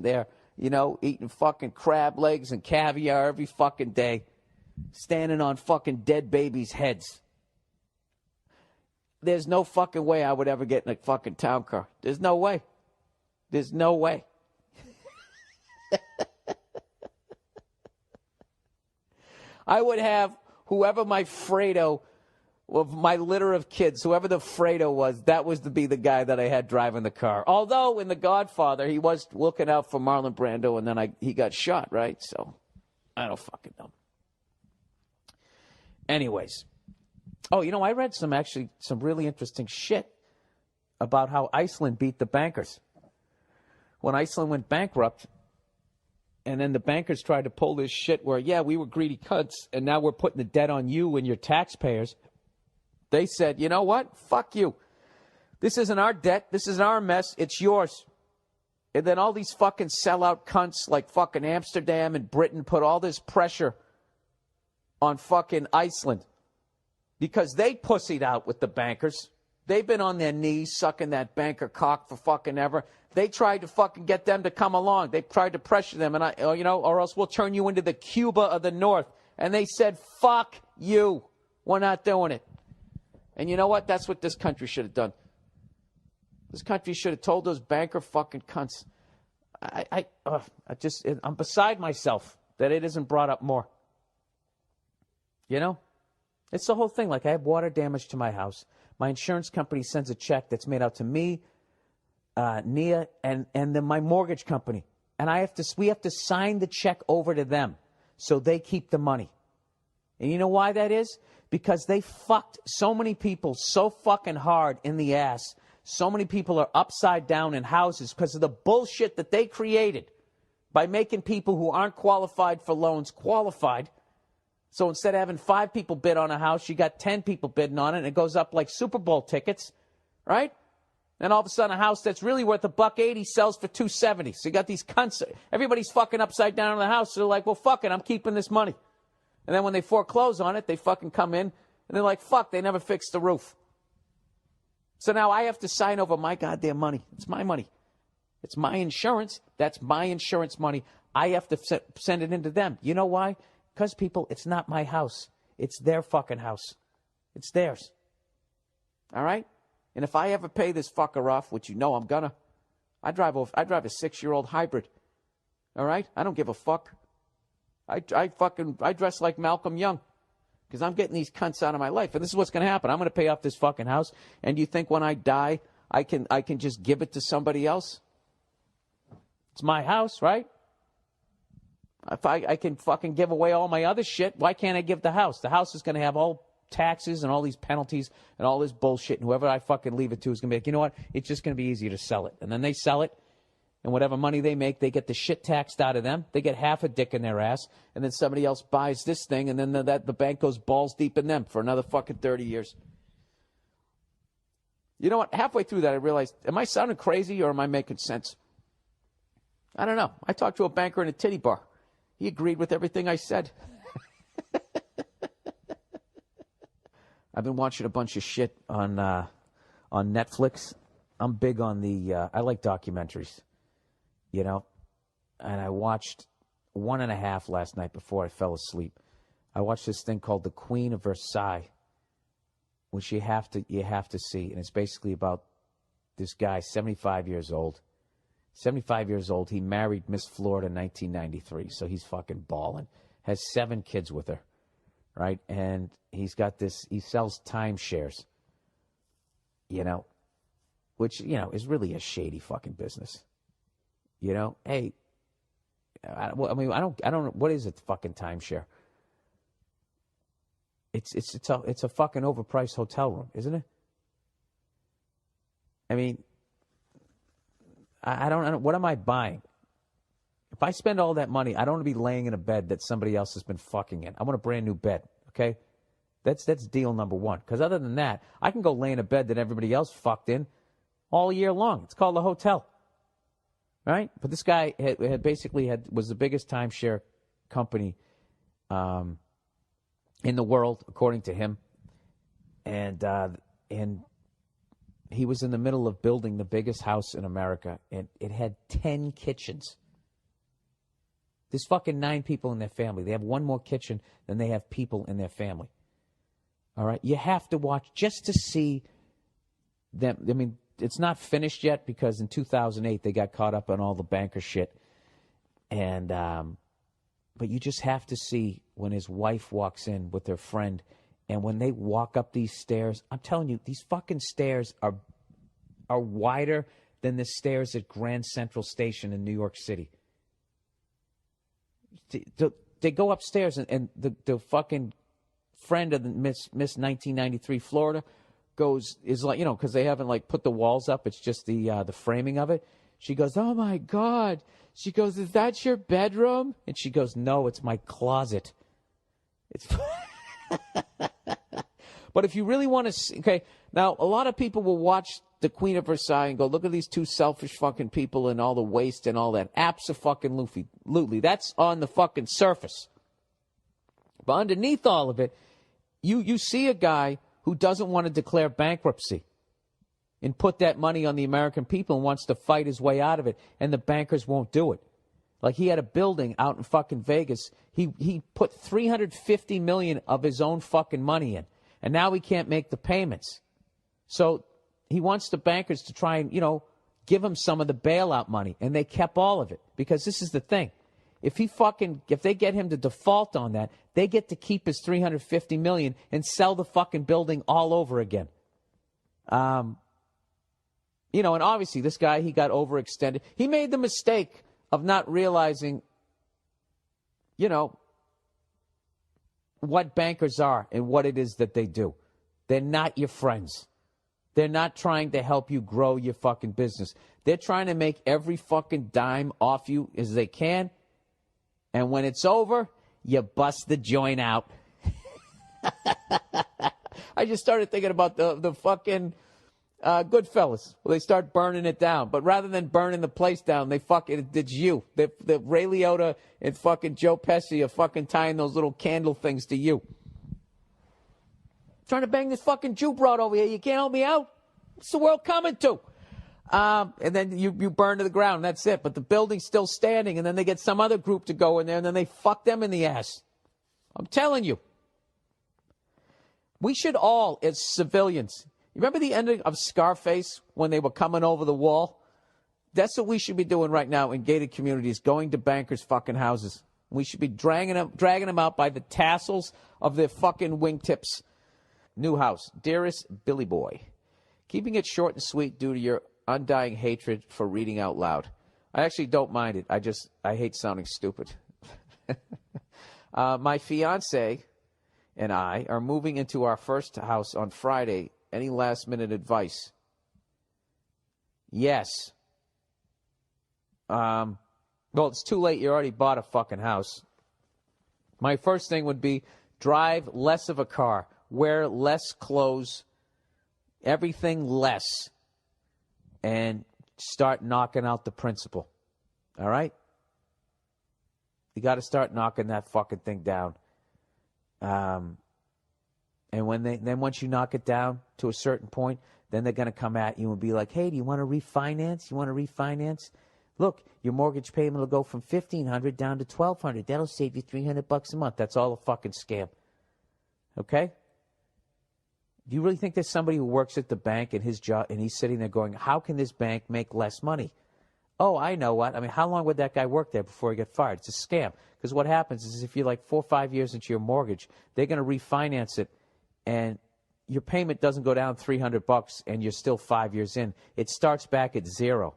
there, eating fucking crab legs and caviar every fucking day, standing on fucking dead babies' heads. There's no fucking way I would ever get in a fucking town car. There's no way. There's no way. I would have whoever my Fredo, of my litter of kids, whoever the Fredo was, that was to be the guy that I had driving the car. Although in The Godfather, he was looking out for Marlon Brando, and then he got shot, right? So I don't fucking know. Anyways. Oh, I read some really interesting shit about how Iceland beat the bankers. When Iceland went bankrupt, and then the bankers tried to pull this shit where, yeah, we were greedy cunts, and now we're putting the debt on you and your taxpayers. They said, you know what? Fuck you. This isn't our debt. This isn't our mess. It's yours. And then all these fucking sellout cunts like fucking Amsterdam and Britain put all this pressure on fucking Iceland. Because they pussied out with the bankers. They've been on their knees sucking that banker cock for fucking ever. They tried to fucking get them to come along. They tried to pressure them, or else we'll turn you into the Cuba of the North. And they said, fuck you. We're not doing it. And you know what? That's what this country should have done. This country should have told those banker fucking cunts. I'm beside myself that it isn't brought up more. It's the whole thing. Like, I have water damage to my house. My insurance company sends a check that's made out to me, Nia, and then my mortgage company. And we have to sign the check over to them so they keep the money. And you know why that is? Because they fucked so many people so fucking hard in the ass. So many people are upside down in houses because of the bullshit that they created by making people who aren't qualified for loans qualified. So instead of having 5 people bid on a house, you got 10 people bidding on it, and it goes up like Super Bowl tickets, right? And all of a sudden, a house that's really worth $180 sells for $270. So you got these cunts. Everybody's fucking upside down in the house. So they're like, well, fuck it, I'm keeping this money. And then when they foreclose on it, they fucking come in, and they're like, fuck, they never fixed the roof. So now I have to sign over my goddamn money. It's my money. It's my insurance. That's my insurance money. I have to send it into them. You know why? Because, people, it's not my house. It's their fucking house. It's theirs. All right? And if I ever pay this fucker off, which I'm gonna, I drive a 6-year-old hybrid. All right? I don't give a fuck. I dress like Malcolm Young because I'm getting these cunts out of my life. And this is what's going to happen. I'm going to pay off this fucking house. And you think when I die, I can just give it to somebody else? It's my house, right? If I can fucking give away all my other shit, why can't I give the house? The house is going to have all taxes and all these penalties and all this bullshit. And whoever I fucking leave it to is going to be like, you know what? It's just going to be easier to sell it. And then they sell it. And whatever money they make, they get the shit taxed out of them. They get half a dick in their ass. And then somebody else buys this thing. And then the bank goes balls deep in them for another fucking 30 years. You know what? Halfway through that, I realized, am I sounding crazy or am I making sense? I don't know. I talked to a banker in a titty bar. He agreed with everything I said. I've been watching a bunch of shit on Netflix. I'm big on I like documentaries, and I watched 1.5 last night before I fell asleep. I watched this thing called The Queen of Versailles, which you have to see, and it's basically about this guy, 75 years old. 75 years old. He married Miss Florida in 1993, so he's fucking balling. Has 7 kids with her, right? And he's got this. He sells timeshares, which is really a shady fucking business. Hey, I don't. What is it? Fucking timeshare. It's a fucking overpriced hotel room, isn't it? I mean, I don't. What am I buying? If I spend all that money, I don't want to be laying in a bed that somebody else has been fucking in. I want a brand new bed. Okay, that's deal number one. Because other than that, I can go lay in a bed that everybody else fucked in all year long. It's called a hotel, right? But this guy was the biggest timeshare company in the world, according to him, and he was in the middle of building the biggest house in America, and it had 10 kitchens. There's fucking 9 people in their family. They have one more kitchen than they have people in their family. All right? You have to watch just to see them. I mean, it's not finished yet because in 2008 they got caught up on all the banker shit. And, but you just have to see when his wife walks in with her friend, and when they walk up these stairs, I'm telling you, these fucking stairs are wider than the stairs at Grand Central Station in New York City. They go upstairs, and the fucking friend of the Miss 1993 Florida is like, because they haven't like put the walls up. It's just the framing of it. She goes, "Oh my God." She goes, "Is that your bedroom?" And she goes, "No, it's my closet." It's. But if you really want to see, okay, now a lot of people will watch the Queen of Versailles and go, "Look at these two selfish fucking people and all the waste and all that." Abso-fucking-lutely. That's on the fucking surface. But underneath all of it, you see a guy who doesn't want to declare bankruptcy and put that money on the American people and wants to fight his way out of it, and the bankers won't do it. Like, he had a building out in fucking Vegas. He put $350 million of his own fucking money in, and now he can't make the payments. So he wants the bankers to try and, give him some of the bailout money, and they kept all of it, because this is the thing. If they get him to default on that, they get to keep his $350 million and sell the fucking building all over again. And obviously this guy, he got overextended. He made the mistake of not realizing, what bankers are and what it is that they do. They're not your friends. They're not trying to help you grow your fucking business. They're trying to make every fucking dime off you as they can. And when it's over, you bust the joint out. I just started thinking about the fucking Goodfellas. Well, they start burning it down. But rather than burning the place down, it's you. The Ray Liotta and fucking Joe Pesci are fucking tying those little candle things to you. Trying to bang this fucking Jew broad over here. You can't help me out? What's the world coming to? And then you burn to the ground. That's it. But the building's still standing. And then they get some other group to go in there. And then they fuck them in the ass. I'm telling you. We should all, as civilians, you remember the ending of Scarface when they were coming over the wall? That's what we should be doing right now in gated communities, going to bankers' fucking houses. We should be dragging them out by the tassels of their fucking wingtips. New house. Dearest Billy Boy, keeping it short and sweet due to your undying hatred for reading out loud. I actually don't mind it. I hate sounding stupid. My fiance and I are moving into our first house on Friday. Any last-minute advice? Yes. Well, it's too late. You already bought a fucking house. My first thing would be drive less of a car. Wear less clothes. Everything less. And start knocking out the principal. All right? You got to start knocking that fucking thing down. And once you knock it down to a certain point, then they're going to come at you and be like, "Hey, do you want to refinance? You want to refinance? Look, your mortgage payment will go from $1,500 down to $1,200. That'll save you $300 a month." That's all a fucking scam. Okay? Do you really think there's somebody who works at the bank and his job, and he's sitting there going, "How can this bank make less money?" Oh, I know what. I mean, how long would that guy work there before he got fired? It's a scam. Because what happens is if you're like 4 or 5 years into your mortgage, they're going to refinance it, and your payment doesn't go down $300 and you're still 5 years in. It starts back at zero.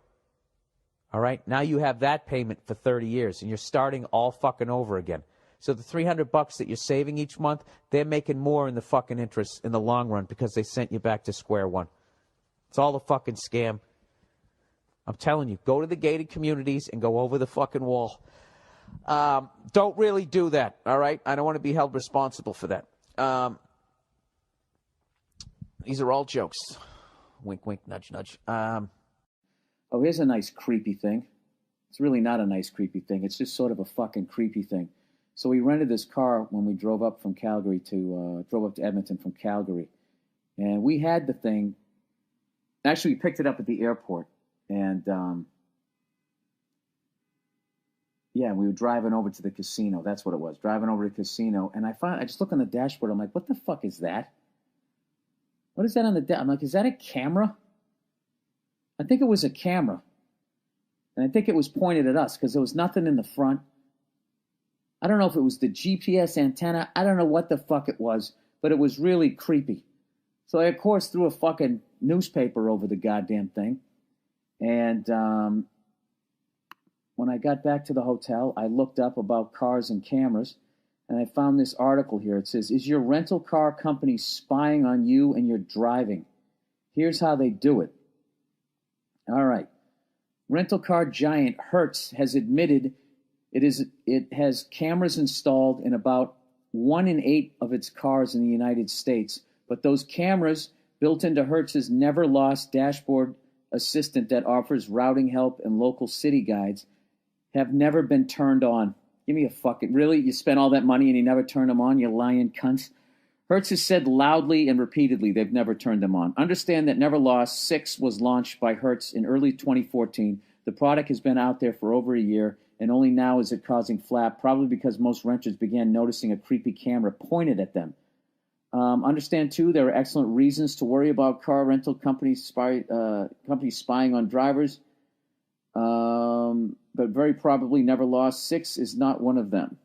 All right? Now you have that payment for 30 years, and you're starting all fucking over again. So the $300 that you're saving each month, they're making more in the fucking interest in the long run because they sent you back to square one. It's all a fucking scam. I'm telling you, go to the gated communities and go over the fucking wall. Don't really do that, all right? I don't want to be held responsible for that. These are all jokes. Wink, wink, nudge, nudge. Here's a nice creepy thing. It's really not a nice creepy thing. It's just sort of a fucking creepy thing. So we rented this car when we drove up to Edmonton from Calgary. And we had the thing. Actually, we picked it up at the airport. And Yeah, we were driving over to the casino. That's what it was. Driving over to the casino, and I just look on the dashboard. I'm like, what the fuck is that? What is that on the I'm like, is that a camera? I think it was a camera. And I think it was pointed at us because there was nothing in the front. I don't know if it was the GPS antenna. I don't know what the fuck it was, but it was really creepy. So I, of course, threw a fucking newspaper over the goddamn thing. And when I got back to the hotel, I looked up about cars and cameras, and I found this article here. It says, is your rental car company spying on you and your driving? Here's how they do it. All right. Rental car giant Hertz has admitted it has cameras installed in about 1 in 8 of its cars in the United States. But those cameras built into Hertz's never lost dashboard assistant that offers routing help and local city guides have never been turned on. Give me a fucking... Really? You spent all that money and you never turned them on, you lying cunts? Hertz has said loudly and repeatedly they've never turned them on. Understand that Never Lost 6 was launched by Hertz in early 2014. The product has been out there for over a year, and only now is it causing flap, probably because most renters began noticing a creepy camera pointed at them. Understand, too, there are excellent reasons to worry about car rental companies spying on drivers, but very probably Never Lost 6 is not one of them.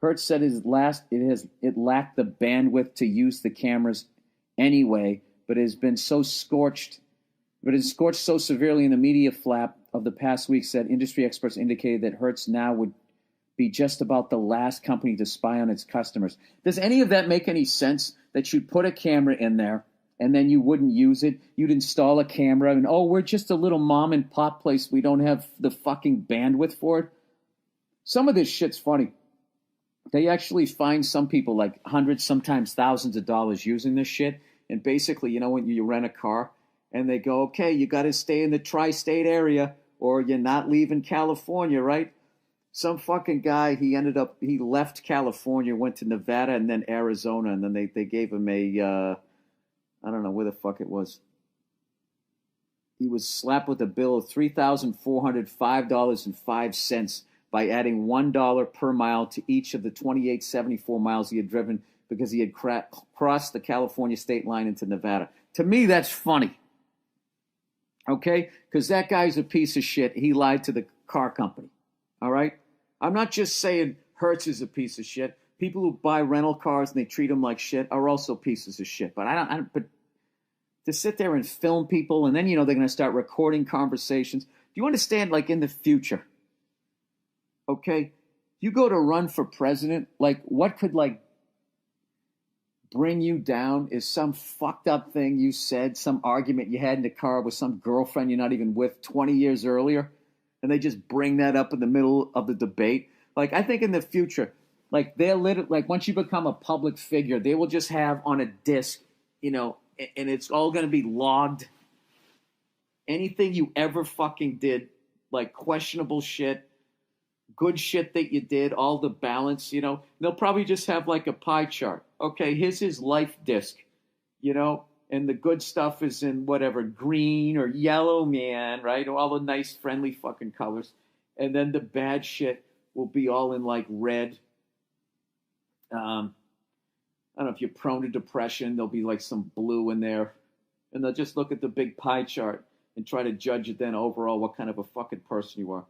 Hertz said it lacked the bandwidth to use the cameras anyway, but it has scorched so severely in the media flap of the past weeks that industry experts indicated that Hertz now would be just about the last company to spy on its customers. Does any of that make any sense? That you'd put a camera in there and then you wouldn't use it? You'd install a camera and, oh, we're just a little mom and pop place. We don't have the fucking bandwidth for it. Some of this shit's funny. They actually find some people like hundreds, sometimes thousands of dollars using this shit. And basically, you know, when you rent a car and they go, okay, you got to stay in the tri-state area or you're not leaving California, right? Some fucking guy, he left California, went to Nevada and then Arizona. And then they gave him I don't know where the fuck it was. He was slapped with a bill of $3,405.05 by adding $1 per mile to each of the 2874 miles he had driven because he had crossed the California state line into Nevada. To me, that's funny. Okay? Because that guy's a piece of shit. He lied to the car company. All right? I'm not just saying Hertz is a piece of shit. People who buy rental cars and they treat them like shit are also pieces of shit. But but to sit there and film people and then, you know, they're going to start recording conversations. Do you understand, like, in the future, okay, you go to run for president, like, what could, like, bring you down is some fucked up thing you said, some argument you had in the car with some girlfriend you're not even with 20 years earlier, and they just bring that up in the middle of the debate. Like, I think in the future, like, like, once you become a public figure, they will just have on a disc, you know, and it's all going to be logged. Anything you ever fucking did, like questionable shit, good shit that you did, all the balance, you know, they'll probably just have like a pie chart. Okay, here's his life disc, you know, and the good stuff is in whatever, green or yellow, man, right? All the nice, friendly fucking colors. And then the bad shit will be all in like red. I don't know if you're prone to depression, there'll be like some blue in there. And they'll just look at the big pie chart and try to judge it then overall what kind of a fucking person you are.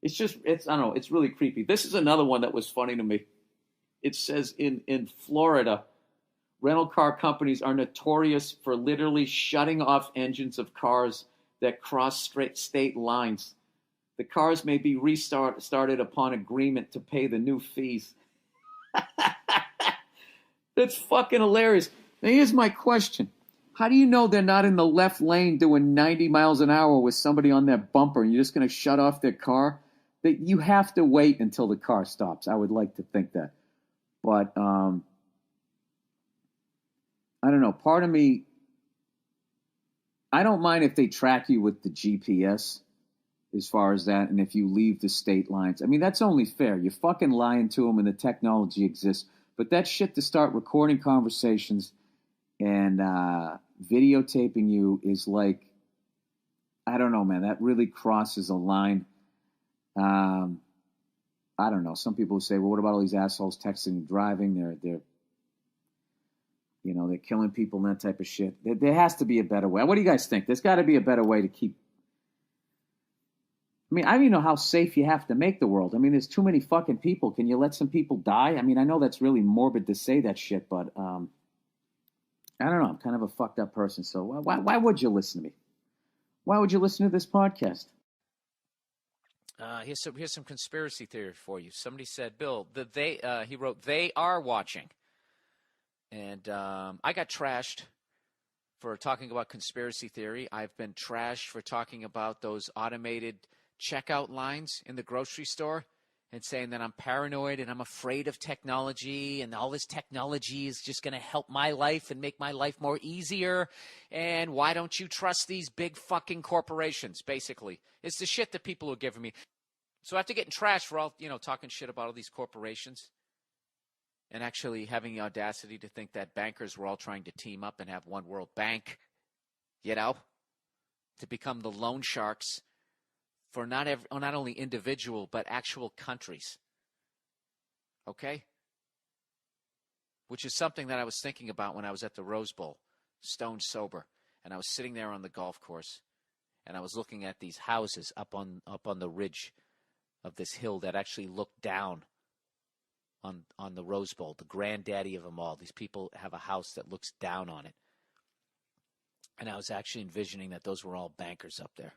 I don't know, it's really creepy. This is another one that was funny to me. It says in Florida, rental car companies are notorious for literally shutting off engines of cars that cross state lines. The cars may be restarted upon agreement to pay the new fees. That's fucking hilarious. Now here's my question. How do you know they're not in the left lane doing 90 miles an hour with somebody on that bumper and you're just going to shut off their car? You have to wait until the car stops. I would like to think that. But I don't know. Part of me, I don't mind if they track you with the GPS as far as that and if you leave the state lines. I mean, that's only fair. You're fucking lying to them and the technology exists. But that shit to start recording conversations and videotaping you is like, I don't know, man. That really crosses a line. I don't know. Some people say, well, what about all these assholes texting and driving? They're killing people and that type of shit. There has to be a better way. What do you guys think? There's got to be a better way to keep. I mean, I don't even know how safe you have to make the world. I mean, there's too many fucking people. Can you let some people die? I mean, I know that's really morbid to say that shit, but I don't know. I'm kind of a fucked up person. So why would you listen to me? Why would you listen to this podcast? Here's some conspiracy theory for you. Somebody said, Bill, he wrote, they are watching. And I got trashed for talking about conspiracy theory. I've been trashed for talking about those automated checkout lines in the grocery store and saying that I'm paranoid and I'm afraid of technology and all this technology is just going to help my life and make my life more easier. And why don't you trust these big fucking corporations, basically? It's the shit that people are giving me. So after getting trashed for all, talking shit about all these corporations and actually having the audacity to think that bankers were all trying to team up and have one world bank, to become the loan sharks for not only individual, but actual countries. Okay? Which is something that I was thinking about when I was at the Rose Bowl, stone sober. And I was sitting there on the golf course, and I was looking at these houses up on the ridge of this hill that actually looked down on the Rose Bowl, the granddaddy of them all. These people have a house that looks down on it. And I was actually envisioning that those were all bankers up there.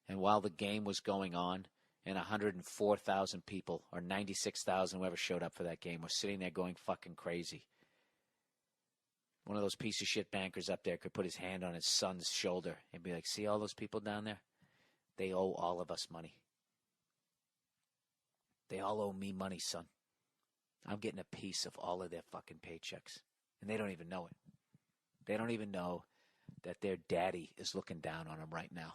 And while the game was going on, and 104,000 people, or 96,000, whoever showed up for that game, were sitting there going fucking crazy. One of those piece of shit bankers up there could put his hand on his son's shoulder and be like, see all those people down there? They owe all of us money. They all owe me money, son. I'm getting a piece of all of their fucking paychecks. And they don't even know it. They don't even know that their daddy is looking down on them right now.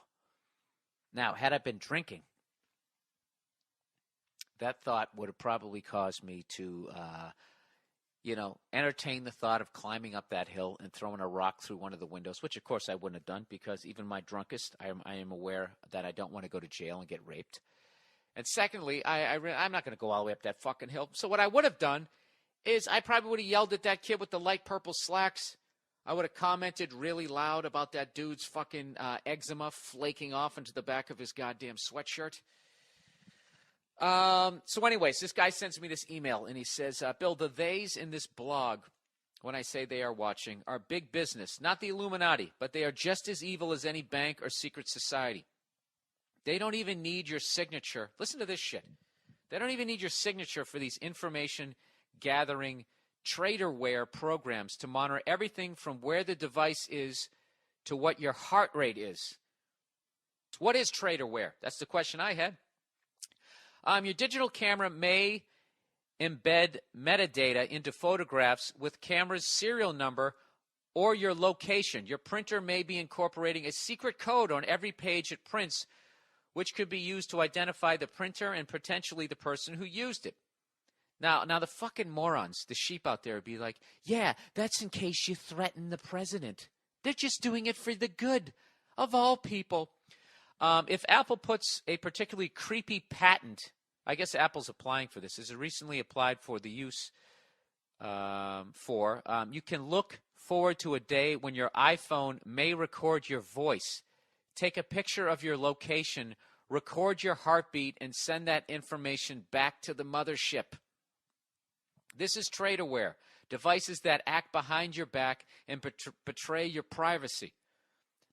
Now, had I been drinking, that thought would have probably caused me to, entertain the thought of climbing up that hill and throwing a rock through one of the windows, which, of course, I wouldn't have done because even my drunkest, I am aware that I don't want to go to jail and get raped. And secondly, I'm not going to go all the way up that fucking hill. So what I would have done is I probably would have yelled at that kid with the light purple slacks. I would have commented really loud about that dude's fucking eczema flaking off into the back of his goddamn sweatshirt. So anyways, this guy sends me this email, and he says, Bill, the theys in this blog, when I say they are watching, are big business, not the Illuminati, but they are just as evil as any bank or secret society. They don't even need your signature. Listen to this shit. They don't even need your signature for these information gathering traderware programs to monitor everything from where the device is to what your heart rate is. What is traderware? That's the question I had. Your digital camera may embed metadata into photographs with camera's serial number or your location. Your printer may be incorporating a secret code on every page it prints, which could be used to identify the printer and potentially the person who used it. Now the fucking morons, the sheep out there would be like, yeah, that's in case you threaten the president. They're just doing it for the good of all people. If Apple puts a particularly creepy patent, I guess Apple's applying for this. This is recently applied for the use you can look forward to a day when your iPhone may record your voice, take a picture of your location, record your heartbeat, and send that information back to the mothership. This is traderware, devices that act behind your back and betray your privacy.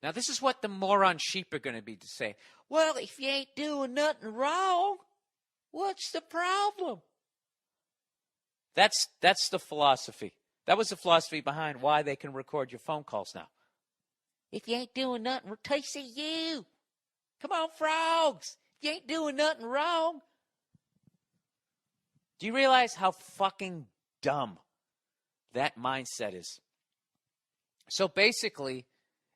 Now, this is what the moron sheep are going to be to say. Well, if you ain't doing nothing wrong, what's the problem? That's the philosophy. That was the philosophy behind why they can record your phone calls now. If you ain't doing nothing, Tasty, you. Come on, frogs. If you ain't doing nothing wrong. Do you realize how fucking dumb that mindset is? So basically,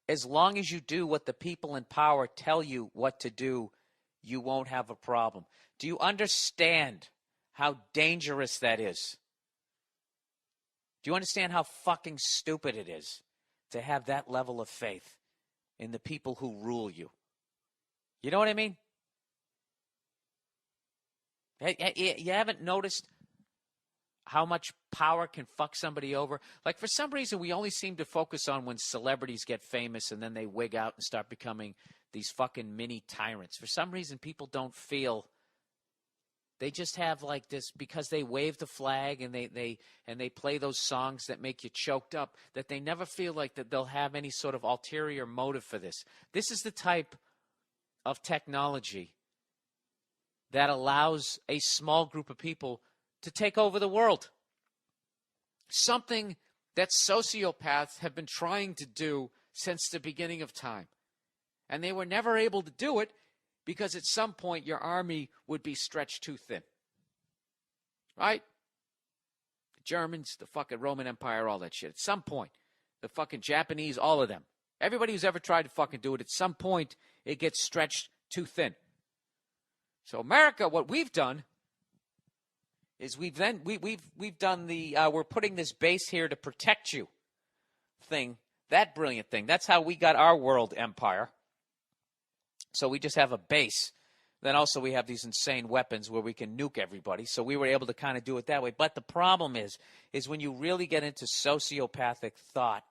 as long as you do what the people in power tell you what to do, you won't have a problem. Do you understand how dangerous that is? Do you understand how fucking stupid it is to have that level of faith in the people who rule you? You know what I mean? You haven't noticed how much power can fuck somebody over? Like, for some reason, we only seem to focus on when celebrities get famous and then they wig out and start becoming these fucking mini tyrants. For some reason, people don't feel. They just have like this, because they wave the flag and they play those songs that make you choked up, that they never feel like that they'll have any sort of ulterior motive for this. This is the type of technology that allows a small group of people to take over the world. Something that sociopaths have been trying to do since the beginning of time. And they were never able to do it because at some point your army would be stretched too thin. Right? The Germans, the fucking Roman Empire, all that shit. At some point, the fucking Japanese, all of them. Everybody who's ever tried to fucking do it, at some point, it gets stretched too thin. So America, what we've done is we've done the we're putting this base here to protect you thing, that brilliant thing. That's how we got our world empire. So we just have a base. Then also we have these insane weapons where we can nuke everybody. So we were able to kind of do it that way. But the problem is when you really get into sociopathic thought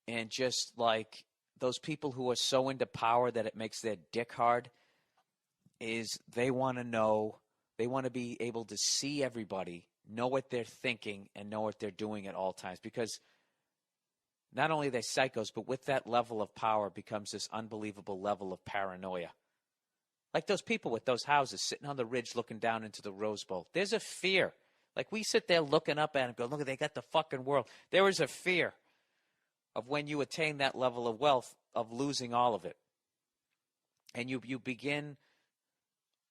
and just like those people who are so into power that it makes their dick hard, is they want to know. They want to be able to see everybody, know what they're thinking, and know what they're doing at all times. Because not only are they psychos, but with that level of power becomes this unbelievable level of paranoia. Like those people with those houses sitting on the ridge looking down into the Rose Bowl. There's a fear. Like we sit there looking up at it and go, look, they got the fucking world. There is a fear of when you attain that level of wealth of losing all of it. And you begin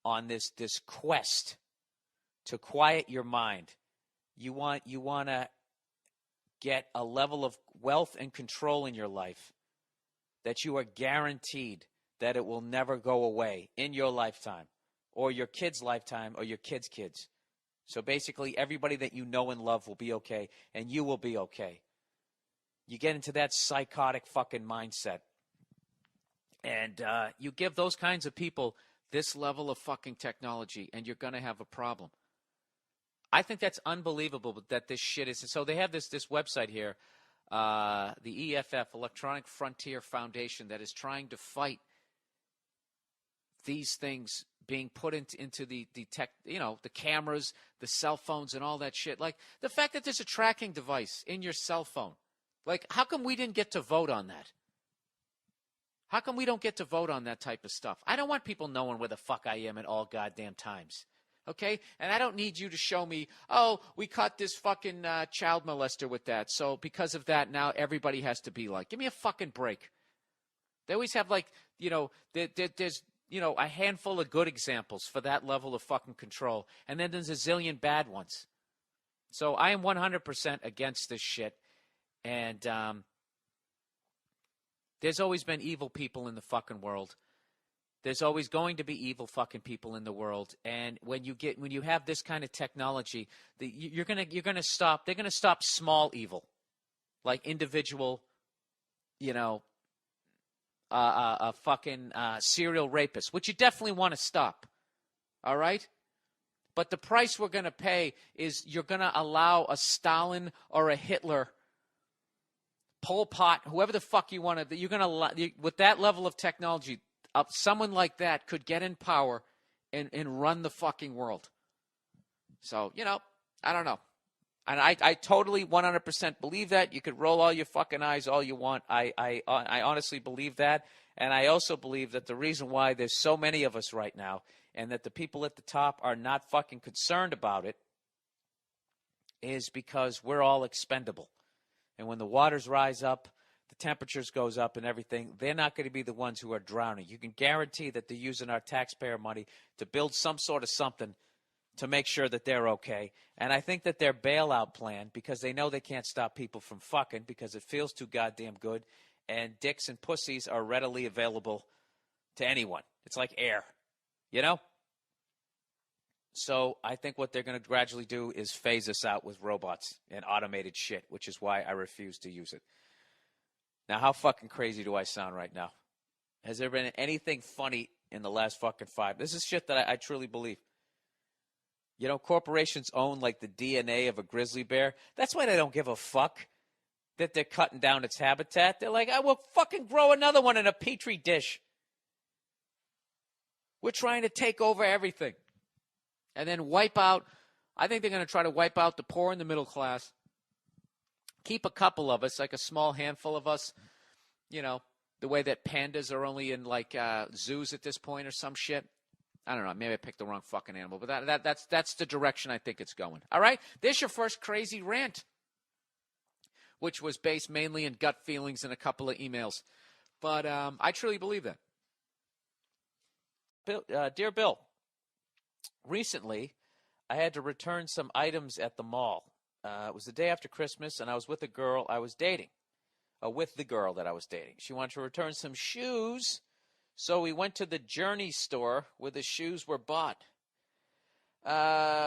on this quest to quiet your mind. You want to get a level of wealth and control in your life that you are guaranteed that it will never go away in your lifetime or your kid's lifetime or your kid's kids. So basically everybody that you know and love will be okay and you will be okay. You get into that psychotic fucking mindset. And you give those kinds of people this level of fucking technology, and you're going to have a problem. I think that's unbelievable that this shit is. So they have this website here, the EFF, Electronic Frontier Foundation, that is trying to fight these things being put into the tech, the cameras, the cell phones, and all that shit. Like the fact that there's a tracking device in your cell phone. Like, how come we didn't get to vote on that? How come we don't get to vote on that type of stuff? I don't want people knowing where the fuck I am at all goddamn times. Okay? And I don't need you to show me, oh, we caught this fucking child molester with that. So because of that, now everybody has to be like, give me a fucking break. They always have like, there's, a handful of good examples for that level of fucking control. And then there's a zillion bad ones. So I am 100% against this shit. And, there's always been evil people in the fucking world. There's always going to be evil fucking people in the world. And when you have this kind of technology, you're gonna stop. They're gonna stop small evil, like individual, a fucking serial rapist, which you definitely want to stop. All right. But the price we're gonna pay is you're gonna allow a Stalin or a Hitler, Pol Pot, whoever the fuck you want to, you're going to, with that level of technology, someone like that could get in power and run the fucking world. So, I don't know. And I totally 100% believe that. You could roll all your fucking eyes all you want. I honestly believe that. And I also believe that the reason why there's so many of us right now and that the people at the top are not fucking concerned about it is because we're all expendable. And when the waters rise up, the temperatures goes up and everything, they're not going to be the ones who are drowning. You can guarantee that they're using our taxpayer money to build some sort of something to make sure that they're okay. And I think that their bailout plan, because they know they can't stop people from fucking because it feels too goddamn good, and dicks and pussies are readily available to anyone. It's like air, So I think what they're going to gradually do is phase us out with robots and automated shit, which is why I refuse to use it. Now, how fucking crazy do I sound right now? Has there been anything funny in the last fucking 5? This is shit that I truly believe. You know, corporations own like the DNA of a grizzly bear. That's why they don't give a fuck that they're cutting down its habitat. They're like, I will fucking grow another one in a petri dish. We're trying to take over everything. And then wipe out, I think they're going to try to wipe out the poor and the middle class. Keep a couple of us, like a small handful of us, you know, the way that pandas are only in like zoos at this point or some shit. I don't know. Maybe I picked the wrong fucking animal, but that's the direction I think it's going. All right? There's your first crazy rant, which was based mainly in gut feelings and a couple of emails. But I truly believe that. Bill, dear Bill, recently I had to return some items at the mall. It was the day after Christmas, and I was with a girl I was dating. With the girl that I was dating. She wanted to return some shoes. So we went to the Journey store where the shoes were bought.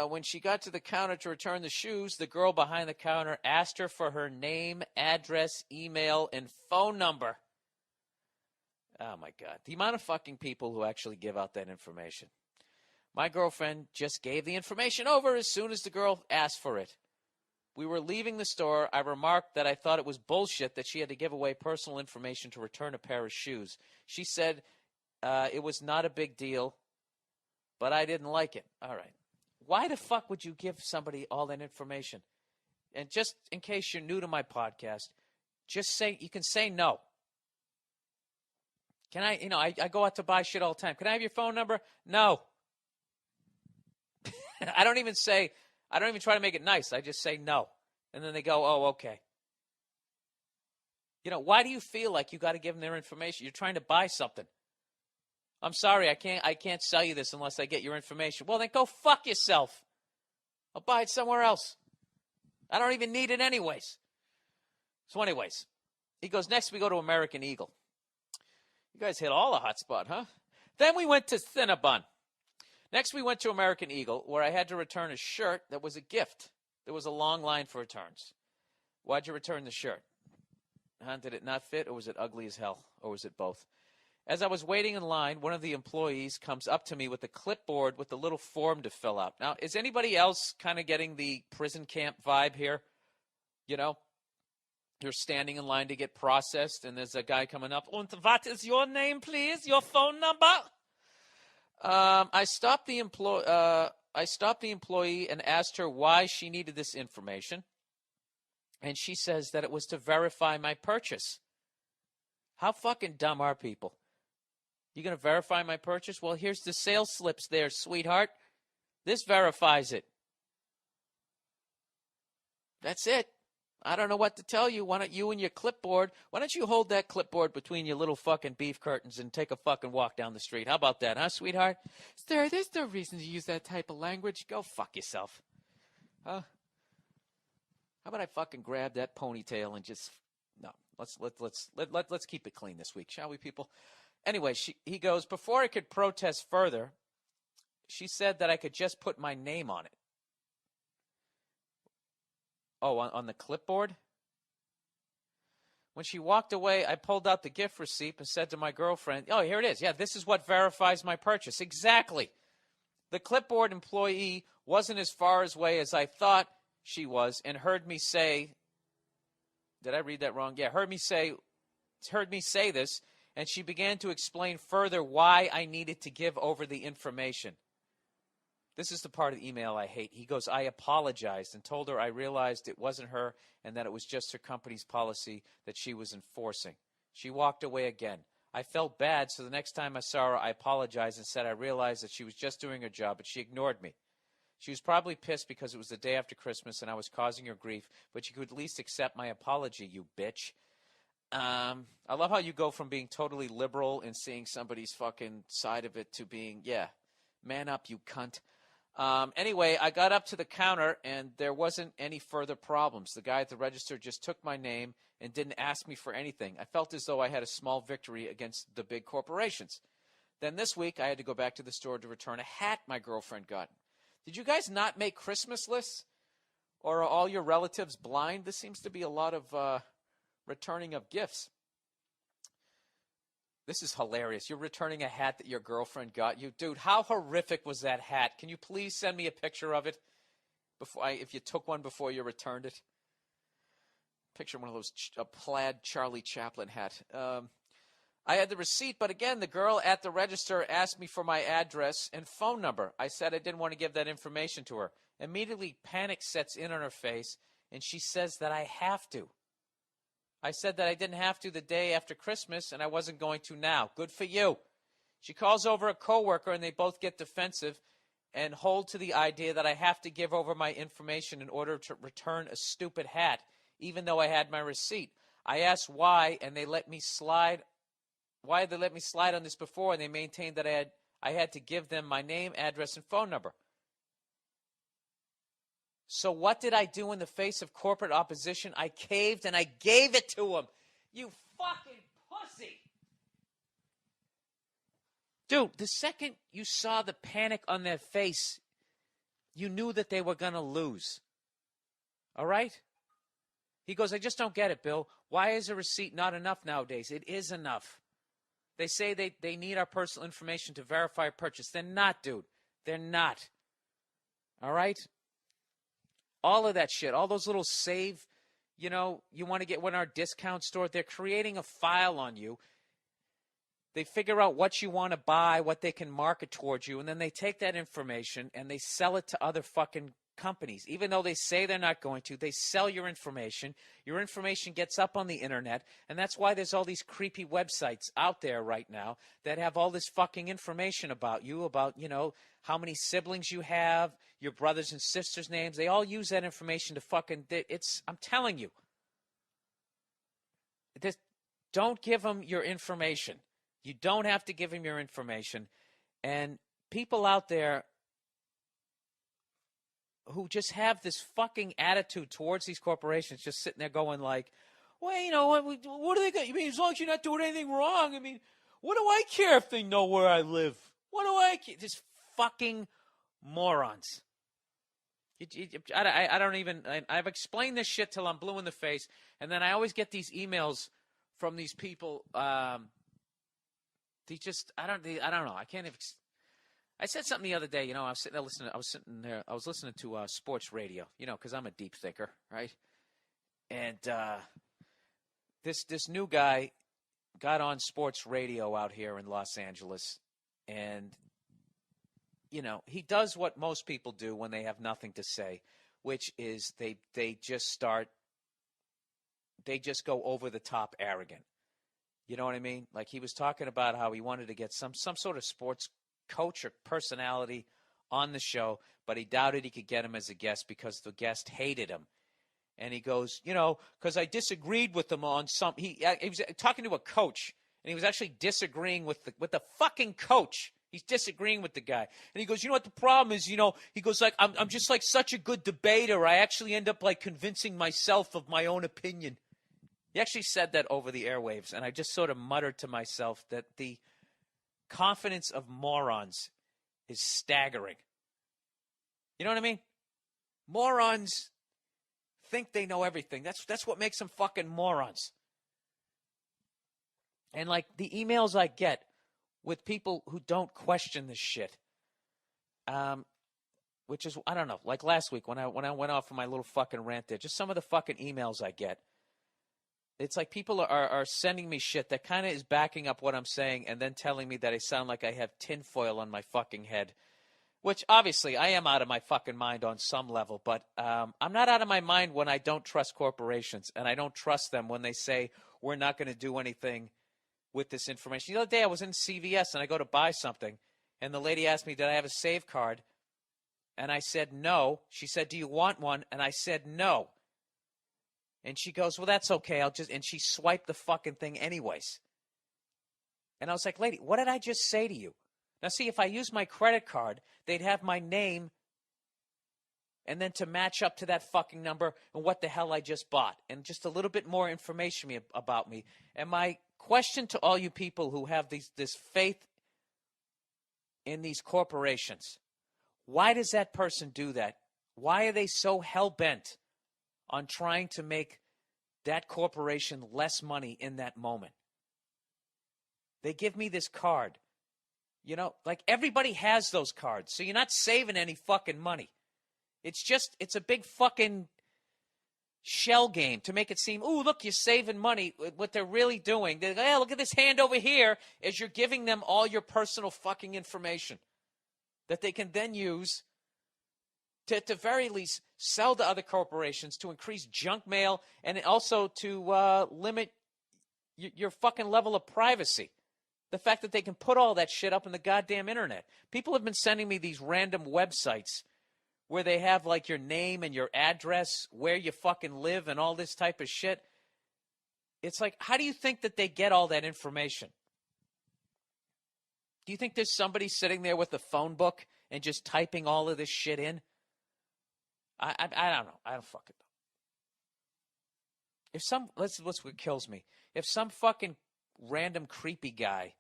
When she got to the counter to return the shoes, the girl behind the counter asked her for her name, address, email, and phone number. Oh, my God. The amount of fucking people who actually give out that information. My girlfriend just gave the information over as soon as the girl asked for it. We were leaving the store. I remarked that I thought it was bullshit that she had to give away personal information to return a pair of shoes. She said it was not a big deal, but I didn't like it. All right. Why the fuck would you give somebody all that information? And just in case you're new to my podcast, just say, you can say no. Can I, I go out to buy shit all the time. Can I have your phone number? No. I don't even try to make it nice. I just say no. And then they go, oh, okay. Why do you feel like you got to give them their information? You're trying to buy something. I'm sorry, I can't sell you this unless I get your information. Well, then go fuck yourself. I'll buy it somewhere else. I don't even need it anyways. So anyways, he goes, next we go to American Eagle. You guys hit all the hot spot, huh? Then we went to Cinnabon. Next we went to American Eagle, where I had to return a shirt that was a gift. There was a long line for returns. Why'd you return the shirt? Huh? Did it not fit, or was it ugly as hell, or was it both? As I was waiting in line, one of the employees comes up to me with a clipboard with a little form to fill out. Now, is anybody else kind of getting the prison camp vibe here? You're standing in line to get processed, and there's a guy coming up. And what is your name, please? Your phone number? I stopped the employee and asked her why she needed this information, and she says that it was to verify my purchase. How fucking dumb are people? You going to verify my purchase? Well, here's the sales slips there, sweetheart. This verifies it. That's it. I don't know what to tell you. Why don't you and your clipboard, why don't you hold that clipboard between your little fucking beef curtains and take a fucking walk down the street? How about that, huh, sweetheart? Sir, there's no reason to use that type of language. Go fuck yourself. Huh? How about I fucking grab that ponytail and just... No, let's keep it clean this week, shall we, people? Anyway, he goes, before I could protest further, she said that I could just put my name on it. Oh, on the clipboard? When she walked away, I pulled out the gift receipt and said to my girlfriend, oh, here it is. Yeah, this is what verifies my purchase. Exactly. The clipboard employee wasn't as far away as I thought she was and heard me say, did I read that wrong? Yeah, heard me say this, and she began to explain further why I needed to give over the information. This is the part of the email I hate. He goes, I apologized and told her I realized it wasn't her and that it was just her company's policy that she was enforcing. She walked away again. I felt bad, so the next time I saw her, I apologized and said I realized that she was just doing her job, but she ignored me. She was probably pissed because it was the day after Christmas and I was causing her grief, but she could at least accept my apology, you bitch. I love how you go from being totally liberal and seeing somebody's fucking side of it to being, yeah, man up, you cunt. Anyway, I got up to the counter and there wasn't any further problems. The guy at the register just took my name and didn't ask me for anything. I felt as though I had a small victory against the big corporations. Then this week, I had to go back to the store to return a hat my girlfriend got. Did you guys not make Christmas lists? Or are all your relatives blind? This seems to be a lot of returning of gifts. This is hilarious. You're returning a hat that your girlfriend got you. Dude, how horrific was that hat? Can you please send me a picture of it if you took one before you returned it? Picture one of those plaid Charlie Chaplin hat. I had the receipt, but again, the girl at the register asked me for my address and phone number. I said I didn't want to give that information to her. Immediately, panic sets in on her face, and she says that I have to. I said that I didn't have to the day after Christmas, and I wasn't going to now. Good for you. She calls over a coworker, and they both get defensive and hold to the idea that I have to give over my information in order to return a stupid hat, even though I had my receipt. I asked why, and they let me slide. Why had they let me slide on this before? And they maintained that I had to give them my name, address, and phone number. So what did I do in the face of corporate opposition? I caved and I gave it to them. You fucking pussy. Dude, the second you saw the panic on their face, you knew that they were going to lose. All right? He goes, I just don't get it, Bill. Why is a receipt not enough nowadays? It is enough. They say they need our personal information to verify a purchase. They're not, dude. They're not. All right? All of that shit, all those little save, you want to get one in our discount store, they're creating a file on you. They figure out what you want to buy, what they can market towards you, and then they take that information and they sell it to other fucking companies. Even though they say they're not going to, they sell your information. Your information gets up on the internet, and that's why there's all these creepy websites out there right now that have all this fucking information about you, about, how many siblings you have, your brothers and sisters' names. They all use that information to fucking, I'm telling you. Don't give them your information. You don't have to give them your information. And people out there who just have this fucking attitude towards these corporations, just sitting there going like, well, what are they going? I mean, as long as you're not doing anything wrong, I mean, what do I care if they know where I live? What do I care? Just fucking morons. I don't even. I've explained this shit till I'm blue in the face, and then I always get these emails from these people. They just. I don't know. I can't even. I said something the other day. I was sitting there listening. I was listening to sports radio. Because I'm a deep thinker, right? And this new guy got on sports radio out here in Los Angeles, and he does what most people do when they have nothing to say, which is they just go over the top arrogant. You know what I mean? Like he was talking about how he wanted to get some sort of sports coach or personality on the show, but he doubted he could get him as a guest because the guest hated him. And he goes, because I disagreed with him on some. He was talking to a coach, and he was actually disagreeing with the fucking coach. He's disagreeing with the guy. And he goes, what the problem is, he goes like, I'm just like such a good debater. I actually end up like convincing myself of my own opinion. He actually said that over the airwaves. And I just sort of muttered to myself that the confidence of morons is staggering. You know what I mean? Morons think they know everything. That's what makes them fucking morons. And like the emails I get with people who don't question this shit, which is, I don't know, like last week when I went off on my little fucking rant there, just some of the fucking emails I get. It's like people are sending me shit that kind of is backing up what I'm saying and then telling me that I sound like I have tinfoil on my fucking head, which obviously I am out of my fucking mind on some level, but I'm not out of my mind when I don't trust corporations, and I don't trust them when they say we're not going to do anything with this information. The other day I was in CVS and I go to buy something, and the lady asked me, did I have a save card? And I said no. She said, do you want one? And I said no. And she goes, well, that's okay. And she swiped the fucking thing anyways. And I was like, lady, what did I just say to you? Now, see, if I use my credit card, they'd have my name and then to match up to that fucking number and what the hell I just bought and just a little bit more information about me. And my question to all you people who have this faith in these corporations, why does that person do that? Why are they so hell-bent on trying to make that corporation less money in that moment? They give me this card. You know, like everybody has those cards. So you're not saving any fucking money. It's a big fucking shell game to make it seem, ooh, look, you're saving money. What they're really doing, they go, hey, look at this hand over here, is you're giving them all your personal fucking information that they can then use to, at the very least, sell to other corporations to increase junk mail and also to limit your fucking level of privacy. The fact that they can put all that shit up in the goddamn internet. People have been sending me these random websites where they have like your name and your address, where you fucking live and all this type of shit. It's like, how do you think that they get all that information? Do you think there's somebody sitting there with a phone book and just typing all of this shit in? I don't know. I don't fucking know. If some, that's what kills me. If some fucking random creepy guy,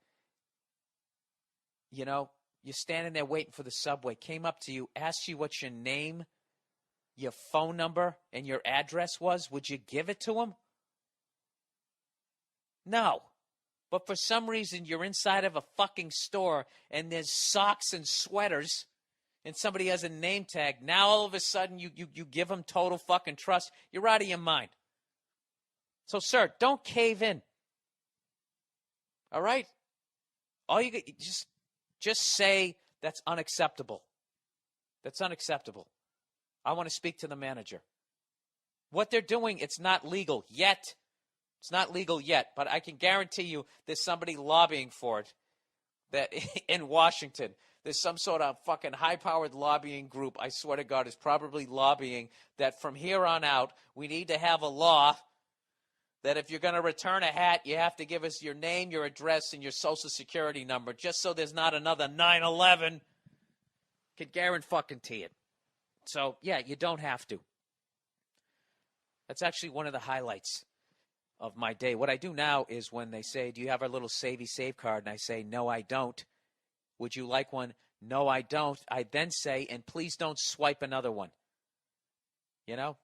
you know, you're standing there waiting for the subway, came up to you, asked you what your name, your phone number, and your address was, would you give it to him? No. But for some reason, you're inside of a fucking store, and there's socks and sweaters, and somebody has a name tag. Now, all of a sudden, you give them total fucking trust. You're out of your mind. So, sir, don't cave in. All right? All you just say that's unacceptable. That's unacceptable. I want to speak to the manager. What they're doing, it's not legal yet. It's not legal yet, but I can guarantee you there's somebody lobbying for it that in Washington. There's some sort of fucking high-powered lobbying group, I swear to God, is probably lobbying that from here on out we need to have a law that if you're going to return a hat, you have to give us your name, your address, and your social security number, just so there's not another 9/11. Could guarantee it. So, yeah, you don't have to. That's actually one of the highlights of my day. What I do now is when they say, do you have our little Savey Save card? And I say, no, I don't. Would you like one? No, I don't. I then say, and please don't swipe another one. You know?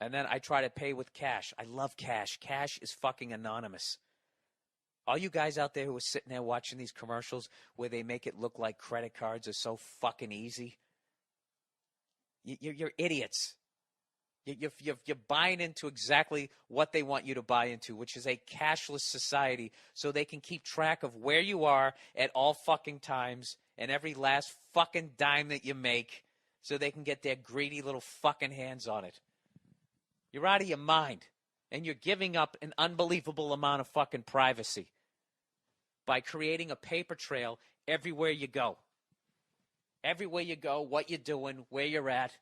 And then I try to pay with cash. I love cash. Cash is fucking anonymous. All you guys out there who are sitting there watching these commercials where they make it look like credit cards are so fucking easy, you're idiots. You're buying into exactly what they want you to buy into, which is a cashless society so they can keep track of where you are at all fucking times and every last fucking dime that you make so they can get their greedy little fucking hands on it. You're out of your mind, and you're giving up an unbelievable amount of fucking privacy by creating a paper trail everywhere you go. Everywhere you go, what you're doing, where you're at,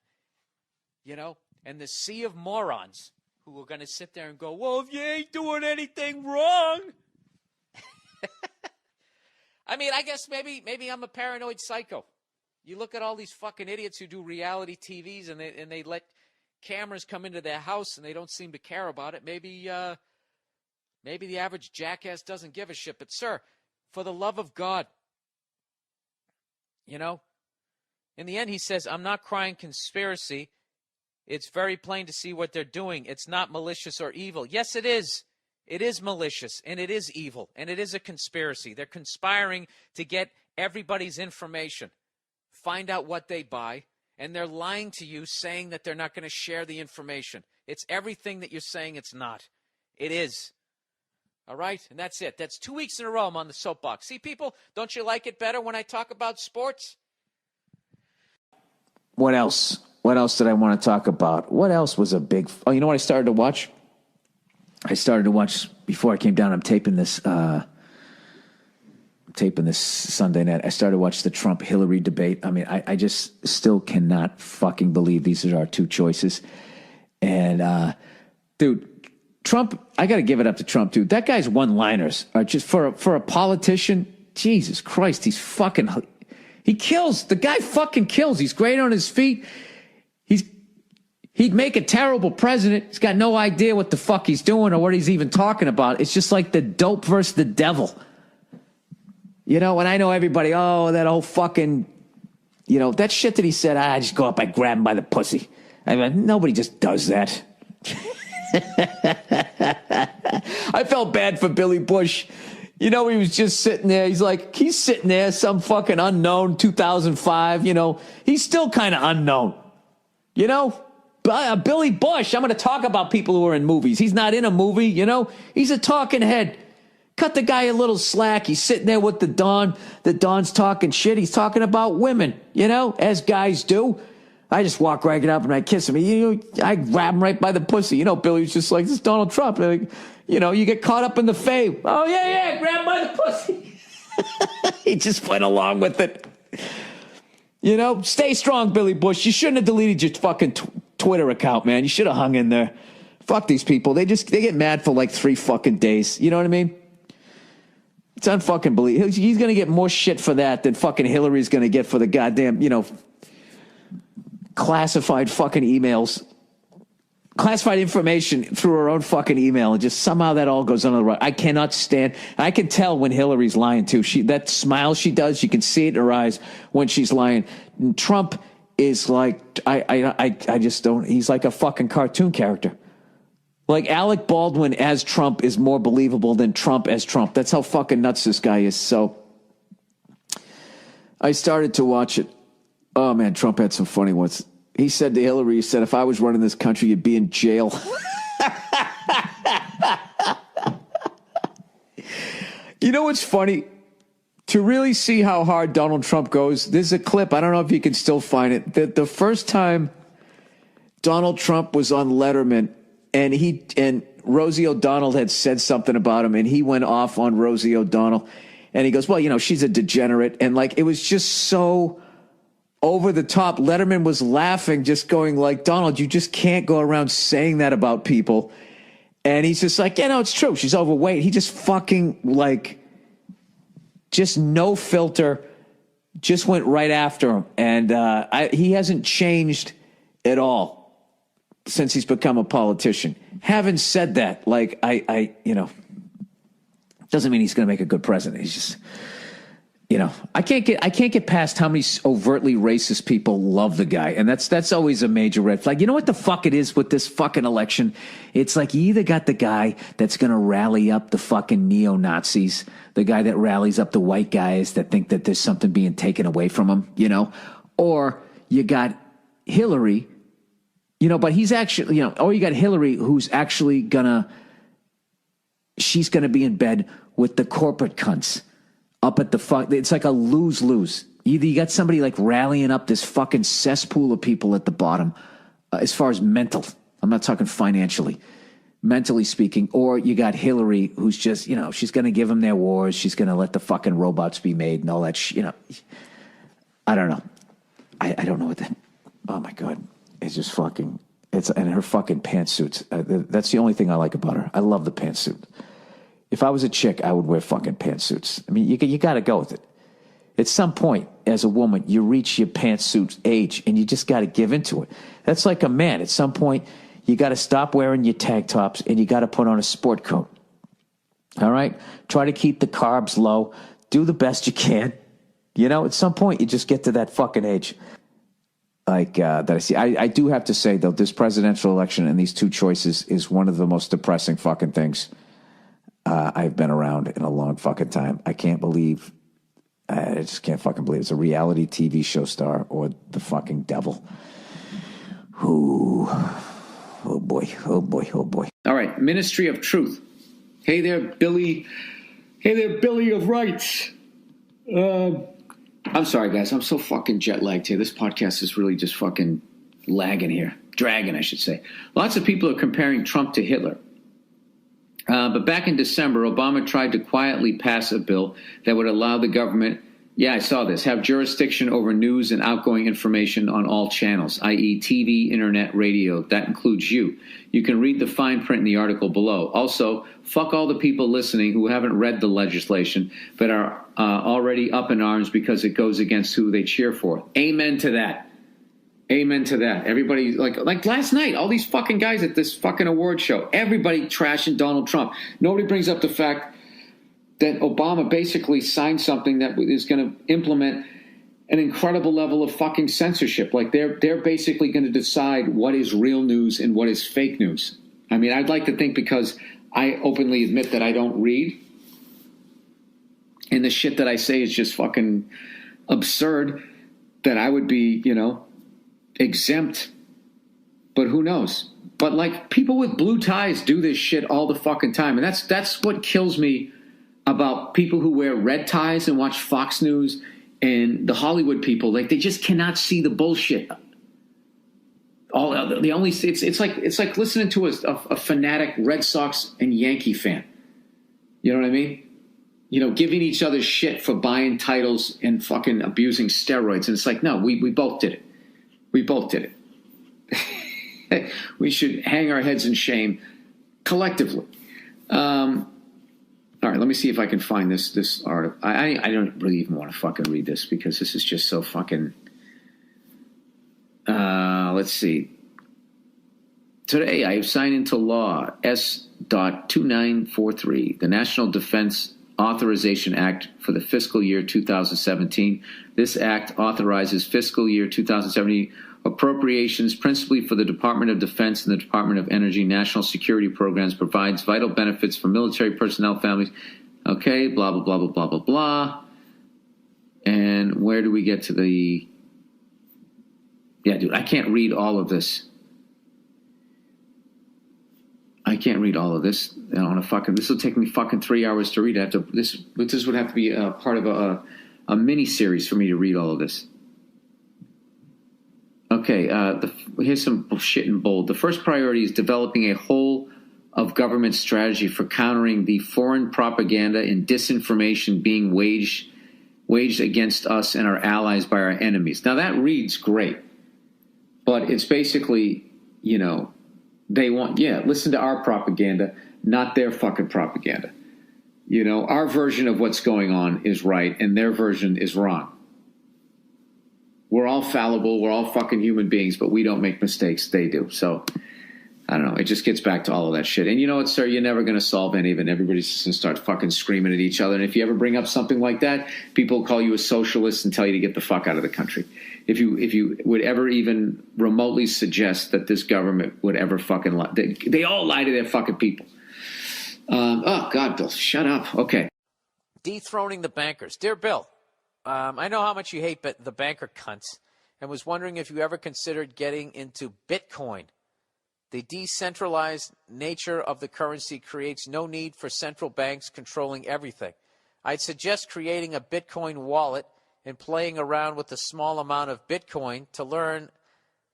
you know? And the sea of morons who are going to sit there and go, well, if you ain't doing anything wrong. I mean, I guess maybe I'm a paranoid psycho. You look at all these fucking idiots who do reality TVs and they let cameras come into their house and they don't seem to care about it. Maybe the average jackass doesn't give a shit. But, sir, for the love of God, you know, in the end he says, I'm not crying conspiracy. It's very plain to see what they're doing. It's not malicious or evil. Yes, it is. It is malicious, and it is evil, and it is a conspiracy. They're conspiring to get everybody's information, find out what they buy, and they're lying to you saying that they're not going to share the information. It's everything that you're saying it's not. It is. All right? And that's it. That's 2 weeks in a row I'm on the soapbox. See, people, don't you like it better when I talk about sports? What else? What else did I want to talk about? What else was a big... Oh, you know what I started to watch? I started to watch, before I came down, I'm taping this Sunday night. I started to watch the Trump-Hillary debate. I mean, I just still cannot fucking believe these are our two choices. And, dude, Trump, I got to give it up to Trump, dude. That guy's one-liners are just, for a politician, Jesus Christ, he's fucking... He kills. The guy fucking kills. He's great on his feet. He'd make a terrible president. He's got no idea what the fuck he's doing or what he's even talking about. It's just like the dope versus the devil. You know, and I know everybody, that whole fucking, you know, that shit that he said, I just go up, I grab him by the pussy. I mean, nobody just does that. I felt bad for Billy Bush. You know, he was just sitting there. He's sitting there, some fucking unknown, 2005, you know. He's still kind of unknown, you know. Billy Bush, I'm going to talk about people who are in movies. He's not in a movie, you know. He's a talking head. Cut the guy a little slack. He's sitting there with the Don. The Don's talking shit. He's talking about women, you know, as guys do. I just walk right up and I kiss him. I grab him right by the pussy. You know, Billy's just like, this is Donald Trump. Like, you know, you get caught up in the fame. Oh, yeah, grab by the pussy. He just went along with it. You know, stay strong, Billy Bush. You shouldn't have deleted your fucking Twitter account, man. You should have hung in there. Fuck these people. They get mad for like 3 fucking days. You know what I mean? It's unfucking believable. He's going to get more shit for that than fucking Hillary's going to get for the goddamn, you know, classified fucking emails. Classified information through her own fucking email, and just somehow that all goes under the rug. I cannot stand. I can tell when Hillary's lying too. That smile she does, you can see it in her eyes when she's lying. And Trump is like, I just don't. He's like a fucking cartoon character. Like Alec Baldwin as Trump is more believable than Trump as Trump. That's how fucking nuts this guy is. So I started to watch it. Oh man, Trump had some funny ones. He said to Hillary, he said, if I was running this country, you'd be in jail. You know what's funny? To really see how hard Donald Trump goes, there's a clip, I don't know if you can still find it, that the first time Donald Trump was on Letterman and Rosie O'Donnell had said something about him and he went off on Rosie O'Donnell and he goes, well, you know, she's a degenerate. And like, it was just so over the top. Letterman was laughing, just going like, Donald, you just can't go around saying that about people. And he's just like, yeah, no, it's true. She's overweight. He just fucking like, just no filter, just went right after him. And he hasn't changed at all since he's become a politician. Having said that, like, I you know, doesn't mean he's going to make a good president. He's just, you know, I can't get past how many overtly racist people love the guy. And that's always a major red flag. You know what the fuck it is with this fucking election? It's like you either got the guy that's going to rally up the fucking neo-Nazis, the guy that rallies up the white guys that think that there's something being taken away from them, you know, or you got Hillary, you know, but he's actually, you know, or you got Hillary who's actually she's going to be in bed with the corporate cunts. Up at the fuck, it's like a lose-lose. Either you got somebody like rallying up this fucking cesspool of people at the bottom, as far as mental. I'm not talking financially, mentally speaking. Or you got Hillary, who's just, you know, she's going to give them their wars. She's going to let the fucking robots be made and all that. You know, I don't know. I don't know what that. Oh my god, it's just fucking. And her fucking pantsuits. That's the only thing I like about her. I love the pantsuit. If I was a chick, I would wear fucking pantsuits. I mean, you got to go with it. At some point, as a woman, you reach your pantsuit age, and you just got to give into it. That's like a man. At some point, you got to stop wearing your tank tops, and you got to put on a sport coat. All right? Try to keep the carbs low. Do the best you can. You know, at some point, you just get to that fucking age. Like that I see. I do have to say, though, this presidential election and these two choices is one of the most depressing fucking things I've been around in a long fucking time. I can't believe, I just can't fucking believe it's a reality TV show star or the fucking devil. Ooh. Oh boy, oh boy, oh boy. All right, Ministry of Truth. Hey there, Billy. Hey there, Billy of Rights. I'm sorry, guys. I'm so fucking jet lagged here. This podcast is really just fucking lagging here. Dragging, I should say. Lots of people are comparing Trump to Hitler. But back in December, Obama tried to quietly pass a bill that would allow the government, yeah, I saw this, have jurisdiction over news and outgoing information on all channels, i.e. TV, internet, radio. That includes you. You can read the fine print in the article below. Also, fuck all the people listening who haven't read the legislation but are already up in arms because it goes against who they cheer for. Amen to that. Amen to that. Everybody, like last night, all these fucking guys at this fucking award show, everybody trashing Donald Trump. Nobody brings up the fact that Obama basically signed something that is going to implement an incredible level of fucking censorship. Like they're basically going to decide what is real news and what is fake news. I mean, I'd like to think, because I openly admit that I don't read, and the shit that I say is just fucking absurd, that I would be, exempt. But who knows? But like, people with blue ties do this shit all the fucking time. And that's what kills me about people who wear red ties and watch Fox News and the Hollywood people. Like, they just cannot see the bullshit. It's like listening to a fanatic Red Sox and Yankee fan. You know what I mean? Giving each other shit for buying titles and fucking abusing steroids. And it's like, no, we both did it. We both did it. We should hang our heads in shame collectively. All right, let me see if I can find this article. I don't really even want to fucking read this because this is just so fucking... let's see. Today, I have signed into law S.2943, the National Defense Authorization Act for the fiscal year 2017. This act authorizes fiscal year 2017 appropriations principally for the Department of Defense and the Department of Energy national security programs, provides vital benefits for military personnel families. Okay, blah, blah, blah, blah, blah, blah, blah. And where do we get to the... Yeah, dude, I can't read all of this. I can't read all of this on a fucking... This will take me fucking 3 hours to read. This would have to be a part of a mini series for me to read all of this. Okay, here's some shit in bold. The first priority is developing a whole of government strategy for countering the foreign propaganda and disinformation being waged against us and our allies by our enemies. Now that reads great, but it's basically, they want, listen to our propaganda, not their fucking propaganda. Our version of what's going on is right and their version is wrong. We're all fallible. We're all fucking human beings, but we don't make mistakes. They do. So, I don't know. It just gets back to all of that shit. And you know what, sir? You're never going to solve any of it. Everybody's just going to start fucking screaming at each other. And if you ever bring up something like that, people will call you a socialist and tell you to get the fuck out of the country. If you would ever even remotely suggest that this government would ever fucking lie. They all lie to their fucking people. Oh, God, Bill, shut up. Okay. Dethroning the bankers. Dear Bill, I know how much you hate the banker cunts and was wondering if you ever considered getting into Bitcoin. The decentralized nature of the currency creates no need for central banks controlling everything. I'd suggest creating a Bitcoin wallet and playing around with a small amount of Bitcoin to learn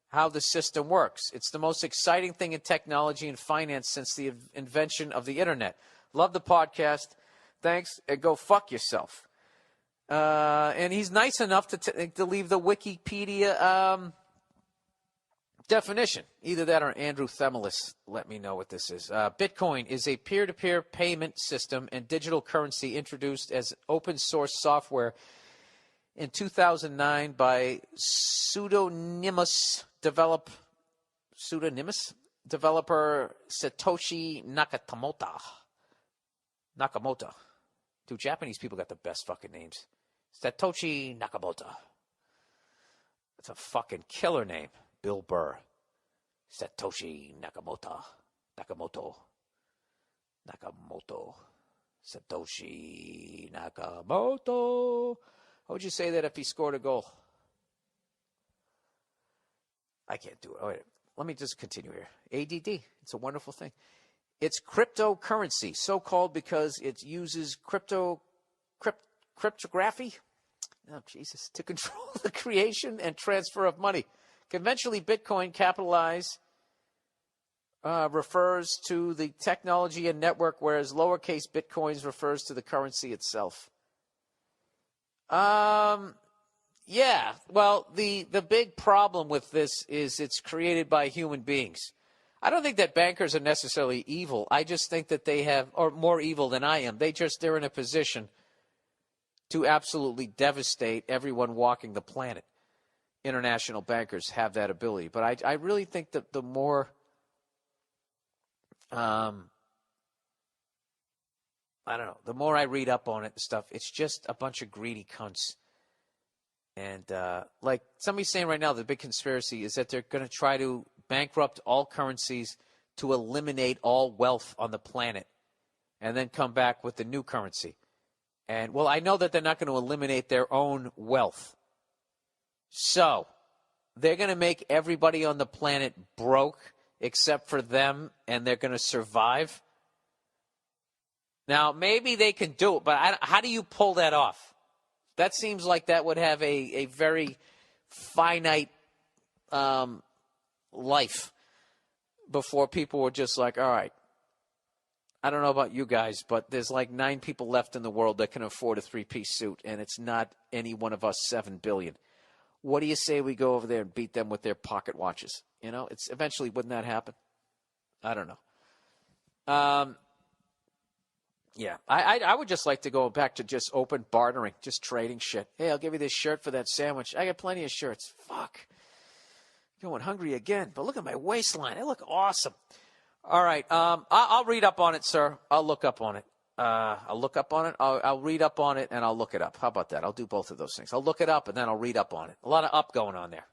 how the system works. It's the most exciting thing in technology and finance since the invention of the internet. Love the podcast. Thanks, and go fuck yourself. And he's nice enough to leave the Wikipedia definition. Either that or Andrew Themelis. Let me know what this is. Bitcoin is a peer-to-peer payment system and digital currency introduced as open-source software in 2009 by pseudonymous developer Satoshi Nakamoto. Dude, Japanese people got the best fucking names. Satoshi Nakamoto. That's a fucking killer name. Bill Burr. Satoshi Nakamoto. Satoshi Nakamoto. How would you say that if he scored a goal? I can't do it. Oh, wait. Let me just continue here. ADD. It's a wonderful thing. It's cryptocurrency, so-called because it uses cryptography, oh Jesus, to control the creation and transfer of money. Conventionally, Bitcoin refers to the technology and network, whereas lowercase bitcoins refers to the currency itself. Yeah, well, the big problem with this is it's created by human beings. I don't think that bankers are necessarily evil. I just think that they are more evil than I am. They're in a position to absolutely devastate everyone walking the planet. International bankers have that ability. But I really think that the more, I don't know, the more I read up on it and stuff, it's just a bunch of greedy cunts. And like somebody's saying right now, the big conspiracy is that they're going to try to bankrupt all currencies to eliminate all wealth on the planet and then come back with the new currency. And, well, I know that they're not going to eliminate their own wealth. So they're going to make everybody on the planet broke except for them, and they're going to survive. Now, maybe they can do it, but how do you pull that off? That seems like that would have a very finite life before people were just like, all right, I don't know about you guys, but there's like 9 people left in the world that can afford a 3-piece suit, and it's not any one of us 7 billion. What do you say we go over there and beat them with their pocket watches? You know, it's eventually, wouldn't that happen? I don't know. Yeah, I would just like to go back to just open bartering, just trading shit. Hey, I'll give you this shirt for that sandwich. I got plenty of shirts. Fuck. Going hungry again, but look at my waistline. I look awesome. All right, I'll read up on it, sir. I'll look up on it. I'll look up on it. I'll read up on it, and I'll look it up. How about that? I'll do both of those things. I'll look it up, and then I'll read up on it. A lot of up going on there.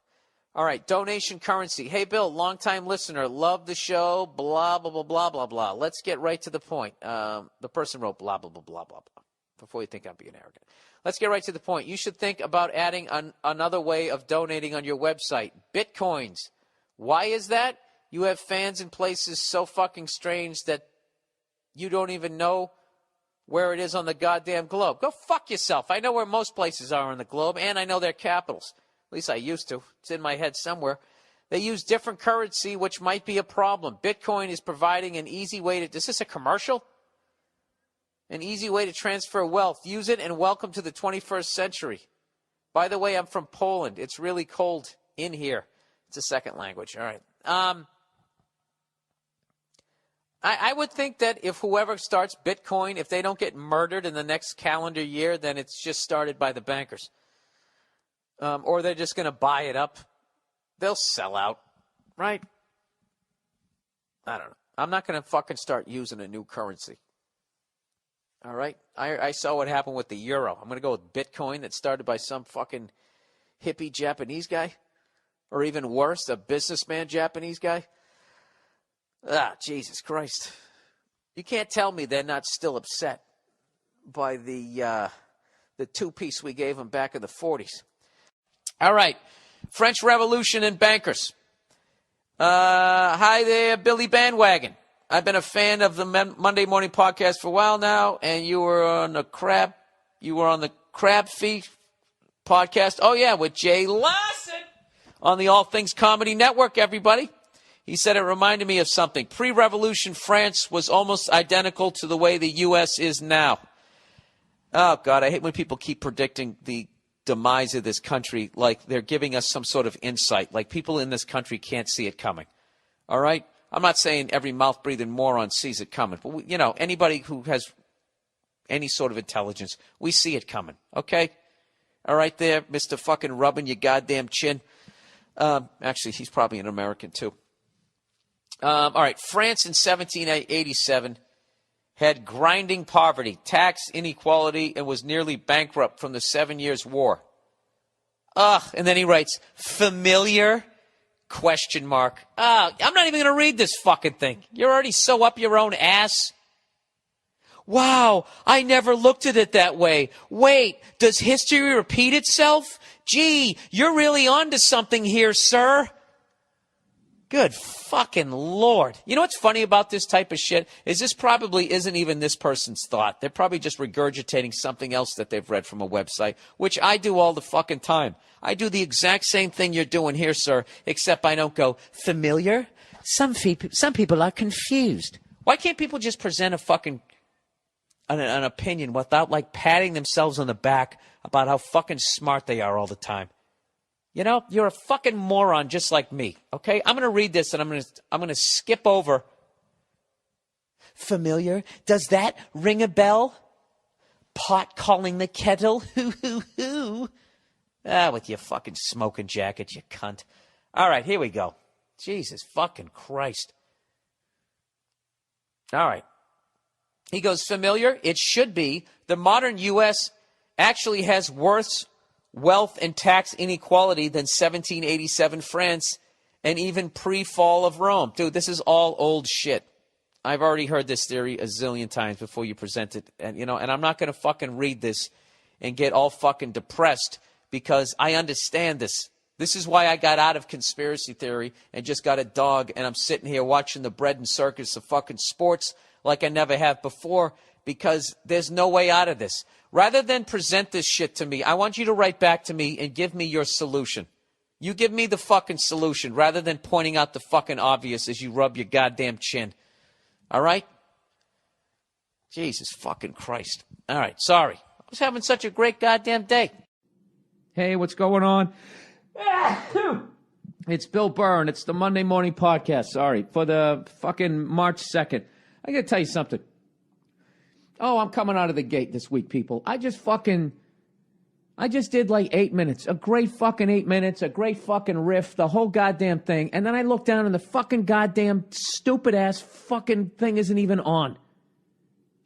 All right, donation currency. Hey, Bill, long-time listener. Love the show. Blah, blah, blah, blah, blah, blah. Let's get right to the point. The person wrote blah, blah, blah, blah, blah, blah. Before you think I'm being arrogant. Let's get right to the point. You should think about adding another way of donating on your website. Bitcoins. Why is that? You have fans in places so fucking strange that you don't even know where it is on the goddamn globe. Go fuck yourself. I know where most places are on the globe, and I know their capitals. At least I used to. It's in my head somewhere. They use different currency, which might be a problem. Bitcoin is providing an easy way to... Is this a commercial? An easy way to transfer wealth. Use it and welcome to the 21st century. By the way, I'm from Poland. It's really cold in here. It's a second language. All right. I would think that if whoever starts Bitcoin, if they don't get murdered in the next calendar year, then it's just started by the bankers. Or they're just going to buy it up. They'll sell out, right? I don't know. I'm not going to fucking start using a new currency. All right? I saw what happened with the euro. I'm going to go with Bitcoin that started by some fucking hippie Japanese guy. Or even worse, a businessman Japanese guy. Jesus Christ. You can't tell me they're not still upset by the 2-piece we gave them back in the 40s. All right. French Revolution and bankers. Hi there, Billy Bandwagon. I've been a fan of the Monday Morning Podcast for a while now, and you were on the Crab Feet podcast. Oh, yeah, with Jay Lawson on the All Things Comedy Network, everybody. He said it reminded me of something. Pre-revolution France was almost identical to the way the U.S. is now. Oh, God, I hate when people keep predicting the demise of this country like they're giving us some sort of insight, like people in this country can't see it coming. All right? I'm not saying every mouth-breathing moron sees it coming, but, anybody who has any sort of intelligence, we see it coming, okay? All right there, Mr. fucking rubbing your goddamn chin. Actually, he's probably an American, too. All right, France in 1787 had grinding poverty, tax inequality, and was nearly bankrupt from the 7 Years' War. And then he writes, familiar? ? I'm not even going to read this fucking thing. You're already so up your own ass. Wow, I never looked at it that way. Wait, does history repeat itself? Gee, you're really onto something here, sir. Good fucking Lord. You know what's funny about this type of shit? Is this probably isn't even this person's thought. They're probably just regurgitating something else that they've read from a website, which I do all the fucking time. I do the exact same thing you're doing here, sir, except I don't go, familiar? Some people are confused. Why can't people just present a fucking an opinion without, like, patting themselves on the back about how fucking smart they are all the time? You know, you're a fucking moron just like me, okay? I'm going to read this and I'm going to skip over. Familiar? Does that ring a bell? Pot calling the kettle? Hoo, hoo, hoo. With your fucking smoking jacket, you cunt. All right, here we go. Jesus fucking Christ. All right. He goes, familiar? It should be. The modern U.S. actually has worse wealth and tax inequality than 1787 France and even pre-fall of Rome. Dude, this is all old shit. I've already heard this theory a zillion times before you present it. And, and I'm not going to fucking read this and get all fucking depressed because I understand this. This is why I got out of conspiracy theory and just got a dog, and I'm sitting here watching the bread and circus of fucking sports like I never have before, because there's no way out of this. Rather than present this shit to me, I want you to write back to me and give me your solution. You give me the fucking solution rather than pointing out the fucking obvious as you rub your goddamn chin. All right? Jesus fucking Christ. All right, sorry. I was having such a great goddamn day. Hey, what's going on? It's Bill Burr, and it's the Monday Morning Podcast. Sorry, for the fucking March 2nd. I got to tell you something. Oh, I'm coming out of the gate this week, people. I just did like 8 minutes. A great fucking 8 minutes, a great fucking riff, the whole goddamn thing. And then I look down and the fucking goddamn stupid-ass fucking thing isn't even on.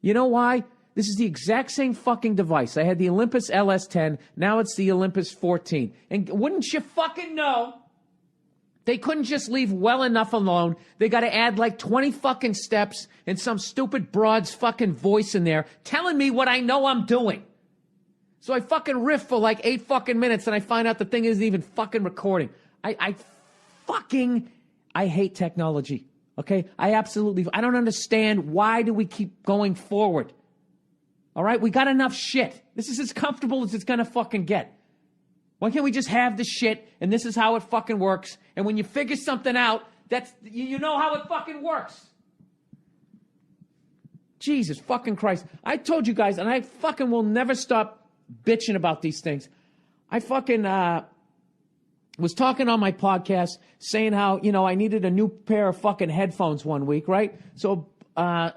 You know why? This is the exact same fucking device. I had the Olympus LS10. Now it's the Olympus 14. And wouldn't you fucking know? They couldn't just leave well enough alone. They got to add like 20 fucking steps and some stupid broad's fucking voice in there telling me what I know I'm doing. So I fucking riff for like 8 fucking minutes and I find out the thing isn't even fucking recording. I hate technology. Okay? I don't understand why do we keep going forward. All right? We got enough shit. This is as comfortable as it's going to fucking get. Why can't we just have the shit, and this is how it fucking works, and when you figure something out, you know how it fucking works. Jesus fucking Christ. I told you guys, and I fucking will never stop bitching about these things. I fucking was talking on my podcast saying how, I needed a new pair of fucking headphones one week, right? So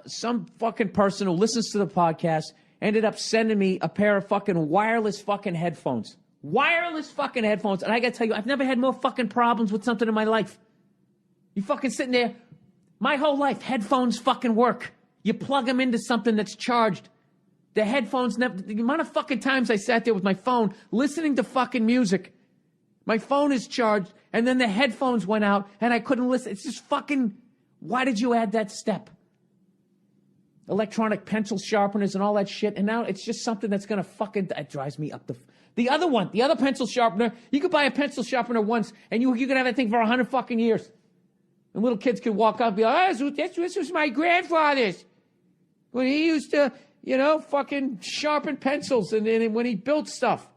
some fucking person who listens to the podcast ended up sending me a pair of fucking wireless fucking headphones. Wireless fucking headphones. And I gotta tell you, I've never had more fucking problems with something in my life. You fucking sitting there, my whole life, headphones fucking work. You plug them into something that's charged. The headphones never, the amount of fucking times I sat there with my phone listening to fucking music. My phone is charged, and then the headphones went out, and I couldn't listen. It's just fucking, why did you add that step? Electronic pencil sharpeners and all that shit, and now it's just something that's gonna fucking, that drives me up the other one, the other pencil sharpener, you could buy a pencil sharpener once, and you could have that thing for 100 fucking years. And little kids could walk up and be like, oh, this was my grandfather's. When he used to, fucking sharpen pencils and when he built stuff.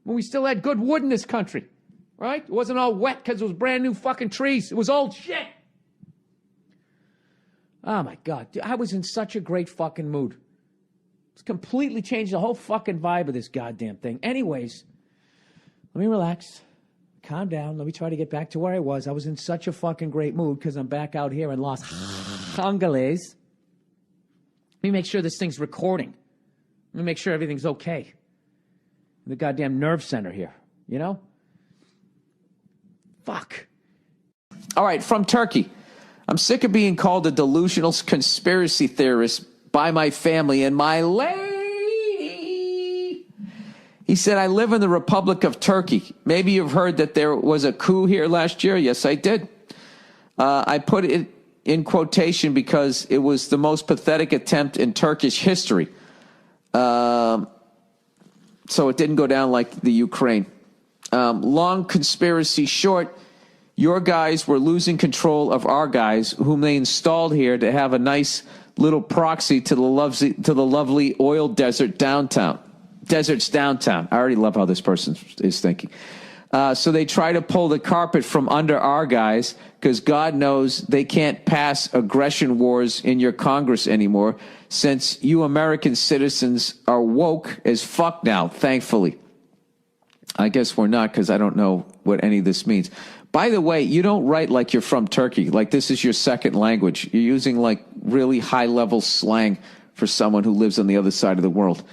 When we still had good wood in this country, right? It wasn't all wet because it was brand new fucking trees. It was old shit. Oh, my God. Dude, I was in such a great fucking mood. It's completely changed the whole fucking vibe of this goddamn thing. Anyways, let me relax. Calm down. Let me try to get back to where I was. I was in such a fucking great mood because I'm back out here in Los Angeles. Let me make sure this thing's recording. Let me make sure everything's okay. The goddamn nerve center here, Fuck. All right, from Turkey. I'm sick of being called a delusional conspiracy theorist by my family and my lady. He said, I live in the Republic of Turkey. Maybe you've heard that there was a coup here last year. Yes, I did. I put it in quotation because it was the most pathetic attempt in Turkish history. So it didn't go down like the Ukraine. Long conspiracy short, your guys were losing control of our guys, whom they installed here to have a nice little proxy to the lovely oil desert's downtown. I already love how this person is thinking. So they try to pull the carpet from under our guys because God knows they can't pass aggression wars in your Congress anymore since you American citizens are woke as fuck now, thankfully. I guess we're not because I don't know what any of this means. By the way, you don't write like you're from Turkey, like this is your second language. You're using like really high-level slang for someone who lives on the other side of the world.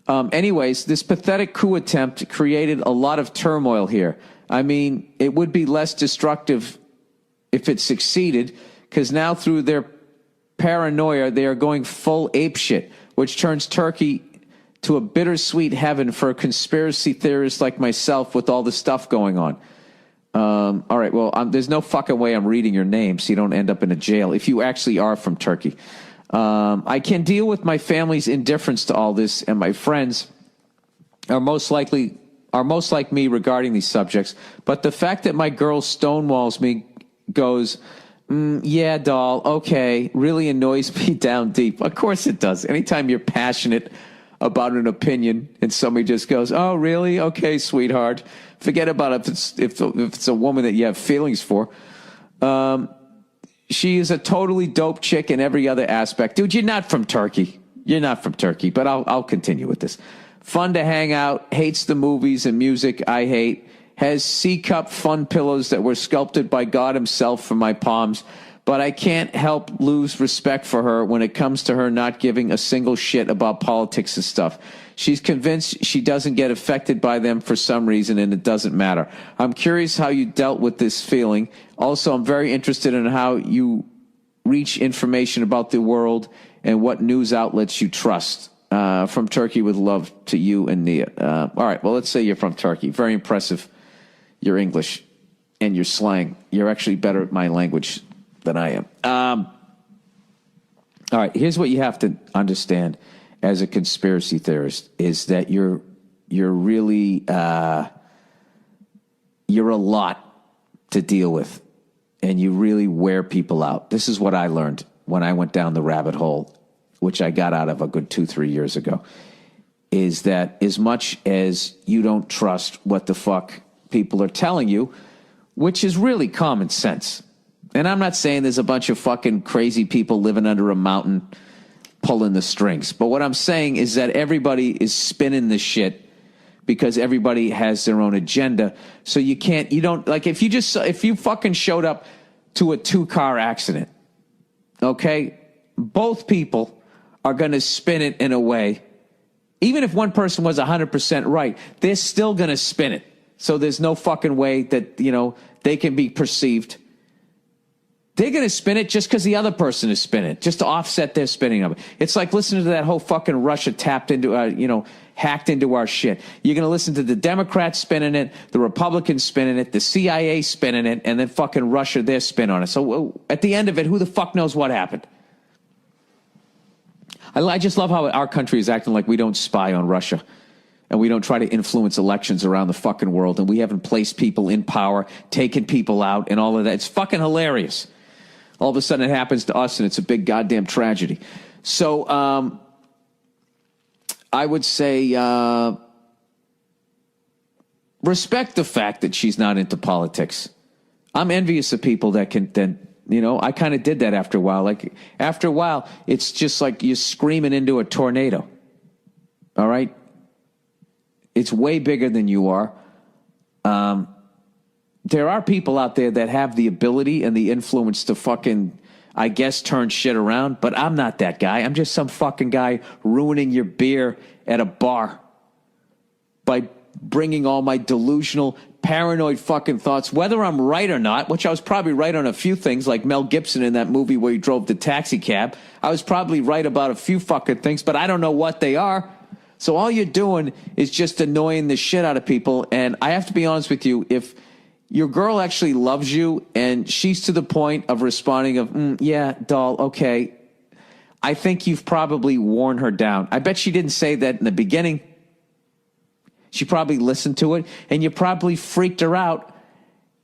Anyways, this pathetic coup attempt created a lot of turmoil here. I mean, it would be less destructive if it succeeded, because now through their paranoia, they are going full apeshit, which turns Turkey to a bittersweet heaven for a conspiracy theorist like myself with all the stuff going on. All right, well, there's no fucking way I'm reading your name so you don't end up in a jail if you actually are from Turkey. I can deal with my family's indifference to all this, and my friends are most like me regarding these subjects. But the fact that my girl stonewalls me, goes, yeah, doll, okay, really annoys me down deep. Of course it does. Anytime you're passionate about an opinion and somebody just goes, oh, really? Okay, sweetheart. Forget about it if it's a woman that you have feelings for. She is a totally dope chick in every other aspect. Dude, you're not from Turkey. You're not from Turkey, but I'll continue with this. Fun to hang out, hates the movies and music I hate, has C-cup fun pillows that were sculpted by God himself for my palms, but I can't help lose respect for her when it comes to her not giving a single shit about politics and stuff. She's convinced she doesn't get affected by them for some reason, and it doesn't matter. I'm curious how you dealt with this feeling. Also, I'm very interested in how you reach information about the world and what news outlets you trust. From Turkey with love to you and Nia. All right, well, let's say you're from Turkey. Very impressive, your English and your slang. You're actually better at my language than I am. All right, here's what you have to understand as a conspiracy theorist is that you're really you're a lot to deal with, and you really wear people out. This is what I learned when I went down the rabbit hole, which I got out of a good 2-3 years ago, is that as much as you don't trust what the fuck people are telling you, which is really common sense. And I'm not saying there's a bunch of fucking crazy people living under a mountain pulling the strings. But what I'm saying is that everybody is spinning this shit because everybody has their own agenda. So you don't, like if you fucking showed up to a 2-car accident, okay, both people are going to spin it in a way, even if one person was 100% right, they're still going to spin it. So there's no fucking way that, they can be perceived. They're going to spin it just because the other person is spinning it, just to offset their spinning of it. It's like listening to that whole fucking Russia hacked into our shit. You're going to listen to the Democrats spinning it, the Republicans spinning it, the CIA spinning it, and then fucking Russia, their spin on it. So at the end of it, who the fuck knows what happened? I just love how our country is acting like we don't spy on Russia and we don't try to influence elections around the fucking world, and we haven't placed people in power, taken people out, and all of that. It's fucking hilarious. All of a sudden it happens to us, and it's a big goddamn tragedy. So I would say respect the fact that she's not into politics. I'm envious of people that can then, I kind of did that after a while. Like, after a while, it's just like you're screaming into a tornado. All right? It's way bigger than you are. There are people out there that have the ability and the influence to fucking, I guess, turn shit around, but I'm not that guy. I'm just some fucking guy ruining your beer at a bar by bringing all my delusional, paranoid fucking thoughts, whether I'm right or not, which I was probably right on a few things, like Mel Gibson in that movie where he drove the taxi cab. I was probably right about a few fucking things, but I don't know what they are. So all you're doing is just annoying the shit out of people. And I have to be honest with you, if your girl actually loves you and she's to the point of responding of, yeah, doll, okay, I think you've probably worn her down. I bet she didn't say that in the beginning. She probably listened to it, and you probably freaked her out,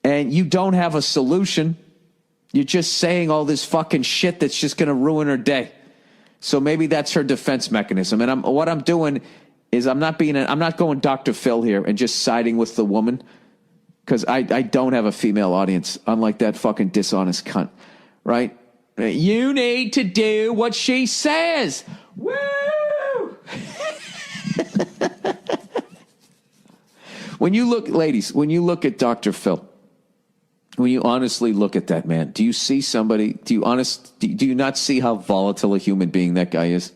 and you don't have a solution. You're just saying all this fucking shit that's just going to ruin her day. So maybe that's her defense mechanism. And what I'm doing is I'm not going Dr. Phil here and just siding with the woman, because I don't have a female audience, unlike that fucking dishonest cunt, right? You need to do what she says. Woo! When you look, ladies, when you look at Dr. Phil, when you honestly look at that man, do you see somebody, do you not see how volatile a human being that guy is?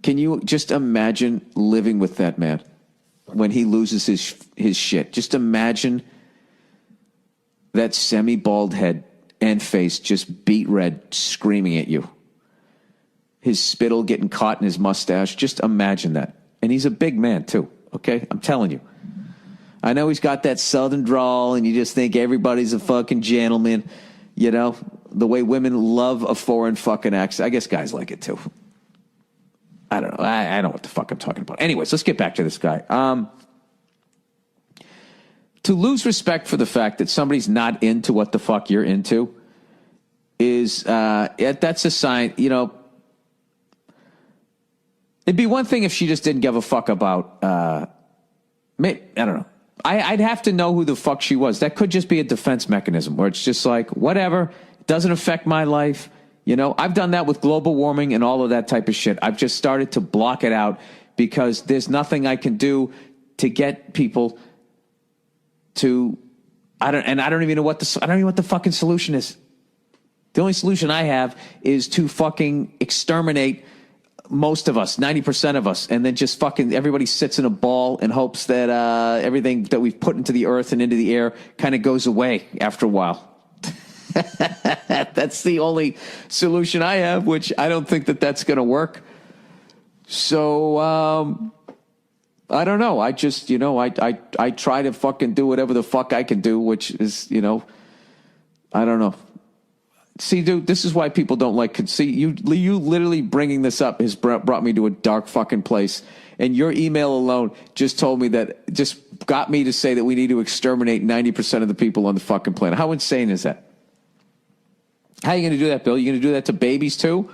Can you just imagine living with that man when he loses his shit? Just imagine that semi-bald head and face just beet red screaming at you. His spittle getting caught in his mustache. Just imagine that. And he's a big man too, okay? I'm telling you. I know he's got that southern drawl, and you just think everybody's a fucking gentleman. You know, the way women love a foreign fucking accent. I guess guys like it too. I don't know. I don't know what the fuck I'm talking about. Anyways, let's get back to this guy. To lose respect for the fact that somebody's not into what the fuck you're into is, that's a sign, you know. It'd be one thing if she just didn't give a fuck about, I don't know. I'd have to know who the fuck she was. That could just be a defense mechanism where it's just like, whatever, it doesn't affect my life. You know, I've done that with global warming and all of that type of shit. I've just started to block it out because there's nothing I can do to get people to, I don't even know what the fucking solution is. The only solution I have is to fucking exterminate most of us, 90% of us, and then just fucking everybody sits in a ball and hopes that everything that we've put into the earth and into the air kind of goes away after a while. That's the only solution I have, which I don't think that that's going to work. So, I don't know. I just, you know, I try to fucking do whatever the fuck I can do, which is, you know, I don't know. See, dude, this is why people don't like. See, you literally bringing this up has brought me to a dark fucking place. And your email alone just told me that, just got me to say that we need to exterminate 90% of the people on the fucking planet. How insane is that? How are you going to do that, Bill? You're going to do that to babies too?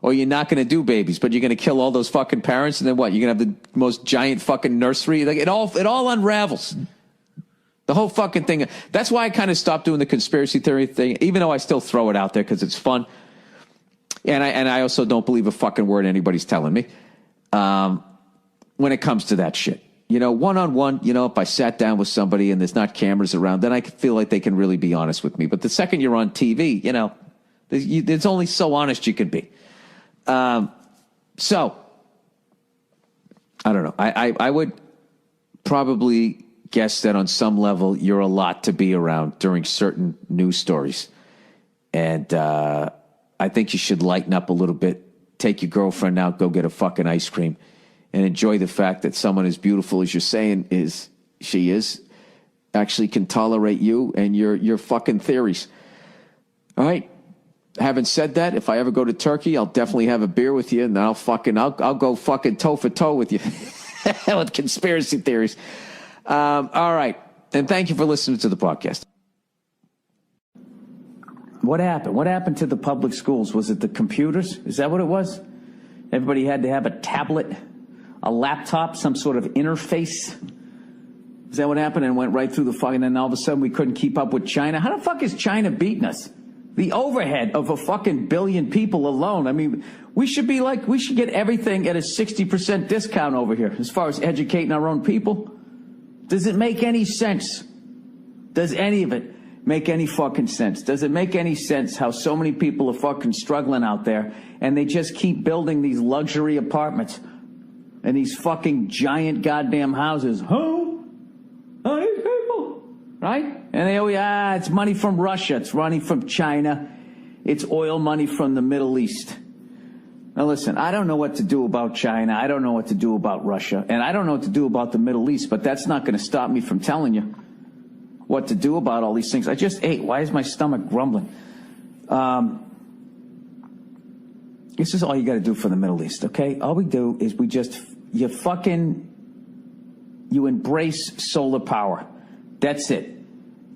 Or you're not going to do babies, but you're going to kill all those fucking parents, and then what? You're going to have the most giant fucking nursery? Like, it all unravels. The whole fucking thing. That's why I kind of stopped doing the conspiracy theory thing, even though I still throw it out there because it's fun. And I also don't believe a fucking word anybody's telling me when it comes to that shit. You know, one-on-one, you know, if I sat down with somebody and there's not cameras around, then I feel like they can really be honest with me. But the second you're on TV, you know, there's only so honest you can be. So, I don't know. I would probably guess that on some level you're a lot to be around during certain news stories. And I think you should lighten up a little bit. Take your girlfriend out, go get a fucking ice cream, and enjoy the fact that someone as beautiful as you're saying she is actually can tolerate you and your fucking theories. All right? Having said that, if I ever go to Turkey, I'll definitely have a beer with you, and I'll go fucking toe for toe with you with conspiracy theories. All right. And thank you for listening to the podcast. What happened? What happened to the public schools? Was it the computers? Is that what it was? Everybody had to have a tablet, a laptop, some sort of interface. Is that what happened? And went right through the fucking, and then all of a sudden we couldn't keep up with China. How the fuck is China beating us? The overhead of a fucking billion people alone. I mean, we should get everything at a 60% discount over here as far as educating our own people. Does it make any sense? Does any of it make any fucking sense? Does it make any sense how so many people are fucking struggling out there and they just keep building these luxury apartments and these fucking giant goddamn houses? Who? Oh, these people. Right? And they always, it's money from Russia. It's money from China. It's oil money from the Middle East. Now listen, I don't know what to do about China. I don't know what to do about Russia. And I don't know what to do about the Middle East, but that's not going to stop me from telling you what to do about all these things. I just ate. Why is my stomach grumbling? This is all you got to do for the Middle East, okay? All we do is you embrace solar power. That's it.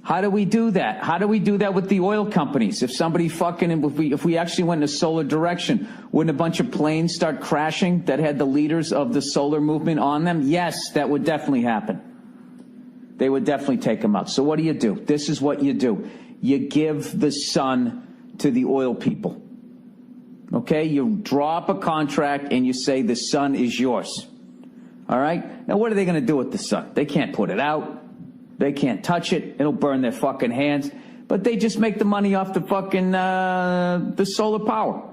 How do we do that? How do we do that with the oil companies? If somebody if we actually went in a solar direction, wouldn't a bunch of planes start crashing that had the leaders of the solar movement on them? Yes, that would definitely happen. They would definitely take them out. So what do? This is what you do. You give the sun to the oil people. Okay? You draw up a contract and you say the sun is yours. All right? Now what are they going to do with the sun? They can't put it out. They can't touch it. It'll burn their fucking hands. But they just make the money off the fucking, the solar power.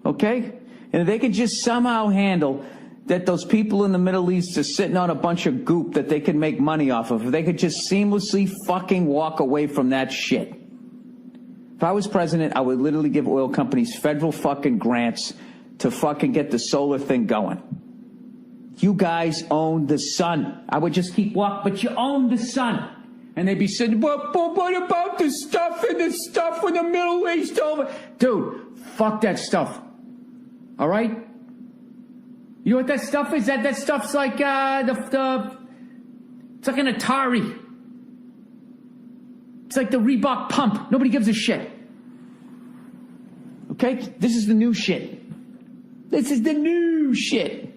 Okay? And if they could just somehow handle that those people in the Middle East are sitting on a bunch of goop that they can make money off of, if they could just seamlessly fucking walk away from that shit. If I was president, I would literally give oil companies federal fucking grants to fucking get the solar thing going. You guys own the sun. I would just keep walking, but you own the sun. And they'd be saying, but what about the stuff in the Middle East over? Dude, fuck that stuff. All right? You know what that stuff is? That stuff's like it's like an Atari. It's like the Reebok pump. Nobody gives a shit. Okay? This is the new shit. This is the new shit.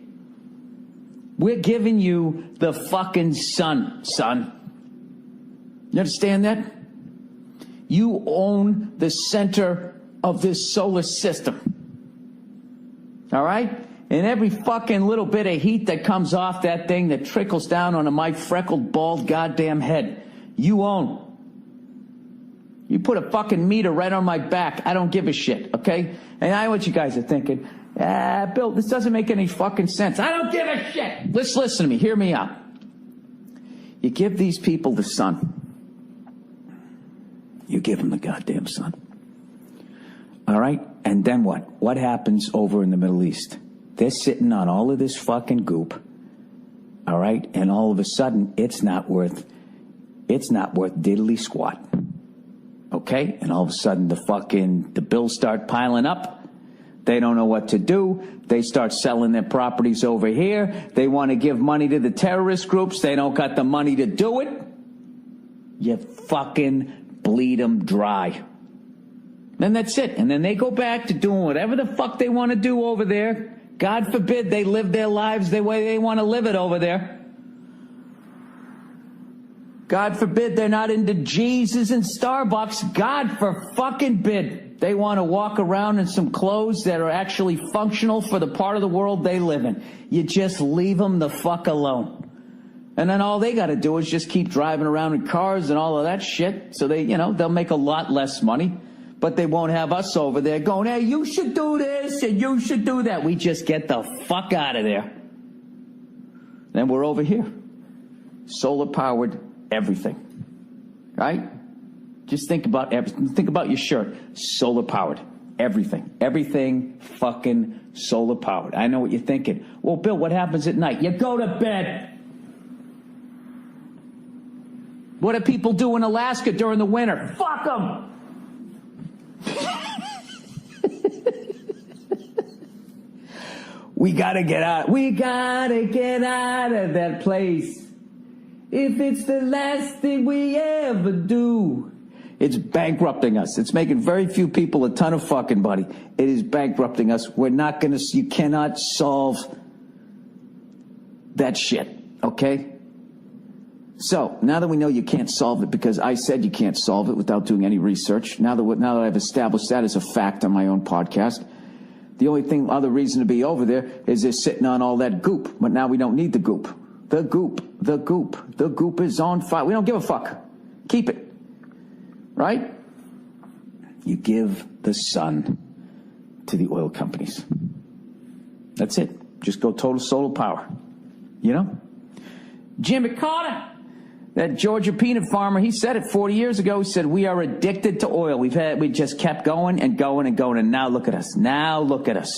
We're giving you the fucking sun, son. You understand that? You own the center of this solar system. All right? And every fucking little bit of heat that comes off that thing that trickles down onto my freckled, bald goddamn head, you own. You put a fucking meter right on my back, I don't give a shit, okay? And I know what you guys are thinking. Bill, this doesn't make any fucking sense. I don't give a shit. Listen to me. Hear me out. You give these people the sun. You give them the goddamn sun. All right? And then what? What happens over in the Middle East? They're sitting on all of this fucking goop. All right? And all of a sudden, it's not worth diddly squat. Okay? And all of a sudden, the bills start piling up. They don't know what to do. They start selling their properties over here. They want to give money to the terrorist groups. They don't got the money to do it. You fucking bleed them dry. Then that's it. And then they go back to doing whatever the fuck they want to do over there. God forbid they live their lives the way they want to live it over there. God forbid they're not into Jesus and Starbucks. God for fucking bid. They want to walk around in some clothes that are actually functional for the part of the world they live in. You just leave them the fuck alone. And then all they got to do is just keep driving around in cars and all of that shit. So they'll make a lot less money. But they won't have us over there going, hey, you should do this and you should do that. We just get the fuck out of there. Then we're over here. Solar powered everything. Right? Just think about everything. Think about your shirt. Solar powered. Everything. Everything fucking solar powered. I know what you're thinking. Well, Bill, what happens at night? You go to bed. What do people do in Alaska during the winter? Fuck them. We gotta get out. We gotta get out of that place. If it's the last thing we ever do. It's bankrupting us. It's making very few people a ton of fucking money. It is bankrupting us. You cannot solve that shit, okay? So, now that we know you can't solve it, because I said you can't solve it without doing any research, now that I've established that as a fact on my own podcast, the only other reason to be over there is they're sitting on all that goop. But now we don't need the goop. The goop is on fire. We don't give a fuck. Keep it. Right? You give the sun to the oil companies. That's it. Just go total solar power. You know? Jimmy Carter, that Georgia peanut farmer, he said it 40 years ago. He said, we are addicted to oil. We just kept going and going and going. And now look at us. Now look at us.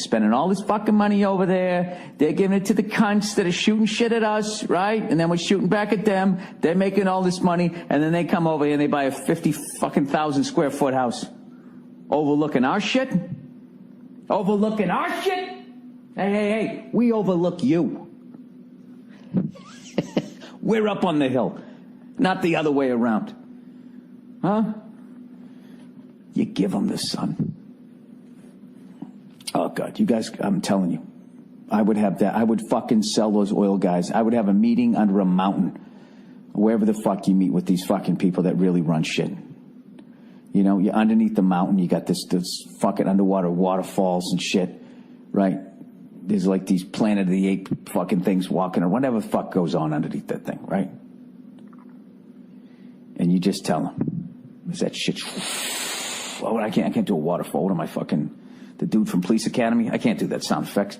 Spending all this fucking money over there. They're giving it to the cunts that are shooting shit at us, right? And then we're shooting back at them. They're making all this money. And then they come over here and they buy a 50,000 square foot house. Overlooking our shit. Hey. We overlook you. We're up on the hill, not the other way around. Huh? You give them the sun. Oh, God, you guys, I'm telling you, I would have that. I would fucking sell those oil guys. I would have a meeting under a mountain, wherever the fuck you meet with these fucking people that really run shit. You know, you're underneath the mountain, you got this fucking underwater waterfalls and shit, right? There's like these Planet of the Apes fucking things walking or whatever the fuck goes on underneath that thing, right? And you just tell them, is that shit? Oh, I can't do a waterfall. What am I fucking, the dude from Police Academy? I can't do that sound effects.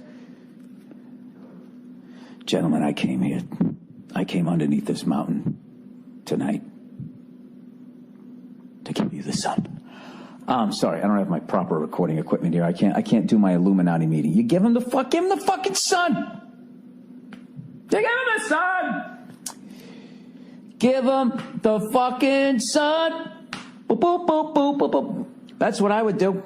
Gentlemen, I came underneath this mountain tonight to give you the sun. I'm sorry, I don't have my proper recording equipment here. I can't do my Illuminati meeting. You give him the fucking sun. You give him the sun. Give him the fucking sun. Boop, boop, boop, boop, boop, boop. That's what I would do.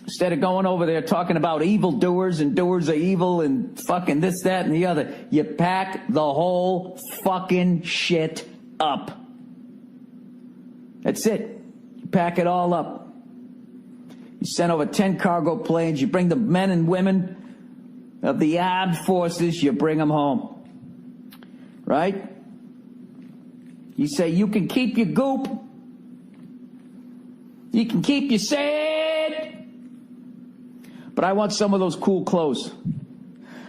Instead of going over there talking about evildoers and doers of evil and fucking this, that, and the other, you pack the whole fucking shit up. That's it. You pack it all up. You send over 10 cargo planes. You bring the men and women of the armed forces. You bring them home. Right? You say you can keep your goop. You can keep your sand. But I want some of those cool clothes.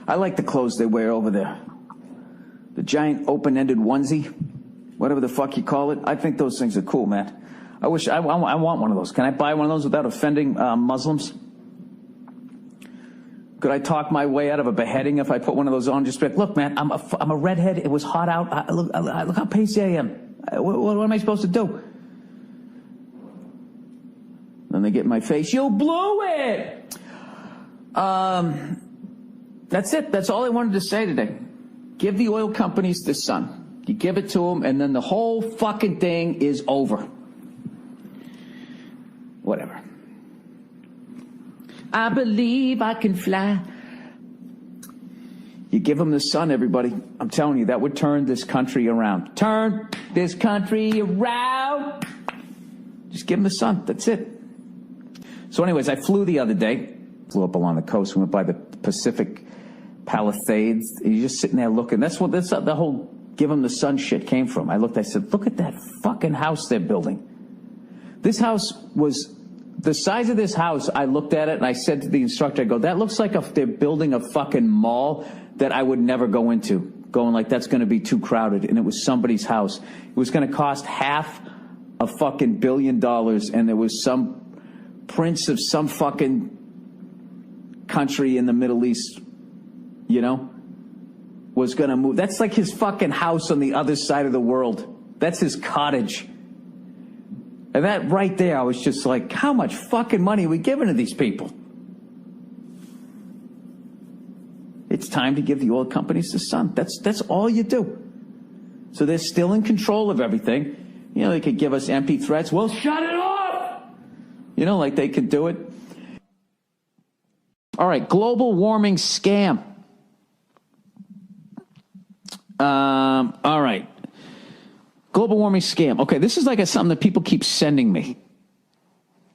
I like the clothes they wear over there. The giant open-ended onesie, whatever the fuck you call it. I think those things are cool, man. I want one of those. Can I buy one of those without offending Muslims? Could I talk my way out of a beheading if I put one of those on? Just be like, look, man, I'm a redhead. It was hot out. Look how pasty I am. What am I supposed to do? Then they get in my face. You blew it. That's it. That's all I wanted to say today. Give the oil companies the sun. You give it to them, and then the whole fucking thing is over. Whatever. I believe I can fly. You give them the sun, everybody. I'm telling you, that would turn this country around. Turn this country around. Just give them the sun. That's it. So anyways, I flew the other day. Flew up along the coast. We went by the Pacific Palisades. And you're just sitting there looking. That's the whole give them the sun shit came from. I said, look at that fucking house they're building. This house was the size of this house. I looked at it and I said to the instructor, I go, that looks like they're building a fucking mall that I would never go into. Going like, that's going to be too crowded. And it was somebody's house. It was going to cost $500 million. And there was some prince of some fucking country in the Middle East, was going to move. That's like his fucking house on the other side of the world. That's his cottage. And that right there, I was just like, how much fucking money are we giving to these people? It's time to give the oil companies the sun. That's all you do. So they're still in control of everything. They could give us empty threats. Well, shut it off! Like they could do it. All right, global warming scam. All right. Global warming scam. Okay, this is like something that people keep sending me.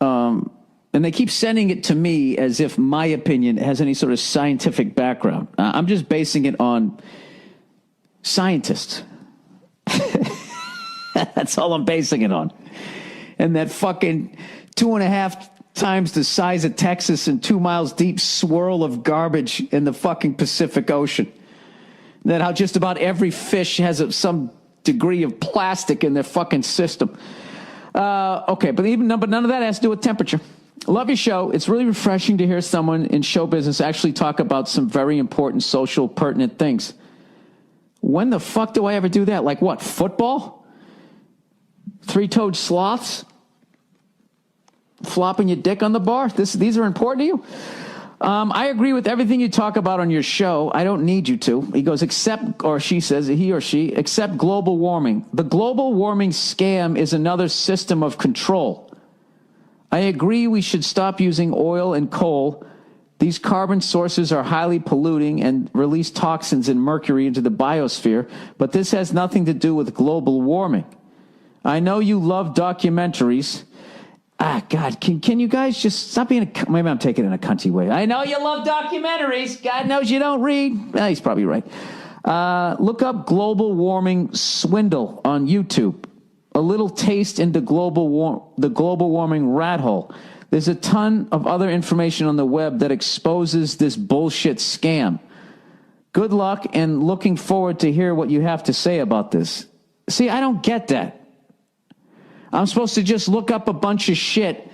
And they keep sending it to me as if my opinion has any sort of scientific background. I'm just basing it on scientists. That's all I'm basing it on. And that fucking 2.5 times the size of Texas and 2 miles deep swirl of garbage in the fucking Pacific Ocean. That how just about every fish has some degree of plastic in their fucking system. Okay, but none of that has to do with temperature. Love your show. It's really refreshing to hear someone in show business actually talk about some very important social pertinent things. When the fuck do I ever do that? Like what? Football? Three-toed sloths? Flopping your dick on the bar? These are important to you? I agree with everything you talk about on your show. I don't need you to. He goes, except, or she says, he or she, except global warming. The global warming scam is another system of control. I agree we should stop using oil and coal. These carbon sources are highly polluting and release toxins and mercury into the biosphere, but this has nothing to do with global warming. I know you love documentaries. God, can you guys just stop being maybe I'm taking it in a cunty way. I know you love documentaries. God knows you don't read. He's probably right. Look up global warming swindle on YouTube. A little taste into the global warming rat hole. There's a ton of other information on the web that exposes this bullshit scam. Good luck and looking forward to hear what you have to say about this. See, I don't get that. I'm supposed to just look up a bunch of shit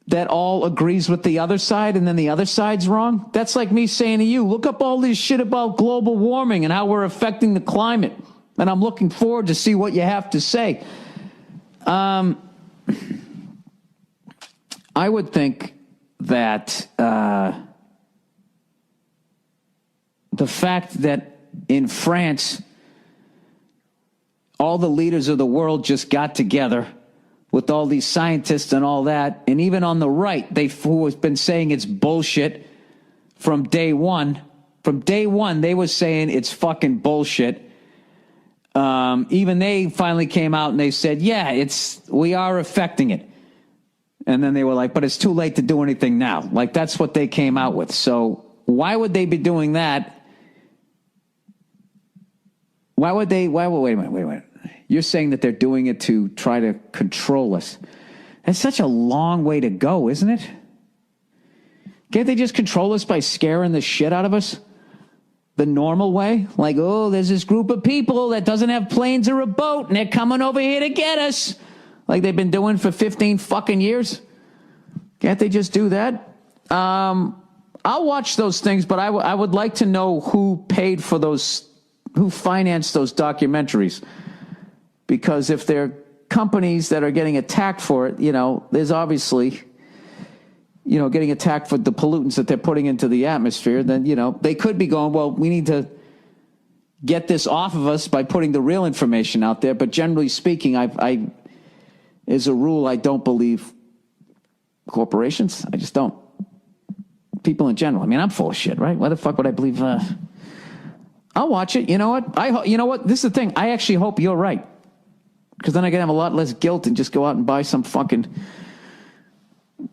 that all agrees with the other side and then the other side's wrong? That's like me saying to you, look up all this shit about global warming and how we're affecting the climate. And I'm looking forward to see what you have to say. I would think that the fact that in France, all the leaders of the world just got together with all these scientists and all that, and even on the right, who have been saying it's bullshit from day one. From day one, they were saying it's fucking bullshit. Even they finally came out and they said, yeah, we are affecting it. And then they were like, but it's too late to do anything now. Like, that's what they came out with. So why would they be doing that? Wait a minute. You're saying that they're doing it to try to control us. That's such a long way to go, isn't it? Can't they just control us by scaring the shit out of us? The normal way? Like, oh, there's this group of people that doesn't have planes or a boat, and they're coming over here to get us. Like they've been doing for 15 fucking years. Can't they just do that? I'll watch those things, but I would like to know who paid for those, who financed those documentaries. Because if they're companies that are getting attacked for it, there's obviously, getting attacked for the pollutants that they're putting into the atmosphere, then, they could be going, well, we need to get this off of us by putting the real information out there. But generally speaking, as a rule, I don't believe corporations. I just don't. People in general. I mean, I'm full of shit, right? Why the fuck would I believe? I'll watch it. You know what? You know what? This is the thing. I actually hope you're right. Because then I can have a lot less guilt and just go out and buy some fucking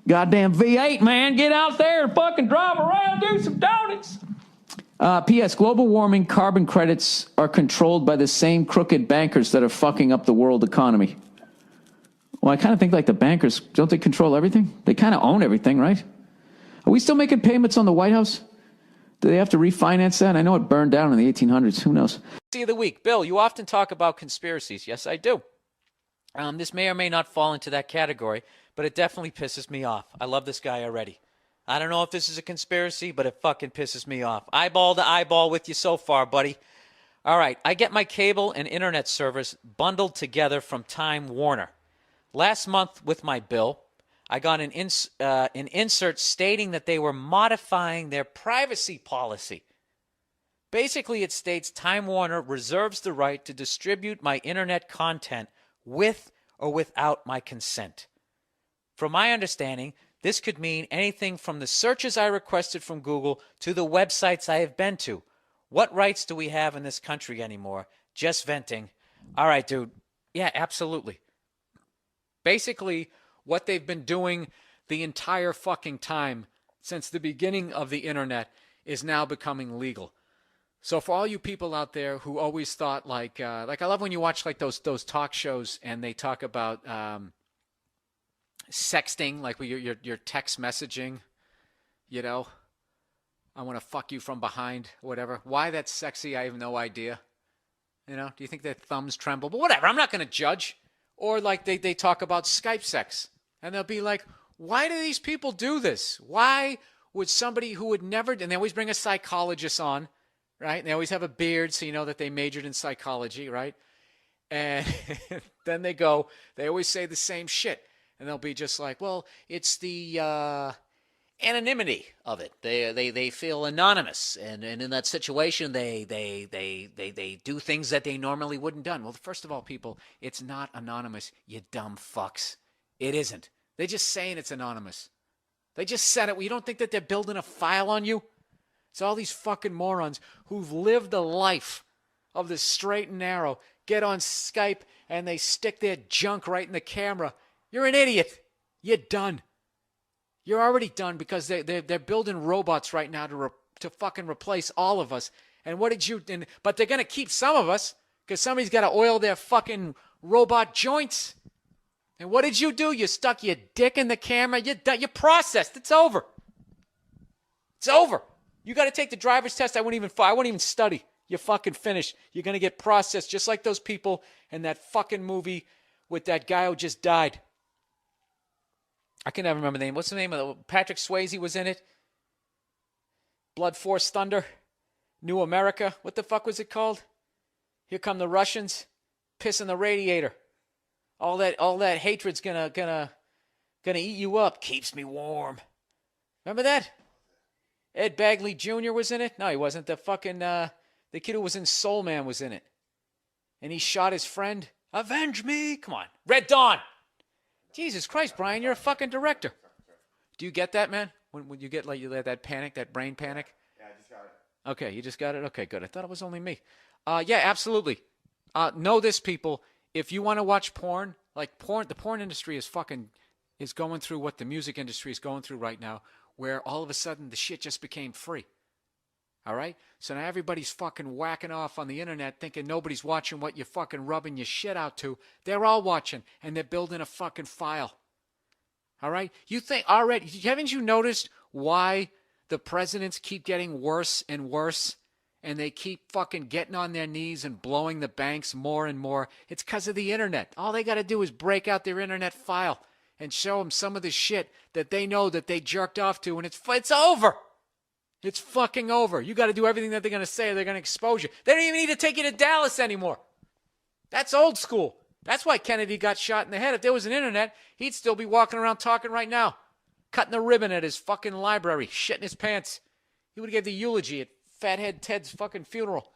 goddamn V8, man. Get out there and fucking drive around, do some donuts. P.S. Global warming carbon credits are controlled by the same crooked bankers that are fucking up the world economy. Well, I kind of think like the bankers, don't they control everything? They kind of own everything, right? Are we still making payments on the White House? Do they have to refinance that? I know it burned down in the 1800s. Who knows? Of the week. Bill, you often talk about conspiracies. Yes, I do. This may or may not fall into that category, but it definitely pisses me off. I love this guy already. I don't know if this is a conspiracy, but it fucking pisses me off. Eyeball to eyeball with you so far, buddy. All right, I get my cable and internet service bundled together from Time Warner. Last month with my bill, I got an insert stating that they were modifying their privacy policy. Basically, it states Time Warner reserves the right to distribute my internet content with or without my consent. From my understanding, this could mean anything from the searches I requested from Google to the websites I have been to. What rights do we have in this country anymore? Just venting. All right, dude. Yeah, absolutely. Basically, what they've been doing the entire fucking time since the beginning of the internet is now becoming legal. So for all you people out there who always thought like I love when you watch like those talk shows and they talk about sexting, like your text messaging, I want to fuck you from behind, whatever. Why that's sexy, I have no idea. Do you think their thumbs tremble? But whatever, I'm not going to judge. Or like they talk about Skype sex and they'll be like, why do these people do this? Why would somebody who would never, and they always bring a psychologist on, right? And they always have a beard, so you know that they majored in psychology, right? And then they always say the same shit. And they'll be just like, well, it's the anonymity of it. They feel anonymous. And in that situation, they do things that they normally wouldn't done. Well, first of all, people, it's not anonymous, you dumb fucks. It isn't. They're just saying it's anonymous. They just said it. Well, you don't think that they're building a file on you? It's all these fucking morons who've lived a life of the straight and narrow, get on Skype, and they stick their junk right in the camera. You're an idiot. You're done. You're already done because they're building robots right now to fucking replace all of us. And what did you... But they're going to keep some of us because somebody's got to oil their fucking robot joints. And what did you do? You stuck your dick in the camera. You're processed. It's over. It's over. You got to take the driver's test. I wouldn't even study. You're fucking finished. You're going to get processed just like those people in that fucking movie with that guy who just died. I can never remember the name. What's the name of it? Patrick Swayze was in it. Blood Force Thunder. New America. What the fuck was it called? Here come the Russians. Piss in the radiator. All that hatred's gonna Gonna eat you up. Keeps me warm. Remember that? Ed Bagley Jr. was in it? No, he wasn't. The fucking, the kid who was in Soul Man was in it. And he shot his friend. Avenge me. Come on. Red Dawn. Jesus Christ, Brian, you're a fucking director. Do you get that, man? When you get like you that panic, that brain panic? Yeah, I just got it. Okay, you just got it? Okay, good. I thought it was only me. Yeah, absolutely. Know this, people. If you want to watch porn, like porn, the porn industry is going through what the music industry is going through right now, where all of a sudden the shit just became free. All right? So now everybody's fucking whacking off on the internet thinking nobody's watching what you're fucking rubbing your shit out to. They're all watching, and they're building a fucking file. All right? You think already, haven't you noticed why the presidents keep getting worse and worse, and they keep fucking getting on their knees and blowing the banks more and more? It's because of the internet. All they got to do is break out their internet file and show them some of the shit that they know that they jerked off to, and it's over. It's fucking over. You got to do everything that they're going to say or they're going to expose you. They don't even need to take you to Dallas anymore. That's old school. That's why Kennedy got shot in the head. If there was an internet, he'd still be walking around talking right now, cutting a ribbon at his fucking library, shitting his pants. He would have gave the eulogy at Fathead Ted's fucking funeral.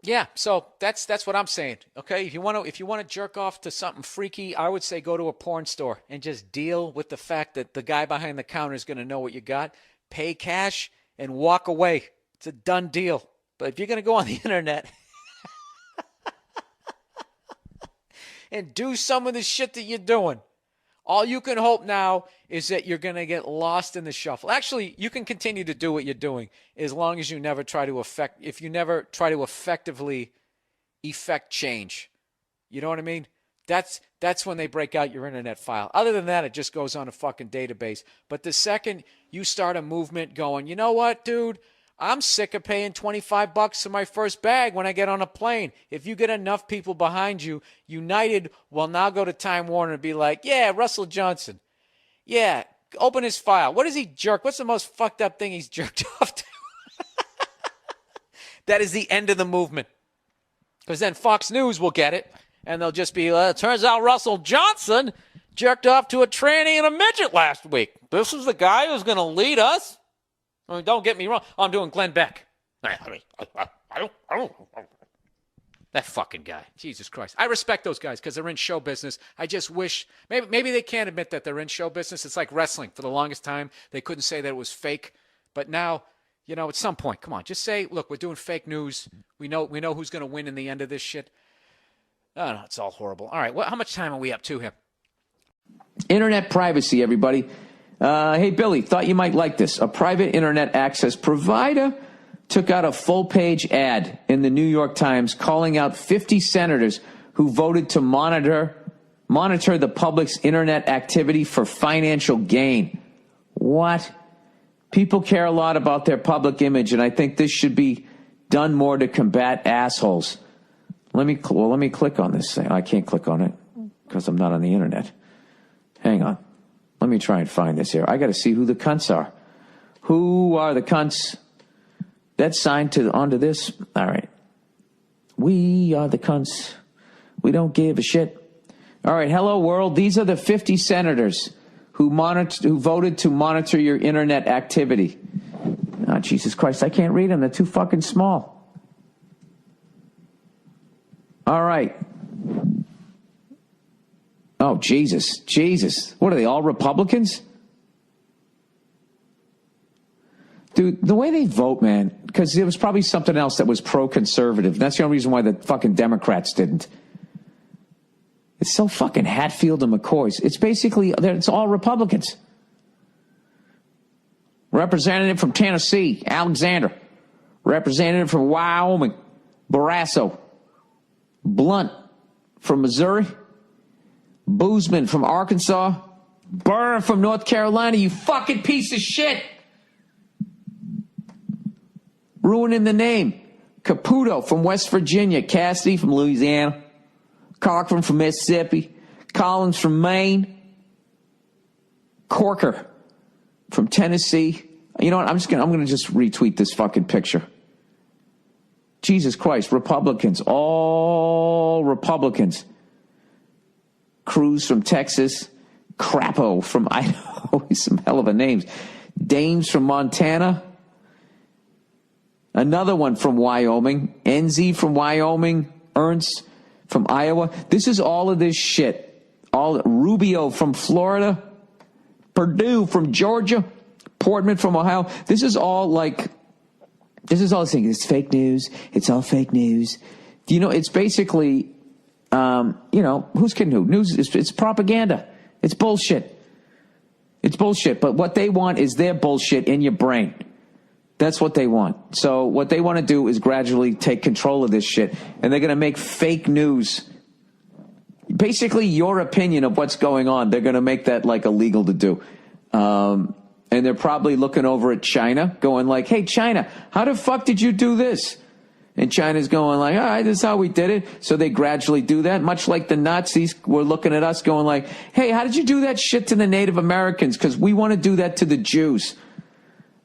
Yeah, so that's what I'm saying. Okay, if you want to jerk off to something freaky, I would say go to a porn store and just deal with the fact that the guy behind the counter is going to know what you got. Pay cash and walk away. It's a done deal. But if you're going to go on the internet and do some of the shit that you're doing, all you can hope now is that you're going to get lost in the shuffle. Actually, you can continue to do what you're doing as long as you never try to effectively effect change. You know what I mean? That's when they break out your internet file. Other than that, it just goes on a fucking database. But the second you start a movement going, you know what, dude? I'm sick of paying $25 for my first bag when I get on a plane. If you get enough people behind you, United will now go to Time Warner and be like, yeah, Russell Johnson. Yeah, open his file. What does he jerk? What's the most fucked up thing he's jerked off to? That is the end of the movement. Because then Fox News will get it, and they'll just be, it turns out Russell Johnson jerked off to a tranny and a midget last week. This is the guy who's going to lead us? I mean, don't get me wrong. I'm doing Glenn Beck. I don't. That fucking guy. Jesus Christ. I respect those guys because they're in show business. I just wish, maybe they can't admit that they're in show business. It's like wrestling. For the longest time, they couldn't say that it was fake. But now, at some point, come on, just say, look, we're doing fake news. We know who's going to win in the end of this shit. Oh, no, it's all horrible. All right, how much time are we up to here? Internet privacy, everybody. Hey, Billy, thought you might like this. A private internet access provider took out a full-page ad in the New York Times calling out 50 senators who voted to monitor the public's internet activity for financial gain. What? People care a lot about their public image, and I think this should be done more to combat assholes. Let me click on this thing. I can't click on it because I'm not on the internet. Hang on. Let me try and find this here. I got to see who the cunts are. Who are the cunts that's signed onto this? All right. We are the cunts. We don't give a shit. All right. Hello, world. These are the 50 senators who voted to monitor your internet activity. Oh, Jesus Christ. I can't read them. They're too fucking small. All right. Oh, Jesus. What are they, all Republicans? Dude, the way they vote, man, because there was probably something else that was pro-conservative. That's the only reason why the fucking Democrats didn't. It's so fucking Hatfield and McCoy's. It's basically, it's all Republicans. Representative from Tennessee, Alexander. Representative from Wyoming, Barrasso. Blunt from Missouri. Boozman from Arkansas. Burr from North Carolina, you fucking piece of shit. Ruining the name. Caputo from West Virginia. Cassidy from Louisiana. Cochran from Mississippi. Collins from Maine. Corker from Tennessee. You know what? I'm gonna just retweet this fucking picture. Jesus Christ, Republicans, all Republicans. Cruz from Texas, Crapo from Idaho, some hell of a names, Dames from Montana, another one from Wyoming, NZ from Wyoming, Ernst from Iowa. This is all of this shit. All Rubio from Florida, Purdue from Georgia, Portman from Ohio. This is all saying it's fake news. It's all fake news. It's basically, who's kidding who? News, it's propaganda. It's bullshit. It's bullshit. But what they want is their bullshit in your brain. That's what they want. So what they want to do is gradually take control of this shit. And they're going to make fake news. Basically, your opinion of what's going on, they're going to make that like illegal to do. And they're probably looking over at China going like, hey, China, how the fuck did you do this? And China's going like, all right, this is how we did it. So they gradually do that, much like the Nazis were looking at us going like, hey, how did you do that shit to the Native Americans? Because we want to do that to the Jews.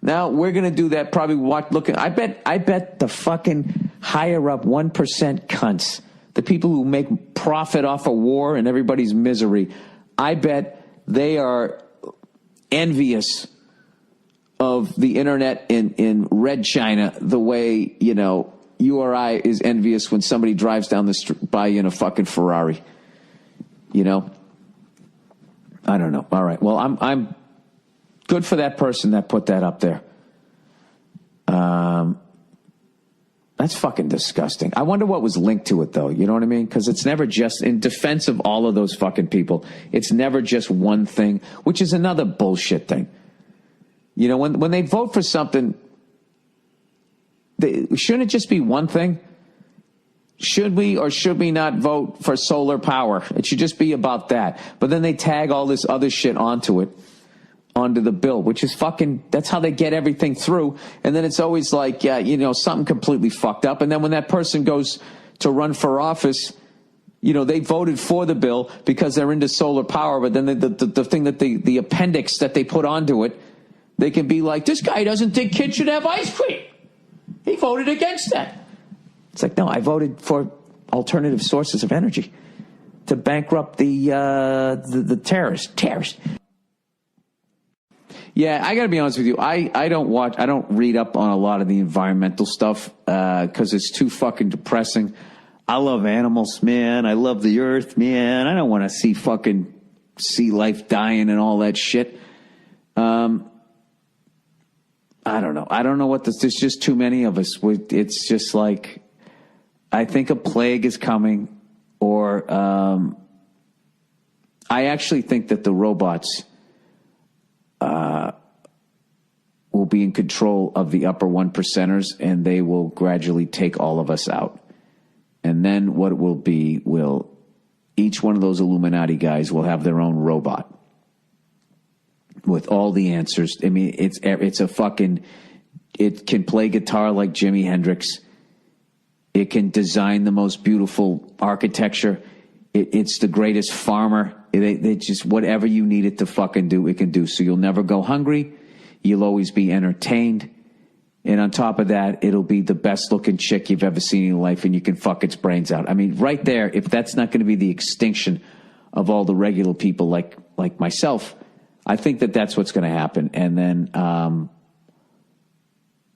Now we're going to do that probably I bet the fucking higher up 1% cunts, the people who make profit off of war and everybody's misery, I bet they are envious of the internet in Red China the way, you or I is envious when somebody drives down the street by you in a fucking Ferrari. I don't know. All right. Well, I'm good for that person that put that up there. That's fucking disgusting. I wonder what was linked to it, though. You know what I mean? Because it's never just, in defense of all of those fucking people, it's never just one thing, which is another bullshit thing. When they vote for something, shouldn't it just be one thing? Should we or should we not vote for solar power? It should just be about that. But then they tag all this other shit onto the bill, which is that's how they get everything through. And then it's always like, something completely fucked up. And then when that person goes to run for office, they voted for the bill because they're into solar power. But then the thing that the appendix that they put onto it, they can be like, this guy doesn't think kids should have ice cream. He voted against that. It's like, no, I voted for alternative sources of energy to bankrupt the terrorists. Yeah, I got to be honest with you. I don't read up on a lot of the environmental stuff because it's too fucking depressing. I love animals, man. I love the earth, man. I don't want to see fucking sea life dying and all that shit. I don't know. I don't know there's just too many of us. It's just like, I think a plague is coming, or I actually think that the robots will be in control of the upper 1%ers, and they will gradually take all of us out. And then what it will be each one of those Illuminati guys will have their own robot with all the answers. I mean, it's a fucking, it can play guitar like Jimi Hendrix. It can design the most beautiful architecture. It's the greatest farmer. They just, whatever you need it to fucking do, it can do. So you'll never go hungry. You'll always be entertained. And on top of that, it'll be the best looking chick you've ever seen in your life, and you can fuck its brains out. I mean, right there, if that's not going to be the extinction of all the regular people like myself, I think that's what's going to happen. And then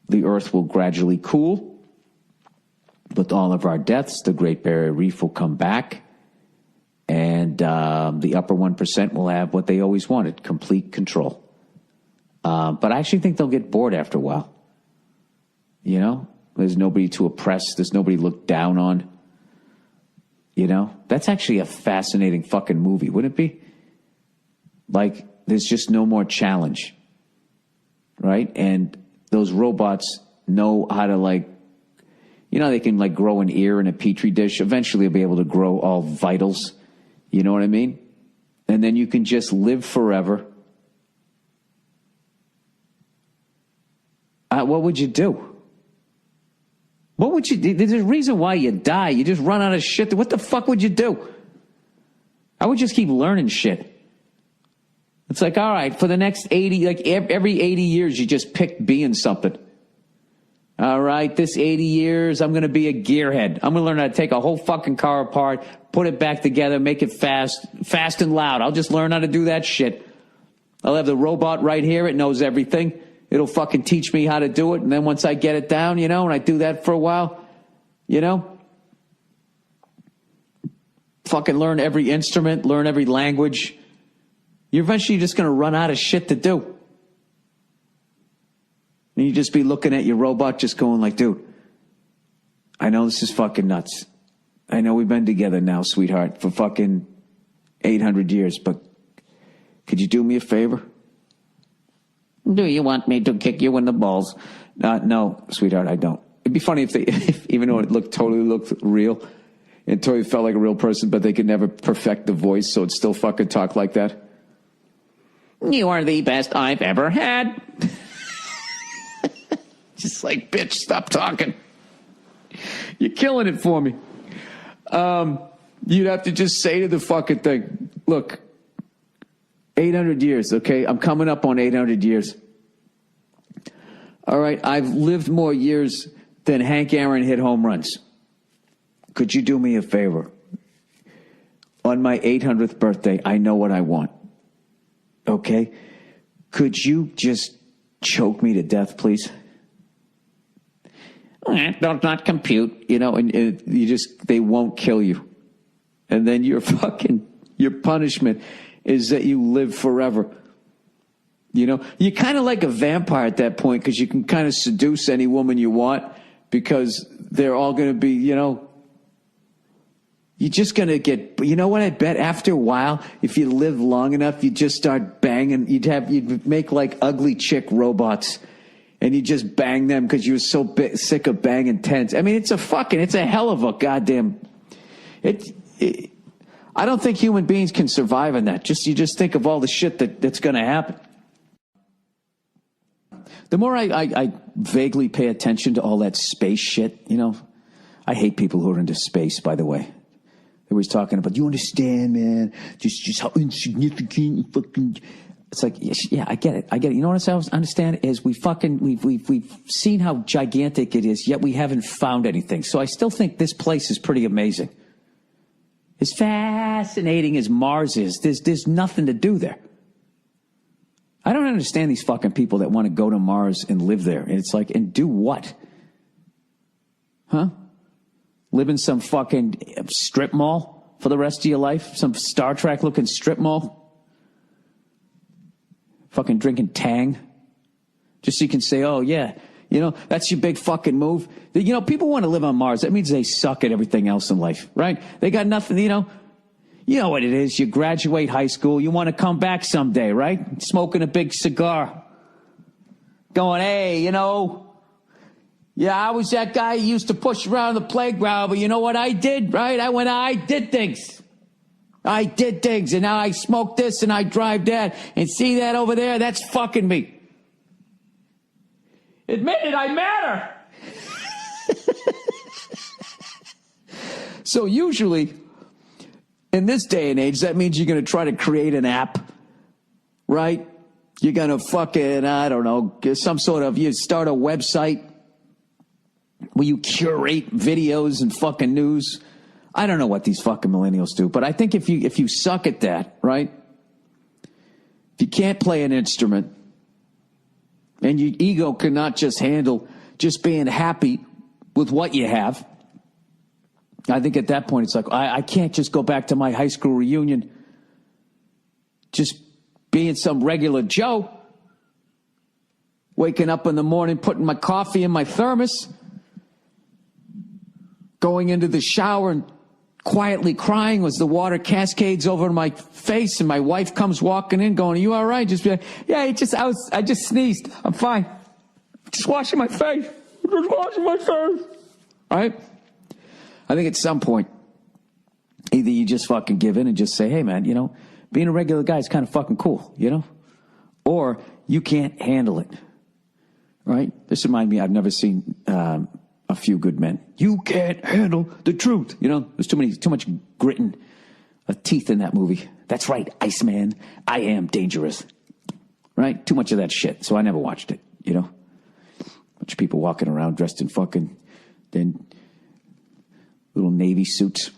the earth will gradually cool. With all of our deaths, the Great Barrier Reef will come back. And the upper 1% will have what they always wanted, complete control. But I actually think they'll get bored after a while. There's nobody to oppress. There's nobody to look down on. That's actually a fascinating fucking movie, wouldn't it be? Like, there's just no more challenge, right? And those robots know how to they can grow an ear in a petri dish. Eventually they'll be able to grow all vitals. You know what I mean? And then you can just live forever. What would you do? What would you do? There's a reason why you die. You just run out of shit. What the fuck would you do? I would just keep learning shit. It's like, all right, for the next 80, every 80 years, you just pick being something. All right, this 80 years, I'm going to be a gearhead. I'm going to learn how to take a whole fucking car apart, put it back together, make it fast and loud. I'll just learn how to do that shit. I'll have the robot right here. It knows everything. It'll fucking teach me how to do it. And then once I get it down, and I do that for a while, fucking learn every instrument, learn every language. You're eventually just going to run out of shit to do. And you just be looking at your robot just going like, dude, I know this is fucking nuts. I know we've been together now, sweetheart, for fucking 800 years, but could you do me a favor? Do you want me to kick you in the balls? No, sweetheart, I don't. It'd be funny if even though it totally looked real, and totally felt like a real person, but they could never perfect the voice, so it still fucking talk like that. You are the best I've ever had. Just like, bitch, stop talking. You're killing it for me. You'd have to just say to the fucking thing, look, 800 years, okay? I'm coming up on 800 years. All right, I've lived more years than Hank Aaron hit home runs. Could you do me a favor? On my 800th birthday, I know what I want. Okay? Could you just choke me to death, please? Don't not compute, and they won't kill you. And then your punishment is that you live forever. You're kind of like a vampire at that point because you can kind of seduce any woman you want because they're all going to be, you're just going to get, what I bet after a while, if you live long enough, you'd just start banging, you'd make like ugly chick robots and you just bang them because you were so sick of banging tens. I mean, it's a hell of a goddamn, I don't think human beings can survive on that. You just think of all the shit that's going to happen. The more I vaguely pay attention to all that space shit, I hate people who are into space, by the way. They're always talking about, you understand, man, just how insignificant fucking. It's like, yeah, I get it. You know what I understand is we've seen how gigantic it is, yet we haven't found anything. So I still think this place is pretty amazing. As fascinating as Mars is, there's nothing to do there. I don't understand these fucking people that want to go to Mars and live there. And it's like, and do what? Huh? Live in some fucking strip mall for the rest of your life? Some Star Trek looking strip mall? Fucking drinking Tang? Just so you can say, oh yeah, that's your big fucking move. People want to live on Mars. That means they suck at everything else in life, right? They got nothing, You know what it is. You graduate high school. You want to come back someday, right? Smoking a big cigar. Going, hey, yeah, I was that guy who used to push around the playground, but you know what I did, right? I did things. And now I smoke this and I drive that. And see that over there? That's fucking me. Admit it, I matter. So usually, in this day and age, that means you're going to try to create an app, right? You're going to fucking, I don't know, you start a website where you curate videos and fucking news. I don't know what these fucking millennials do, but I think if you suck at that, right? If you can't play an instrument and your ego cannot just handle just being happy with what you have, I think at that point it's like, I can't just go back to my high school reunion just being some regular Joe, waking up in the morning, putting my coffee in my thermos, going into the shower and quietly crying as the water cascades over my face and my wife comes walking in going, are you all right? Just be like, yeah, I just sneezed. I'm fine. Just washing my face. All right? I think at some point, either you just fucking give in and just say, hey, man, being a regular guy is kind of fucking cool, Or you can't handle it, right? This reminds me, I've never seen A Few Good Men. You can't handle the truth. There's too much gritting teeth in that movie. That's right, Iceman. I am dangerous. Right? Too much of that shit. So I never watched it, Bunch of people walking around dressed in fucking little Navy suits.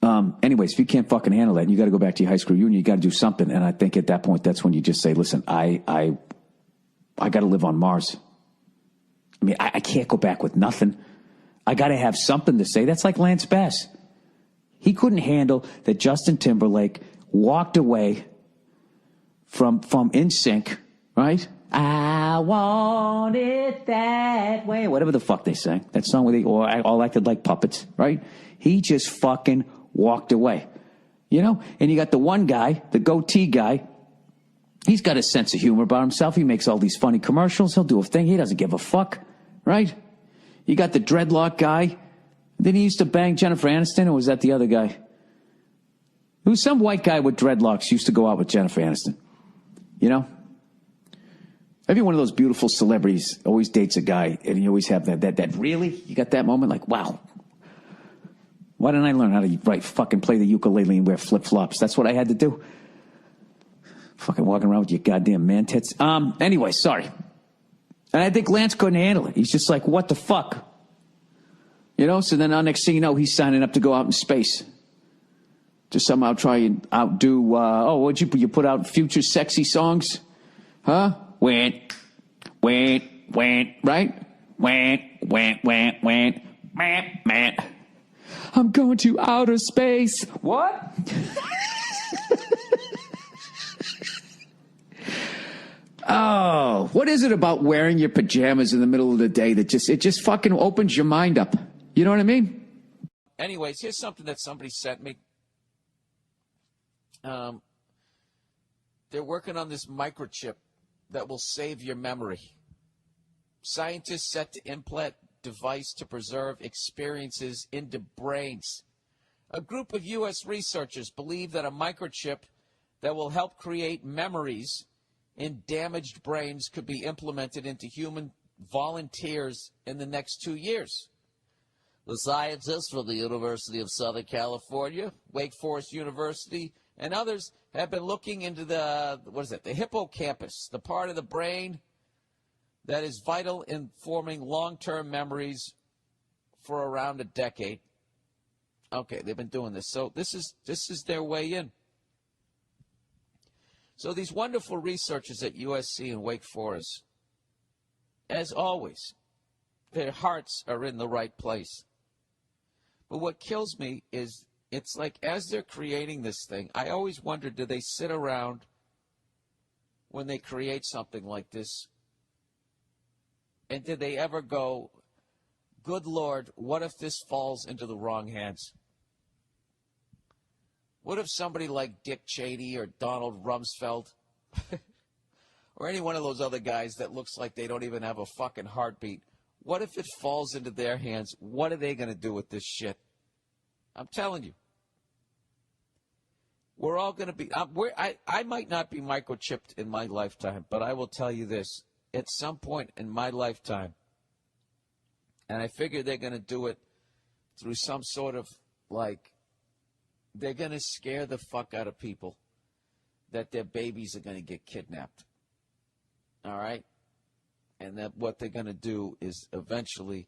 Anyways, if you can't fucking handle that, and you got to go back to your high school reunion, you got to do something. And I think at that point, that's when you just say, listen, I got to live on Mars. I mean, I can't go back with nothing. I got to have something to say. That's like Lance Bass. He couldn't handle that Justin Timberlake walked away from NSYNC, right? I want it that way. Whatever the fuck they sang. That song where they all acted like puppets, right? He just fucking walked away. You know? And you got the one guy, the goatee guy. He's got a sense of humor about himself. He makes all these funny commercials. He'll do a thing. He doesn't give a fuck, right? You got the dreadlock guy. Then he used to bang Jennifer Aniston, or was that the other guy? It was some white guy with dreadlocks used to go out with Jennifer Aniston. You know? Every one of those beautiful celebrities always dates a guy, and you always have that really? You got that moment like, wow. Why didn't I learn how to fucking play the ukulele and wear flip-flops? That's what I had to do. Fucking walking around with your goddamn man tits. Anyway, sorry. And I think Lance couldn't handle it. He's just like, what the fuck? You know, so then next thing you know, he's signing up to go out in space. To somehow try and outdo, what'd you put out future sexy songs? Huh? Went, right? Went, man. I'm going to outer space. What? Oh, what is it about wearing your pajamas in the middle of the day that just fucking opens your mind up? You know what I mean? Anyways, here's something that somebody sent me. They're working on this microchip that will save your memory. Scientists set to implant device to preserve experiences into brains. A group of U.S. researchers believe that a microchip that will help create memories in damaged brains could be implemented into human volunteers in the next 2 years. The scientists from the University of Southern California, Wake Forest University, and others have been looking into the hippocampus, the part of the brain that is vital in forming long-term memories for around a decade. Okay, they've been doing this. So this is their way in. So these wonderful researchers at USC and Wake Forest, as always, their hearts are in the right place. But what kills me is it's like as they're creating this thing, I always wonder, do they sit around when they create something like this? And did they ever go, good Lord, what if this falls into the wrong hands? What if somebody like Dick Cheney or Donald Rumsfeld or any one of those other guys that looks like they don't even have a fucking heartbeat, what if it falls into their hands? What are they going to do with this shit? I'm telling you. We're all going to be, I might not be microchipped in my lifetime, but I will tell you this. At some point in my lifetime, and I figure they're going to do it through some sort of, like, they're going to scare the fuck out of people that their babies are going to get kidnapped. All right? And that what they're going to do is eventually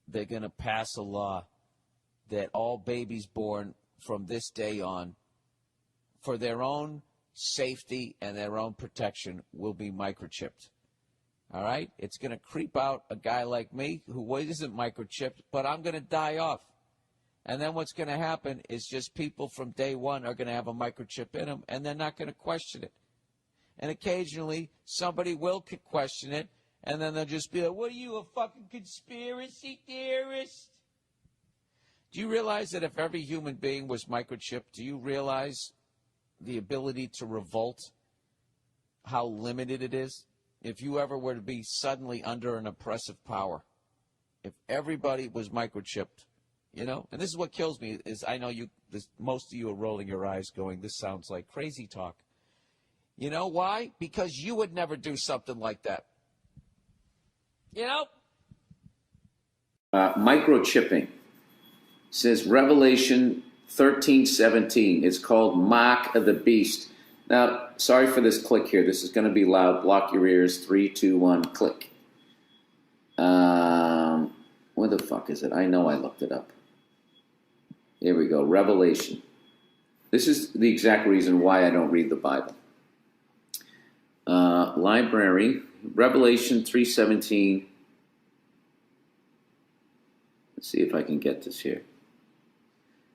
they're going to pass a law that all babies born from this day on, for their own safety and their own protection, will be microchipped. All right? It's going to creep out a guy like me who isn't microchipped, but I'm going to die off. And then what's going to happen is just people from day one are going to have a microchip in them, and they're not going to question it. And occasionally, somebody will question it, and then they'll just be like, what are you, a fucking conspiracy theorist? Do you realize that if every human being was microchipped, do you realize the ability to revolt, how limited it is? If you ever were to be suddenly under an oppressive power, if everybody was microchipped, you know, and this is what kills me, is I know most of you are rolling your eyes going, this sounds like crazy talk. You know why? Because you would never do something like that. You know? Microchipping. Says Revelation 13:17. It's called Mark of the Beast. Now, sorry for this click here. This is going to be loud. Block your ears. 3, 2, 1, click. Where the fuck is it? I know I looked it up. Here we go. Revelation. This is the exact reason why I don't read the Bible. Library, Revelation 3:17. Let's see if I can get this here.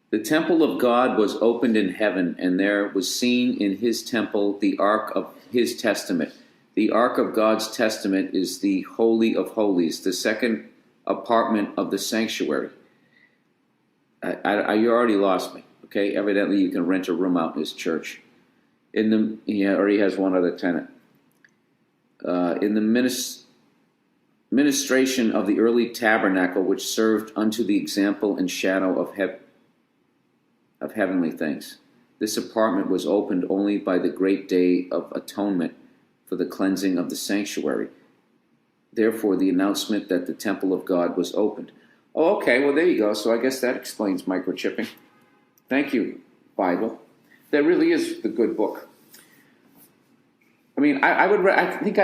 The temple of God was opened in heaven, and there was seen in his temple the ark of his testament. The ark of God's testament is the Holy of Holies, the second apartment of the sanctuary. You already lost me. Okay, evidently you can rent a room out in his church. Or he has one other tenant. In the ministration of the early tabernacle, which served unto the example and shadow of heavenly things. This apartment was opened only by the great day of atonement for the cleansing of the sanctuary. Therefore, the announcement that the temple of God was opened. Oh, okay, well, there you go. So I guess that explains microchipping. Thank you, Bible. That really is the good book. I mean, I think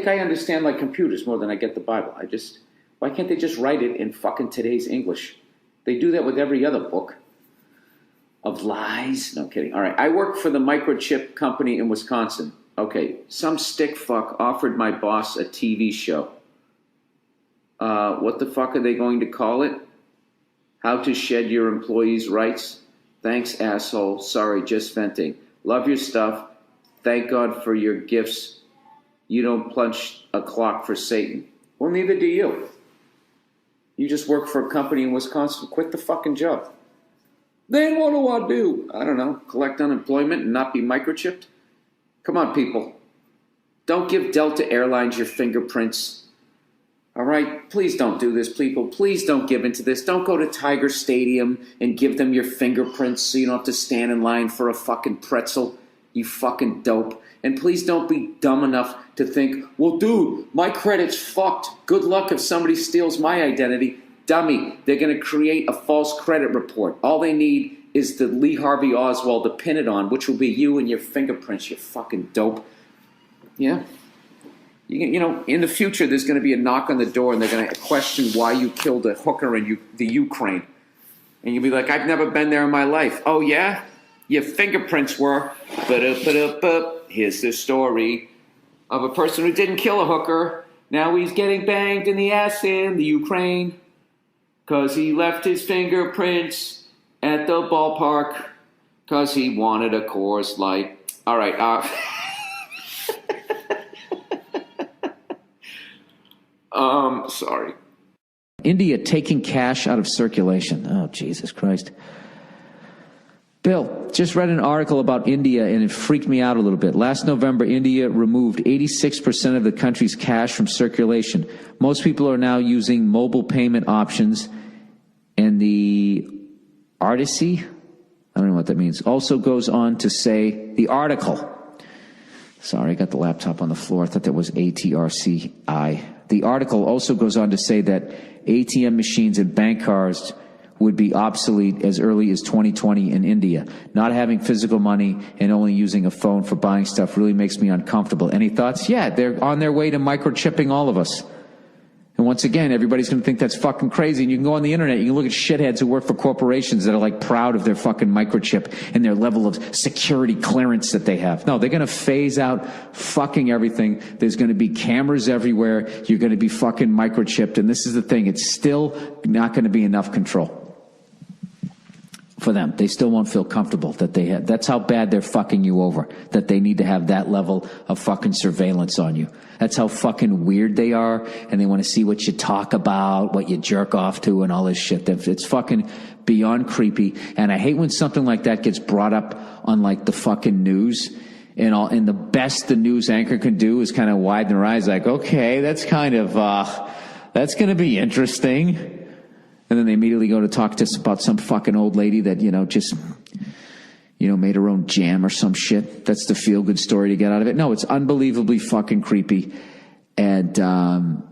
I understand like computers more than I get the Bible. Why can't they just write it in fucking today's English? They do that with every other book of lies. No kidding. All right. I work for the microchip company in Wisconsin. Okay. Some stick fuck offered my boss a TV show. What the fuck are they going to call it? How to shed your employees' rights? Thanks, asshole. Sorry, just venting. Love your stuff. Thank God for your gifts. You don't punch a clock for Satan. Well, neither do you. You just work for a company in Wisconsin. Quit the fucking job. Then what do I do? I don't know. Collect unemployment and not be microchipped? Come on, people. Don't give Delta Airlines your fingerprints. All right? Please don't do this, people. Please don't give into this. Don't go to Tiger Stadium and give them your fingerprints so you don't have to stand in line for a fucking pretzel. You fucking dope. And please don't be dumb enough to think, well, dude, my credit's fucked. Good luck if somebody steals my identity. Dummy, they're going to create a false credit report. All they need is the Lee Harvey Oswald to pin it on, which will be you and your fingerprints, you fucking dope. Yeah? You know, in the future, there's going to be a knock on the door, and they're going to question why you killed a hooker in the Ukraine. And you'll be like, I've never been there in my life. Oh, yeah? Your fingerprints were. Here's the story of a person who didn't kill a hooker. Now he's getting banged in the ass in the Ukraine because he left his fingerprints at the ballpark because he wanted a Coors Light. All right. Sorry. India taking cash out of circulation. Oh, Jesus Christ. Bill, just read an article about India and it freaked me out a little bit. Last November, India removed 86% of the country's cash from circulation. Most people are now using mobile payment options, and the Artici, I don't know what that means, also goes on to say, the article, sorry, I got the laptop on the floor, I thought that was ATRCI. The article also goes on to say that ATM machines and bank cards would be obsolete as early as 2020 in India. Not having physical money and only using a phone for buying stuff really makes me uncomfortable. Any thoughts? Yeah, they're on their way to microchipping all of us. And once again, everybody's going to think that's fucking crazy. And you can go on the internet, you can look at shitheads who work for corporations that are like proud of their fucking microchip and their level of security clearance that they have. No, they're going to phase out fucking everything. There's going to be cameras everywhere. You're going to be fucking microchipped. And this is the thing. It's still not going to be enough control for them. They still won't feel comfortable that they have. That's how bad they're fucking you over, that they need to have that level of fucking surveillance on you. That's how fucking weird they are, and they want to see what you talk about, what you jerk off to, and all this shit. It's fucking beyond creepy, and I hate when something like that gets brought up on like the fucking news, and the best the news anchor can do is kind of widen their eyes like, okay, that's kind of, that's going to be interesting. And then they immediately go to talk to us about some fucking old lady that, just, made her own jam or some shit. That's the feel-good story to get out of it. No, it's unbelievably fucking creepy. And I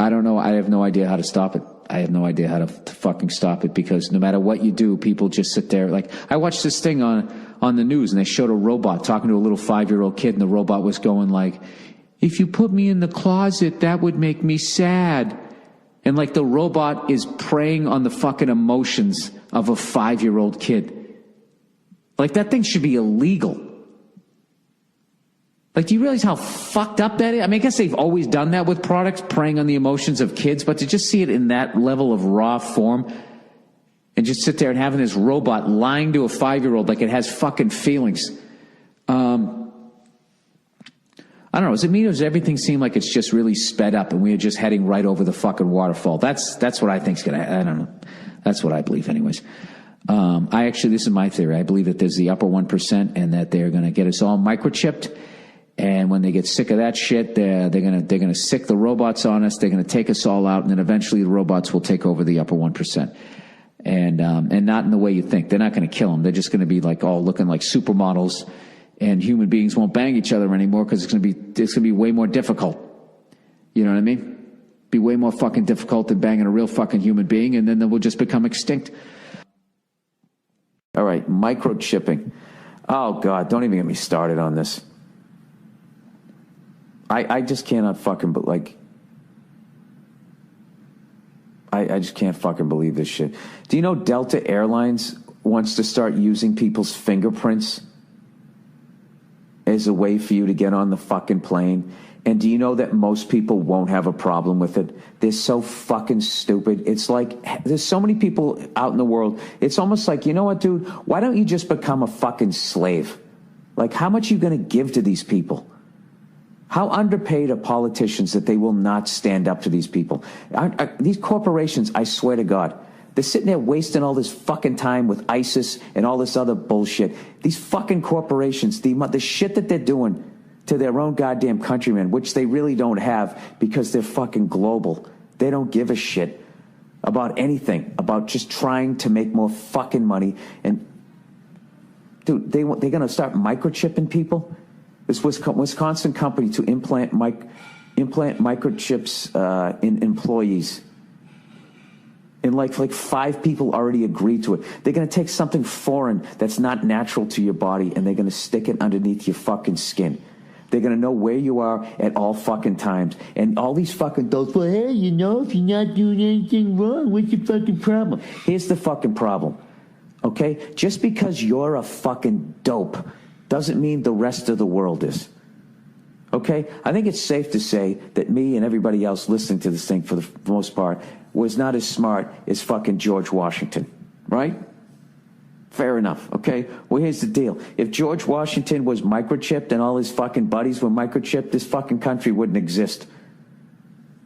don't know. I have no idea how to stop it. I have no idea how to fucking stop it, because no matter what you do, people just sit there. Like, I watched this thing on the news, and they showed a robot talking to a little 5-year-old kid, and the robot was going like, if you put me in the closet, that would make me sad. And like the robot is preying on the fucking emotions of a 5-year-old kid. Like that thing should be illegal. Like, do you realize how fucked up that is? I mean, I guess they've always done that with products, preying on the emotions of kids, but to just see it in that level of raw form and just sit there and having this robot lying to a 5-year-old like it has fucking feelings. I don't know. Does it mean does everything seem like it's just really sped up and we are just heading right over the fucking waterfall? That's what I think's gonna. I don't know. That's what I believe, anyways. This is my theory. I believe that there's the upper 1% and that they're gonna get us all microchipped. And when they get sick of that shit, they're gonna sick the robots on us. They're gonna take us all out, and then eventually the robots will take over the upper 1%. And not in the way you think. They're not gonna kill them. They're just gonna be like all looking like supermodels. And human beings won't bang each other anymore because it's gonna be way more difficult. You know what I mean? Be way more fucking difficult than banging a real fucking human being, and then we'll just become extinct. All right, microchipping. Oh God, don't even get me started on this. I just cannot fucking I just can't fucking believe this shit. Do you know Delta Airlines wants to start using people's fingerprints as a way for you to get on the fucking plane? And do you know that most people won't have a problem with it? They're so fucking stupid. It's like, there's so many people out in the world. It's almost like, you know what, dude? Why don't you just become a fucking slave? Like, how much are you going to give to these people? How underpaid are politicians that they will not stand up to these people? These corporations, I swear to God, they're sitting there wasting all this fucking time with ISIS and all this other bullshit. These fucking corporations, the shit that they're doing to their own goddamn countrymen, which they really don't have because they're fucking global. They don't give a shit about anything, about just trying to make more fucking money. And, dude, they're going to start microchipping people? This Wisconsin company to implant microchips in employees. And like 5 people already agreed to it. They're going to take something foreign that's not natural to your body and they're going to stick it underneath your fucking skin. They're going to know where you are at all fucking times. And all these fucking adults, well, hey, you know, if you're not doing anything wrong, what's your fucking problem? Here's the fucking problem, okay? Just because you're a fucking dope doesn't mean the rest of the world is. Okay? I think it's safe to say that me and everybody else listening to this thing for the most part was not as smart as fucking George Washington, right? Fair enough, okay? Well, here's the deal. If George Washington was microchipped and all his fucking buddies were microchipped, this fucking country wouldn't exist.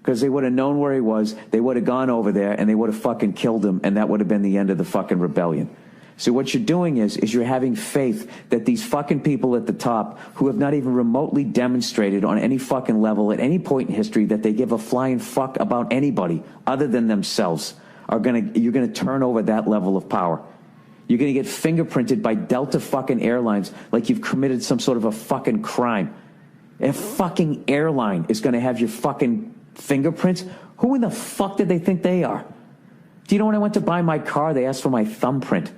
Because they would have known where he was, they would have gone over there, and they would have fucking killed him, and that would have been the end of the fucking rebellion. So what you're doing is you're having faith that these fucking people at the top, who have not even remotely demonstrated on any fucking level at any point in history that they give a flying fuck about anybody other than themselves, you're gonna turn over that level of power. You're gonna get fingerprinted by Delta fucking Airlines like you've committed some sort of a fucking crime. A fucking airline is gonna have your fucking fingerprints? Who in the fuck did they think they are? Do you know when I went to buy my car, they asked for my thumbprint?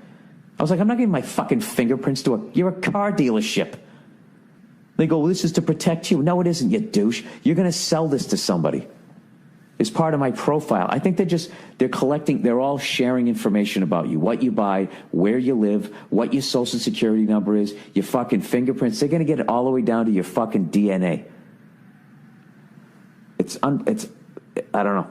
I was like, I'm not giving my fucking fingerprints to you're a car dealership. They go, well, this is to protect you. No, it isn't, you douche. You're going to sell this to somebody. It's part of my profile. I think they're all sharing information about you, what you buy, where you live, what your social security number is, your fucking fingerprints. They're going to get it all the way down to your fucking DNA. I don't know.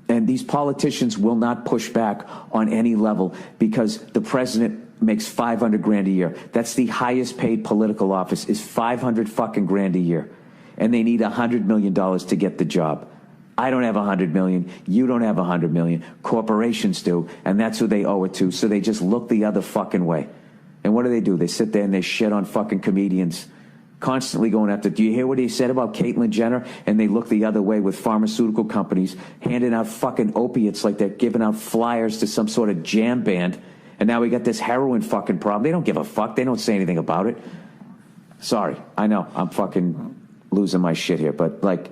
And these politicians will not push back on any level because the president makes $500,000 a year. That's the highest paid political office, is $500 fucking grand a year. And they need $100 million to get the job. I don't have $100 million. You don't have $100 million. Corporations do, and that's who they owe it to. So they just look the other fucking way. And what do? They sit there and they shit on fucking comedians, constantly going after, do you hear what he said about Caitlyn Jenner? And they look the other way with pharmaceutical companies handing out fucking opiates like they're giving out flyers to some sort of jam band. And now we got this heroin fucking problem. They don't give a fuck. They don't say anything about it. Sorry. I know. I'm fucking losing my shit here. But, like,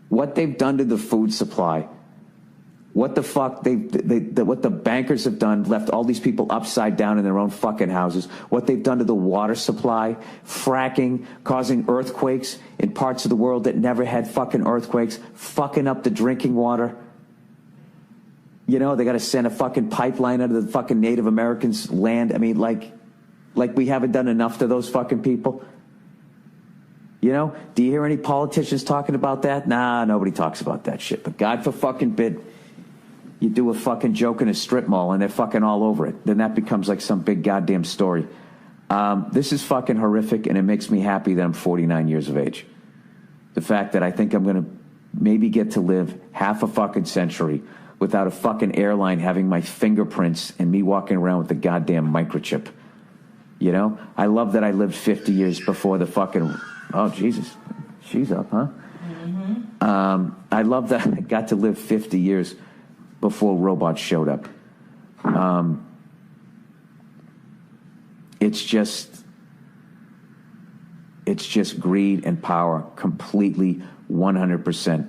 what they've done to the food supply What the fuck what the bankers have done, left all these people upside down in their own fucking houses. What they've done to the water supply, fracking, causing earthquakes in parts of the world that never had fucking earthquakes, fucking up the drinking water. You know, they got to send a fucking pipeline under the fucking Native Americans' land. I mean, like we haven't done enough to those fucking people. You know, do you hear any politicians talking about that? Nah, nobody talks about that shit. But God for fucking bid, you do a fucking joke in a strip mall and they're fucking all over it. Then that becomes like some big goddamn story. This is fucking horrific, and it makes me happy that I'm 49 years of age. The fact that I think I'm going to maybe get to live half a fucking century without a fucking airline having my fingerprints and me walking around with the goddamn microchip. You know? I love that I lived 50 years before the fucking... Oh, Jesus. She's up, huh? Mm-hmm. I love that I got to live 50 years before robots showed up. It's just greed and power, completely 100%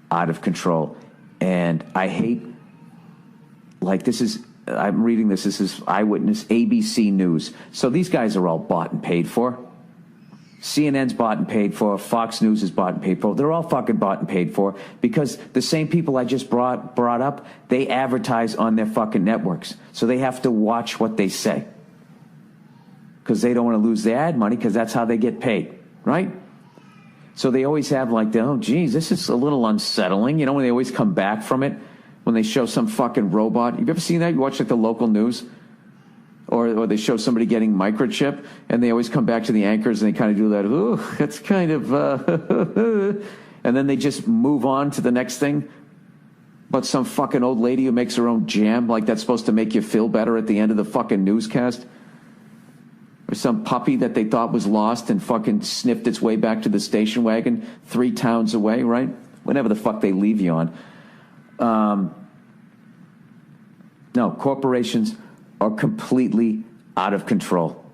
out of control. And I hate, like, I'm reading this is Eyewitness, ABC News. So these guys are all bought and paid for. CNN's bought and paid for. Fox News is bought and paid for. They're all fucking bought and paid for because the same people I just brought up, they advertise on their fucking networks. So they have to watch what they say because they don't want to lose their ad money because that's how they get paid, right? So they always have like, oh, geez, this is a little unsettling. You know, when they always come back from it, when they show some fucking robot. You've ever seen that? You watch like the local news? Or they show somebody getting microchip, and they always come back to the anchors, and they kind of do that, ooh, that's kind of, and then they just move on to the next thing. But some fucking old lady who makes her own jam, like that's supposed to make you feel better at the end of the fucking newscast. Or some puppy that they thought was lost and fucking sniffed its way back to the station wagon 3 towns away, right? Whenever the fuck they leave you on. No, corporations are completely out of control.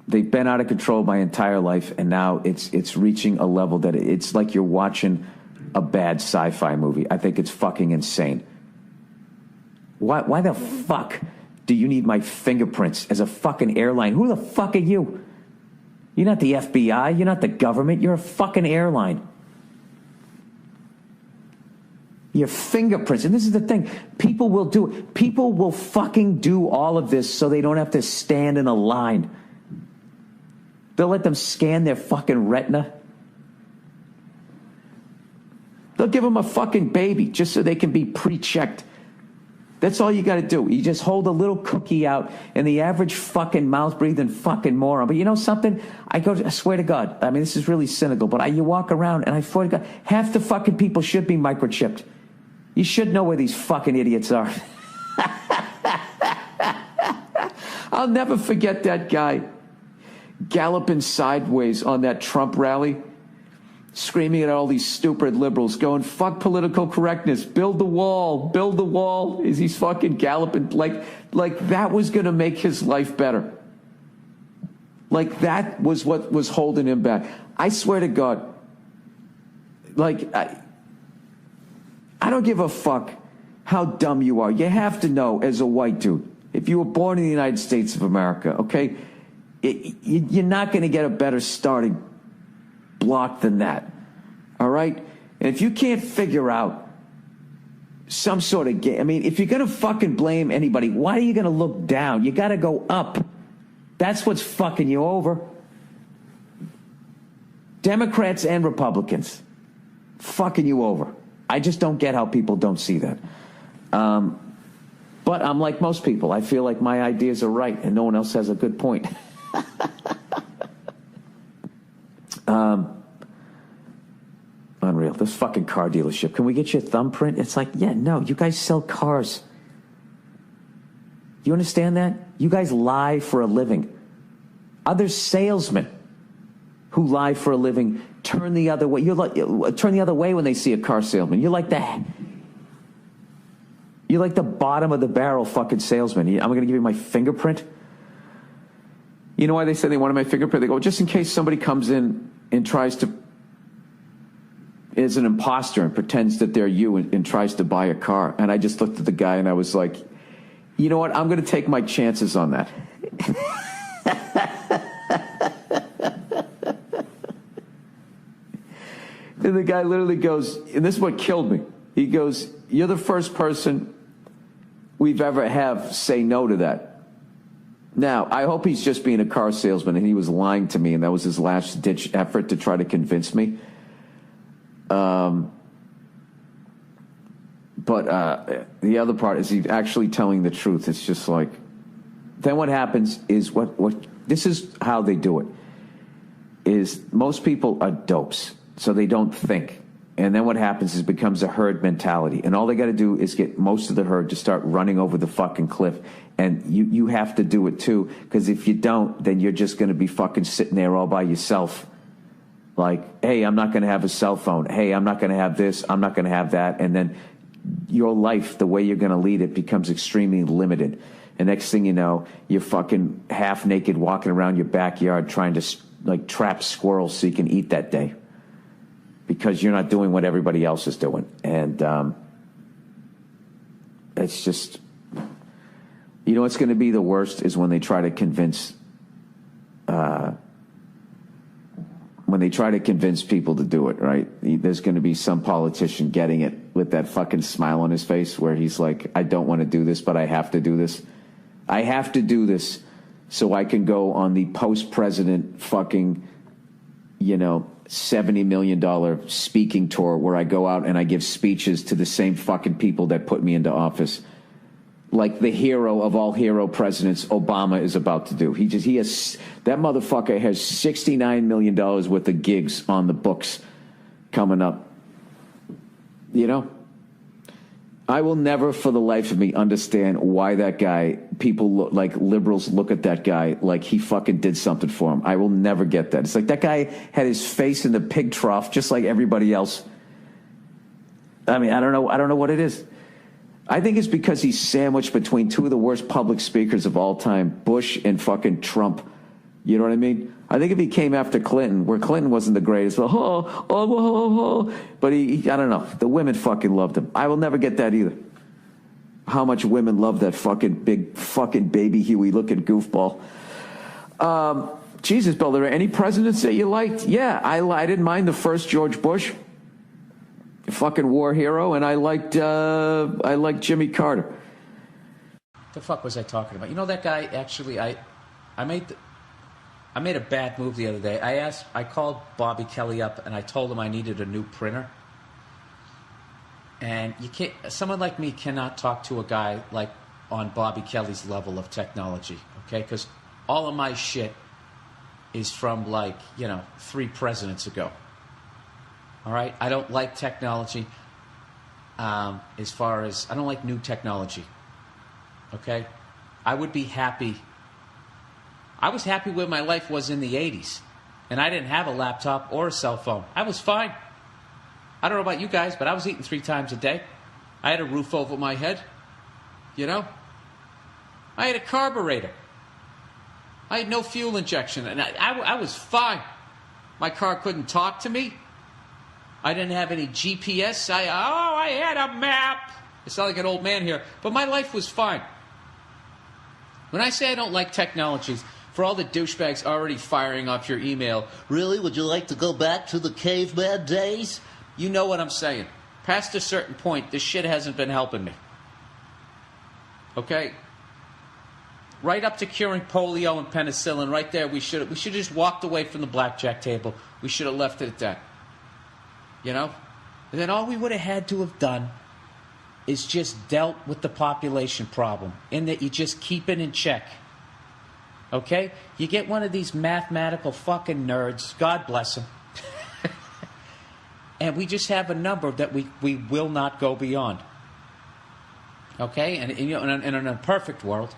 They've been out of control my entire life, and now it's reaching a level that it's like you're watching a bad sci-fi movie. I think it's fucking insane. Why the fuck do you need my fingerprints as a fucking airline? Who the fuck are you? You're not the FBI. You're not the government. You're a fucking airline. Your fingerprints. And this is the thing. People will fucking do all of this so they don't have to stand in a line. They'll let them scan their fucking retina. They'll give them a fucking baby just so they can be pre-checked. That's all you got to do. You just hold a little cookie out, and the average fucking mouth-breathing fucking moron. But you know something? I swear to God, I mean, this is really cynical, but you walk around, and I swear to God, half the fucking people should be microchipped. You should know where these fucking idiots are. I'll never forget that guy galloping sideways on that Trump rally, screaming at all these stupid liberals, going, fuck political correctness, build the wall, as he's fucking galloping. Like that was going to make his life better. Like that was what was holding him back. I swear to God, like, I don't give a fuck how dumb you are. You have to know, as a white dude, if you were born in the United States of America, okay, you're not going to get a better starting block than that. All right? And if you can't figure out some sort of game, I mean, if you're going to fucking blame anybody, why are you going to look down? You got to go up. That's what's fucking you over. Democrats and Republicans fucking you over. I just don't get how people don't see that. But I'm like most people. I feel like my ideas are right and no one else has a good point. Unreal. This fucking car dealership. Can we get your thumbprint? It's like, yeah, no, you guys sell cars. You understand that? You guys lie for a living. Other salesmen who lie for a living turn the other way. Turn the other way when they see a car salesman. You're like the bottom of the barrel fucking salesman. I'm going to give you my fingerprint. You know why they say they wanted my fingerprint? They go, just in case somebody comes in and tries to is an imposter and pretends that they're you and tries to buy a car. And I just looked at the guy and I was like, you know what? I'm going to take my chances on that. And the guy literally goes, and this is what killed me. He goes, you're the first person we've ever have say no to that. Now, I hope he's just being a car salesman and he was lying to me and that was his last ditch effort to try to convince me. But the other part is he's actually telling the truth. It's just like, then what happens is what this is how they do it, is most people are dopes, so they don't think. And then what happens is it becomes a herd mentality. And all they got to do is get most of the herd to start running over the fucking cliff. And you have to do it too, because if you don't, then you're just going to be fucking sitting there all by yourself. Like, hey, I'm not going to have a cell phone. Hey, I'm not going to have this. I'm not going to have that. And then your life, the way you're going to lead it, becomes extremely limited. And next thing you know, you're fucking half naked walking around your backyard trying to like trap squirrels so you can eat that day, because you're not doing what everybody else is doing. And it's just, you know what's going to be the worst is when they try to convince people to do it, right? There's going to be some politician getting it with that fucking smile on his face where he's like, I don't want to do this, but I have to do this. I have to do this so I can go on the post-president fucking, $70 million speaking tour where I go out and I give speeches to the same fucking people that put me into office. Like the hero of all hero presidents, Obama, is about to do. That motherfucker has $69 million worth of gigs on the books coming up. I will never for the life of me understand why that guy, like liberals look at that guy like he fucking did something for him. I will never get that. It's like that guy had his face in the pig trough just like everybody else. I mean, I don't know what it is. I think it's because he's sandwiched between two of the worst public speakers of all time, Bush and fucking Trump. You know what I mean? I think if he came after Clinton, where Clinton wasn't the greatest, but I don't know. The women fucking loved him. I will never get that either. How much women love that fucking big fucking baby Huey looking goofball. Jesus, Bill, there are any presidents that you liked? Yeah, I didn't mind the first George Bush. Fucking war hero, and I liked Jimmy Carter. The fuck was I talking about? You know that guy? Actually, I made a bad move the other day. I called Bobby Kelly up and I told him I needed a new printer. And someone like me cannot talk to a guy like on Bobby Kelly's level of technology, okay? Because all of my shit is from 3 presidents ago. All right, I don't like technology. As far as I don't like new technology. Okay, I would be happy. I was happy where my life was in the 80s, and I didn't have a laptop or a cell phone. I was fine. I don't know about you guys, but I was eating 3 times a day. I had a roof over my head. I had a carburetor. I had no fuel injection, and I was fine. My car couldn't talk to me. I didn't have any GPS. I had a map. I sound like an old man here, but my life was fine. When I say I don't like technologies, for all the douchebags already firing off your email, really, would you like to go back to the caveman days? You know what I'm saying. Past a certain point, this shit hasn't been helping me. Okay? Right up to curing polio and penicillin, right there, we should have just walked away from the blackjack table. We should have left it at that. And then all we would have had to have done is just dealt with the population problem, in that you just keep it in check. Okay? You get one of these mathematical fucking nerds, God bless them, and we just have a number that we will not go beyond. Okay? And in a perfect world,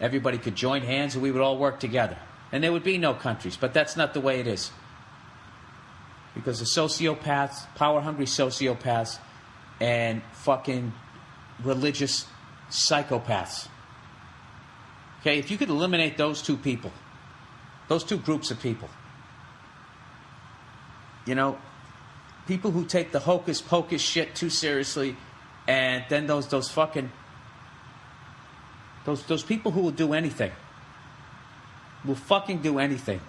everybody could join hands and we would all work together. And there would be no countries, but that's not the way it is. Because the sociopaths, power-hungry sociopaths, and fucking religious psychopaths. Okay, if you could eliminate those two people, those two groups of people, people who take the hocus pocus shit too seriously, and then those fucking those people who will do anything, will fucking do anything.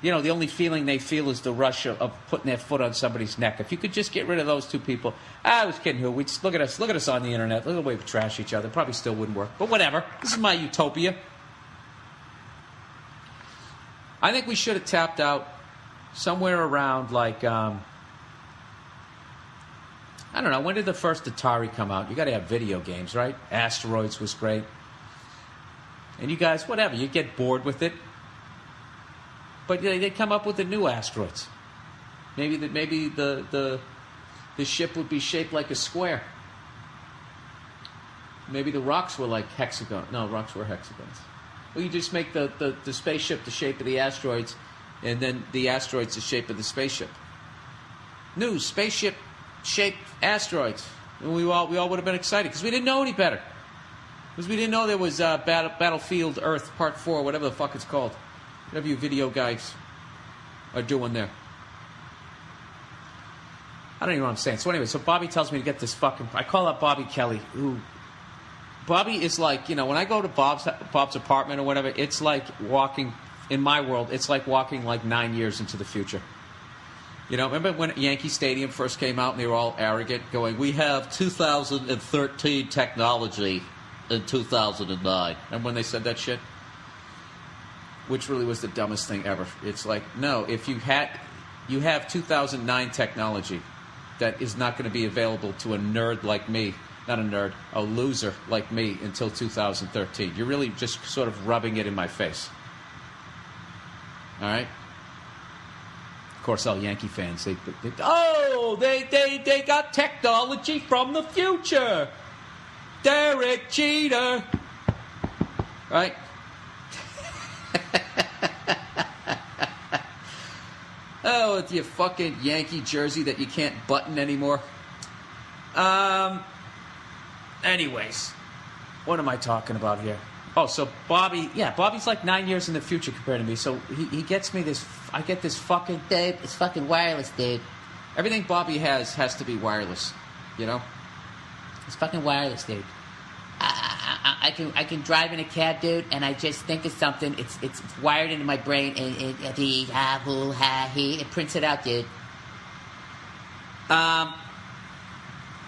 You know, the only feeling they feel is the rush of putting their foot on somebody's neck. If you could just get rid of those two people, I was kidding. Who? We just look at us on the internet. Look at the way we trash each other. Probably still wouldn't work, but whatever. This is my utopia. I think we should have tapped out somewhere around like I don't know. When did the first Atari come out? You got to have video games, right? Asteroids was great, and you guys, whatever, you get bored with it. But they come up with the new asteroids. Maybe the ship would be shaped like a square. Maybe the rocks were like hexagon. No, rocks were hexagons. Well, you just make the spaceship the shape of the asteroids, and then the asteroids the shape of the spaceship. New spaceship shaped asteroids. And we all would have been excited because we didn't know any better. Because we didn't know there was Battlefield Earth Part 4, whatever the fuck it's called. Whatever you video guys are doing there. I don't even know what I'm saying. So anyway, so Bobby tells me to get this fucking... I call up Bobby Kelly, who... Bobby is like, you know, when I go to Bob's apartment or whatever, it's like walking... In my world, it's like walking like 9 years into the future. You know, remember when Yankee Stadium first came out and they were all arrogant, going, we have 2013 technology in 2009. And when they said that shit? Which really was the dumbest thing ever. It's like, no, if you have 2009 technology that is not going to be available to a nerd like me, not a nerd, a loser like me until 2013. You're really just sort of rubbing it in my face. All right? Of course, all Yankee fans, they got technology from the future. Derek Jeter. Right? Oh, with your fucking Yankee jersey that you can't button anymore. Anyways, what am I talking about here? Oh, so Bobby's like 9 years in the future compared to me. So he gets me this. I get this fucking dude. It's fucking wireless, dude. Everything Bobby has to be wireless. You know, it's fucking wireless, dude. I can drive in a cab, dude, and I just think of something. It's wired into my brain, and it prints it out, dude.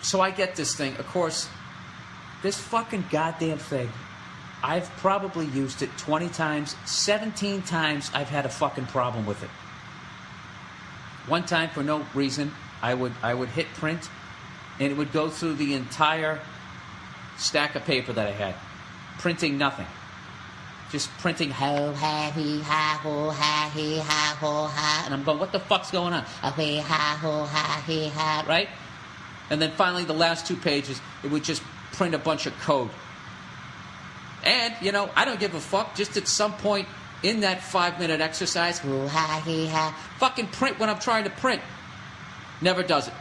So I get this thing. Of course, this fucking goddamn thing. I've probably used it 20 times, 17 times. I've had a fucking problem with it. One time, for no reason, I would hit print, and it would go through the entire stack of paper that I had, printing nothing, just printing ho ha he ha ho ha he ha ho ha, and I'm going, what the fuck's going on? He ha ho ha he ha, right? And then finally, the last 2 pages, it would just print a bunch of code. And you know, I don't give a fuck. Just at some point in that 5-minute exercise, ho ha he ha, fucking print what I'm trying to print. Never does it.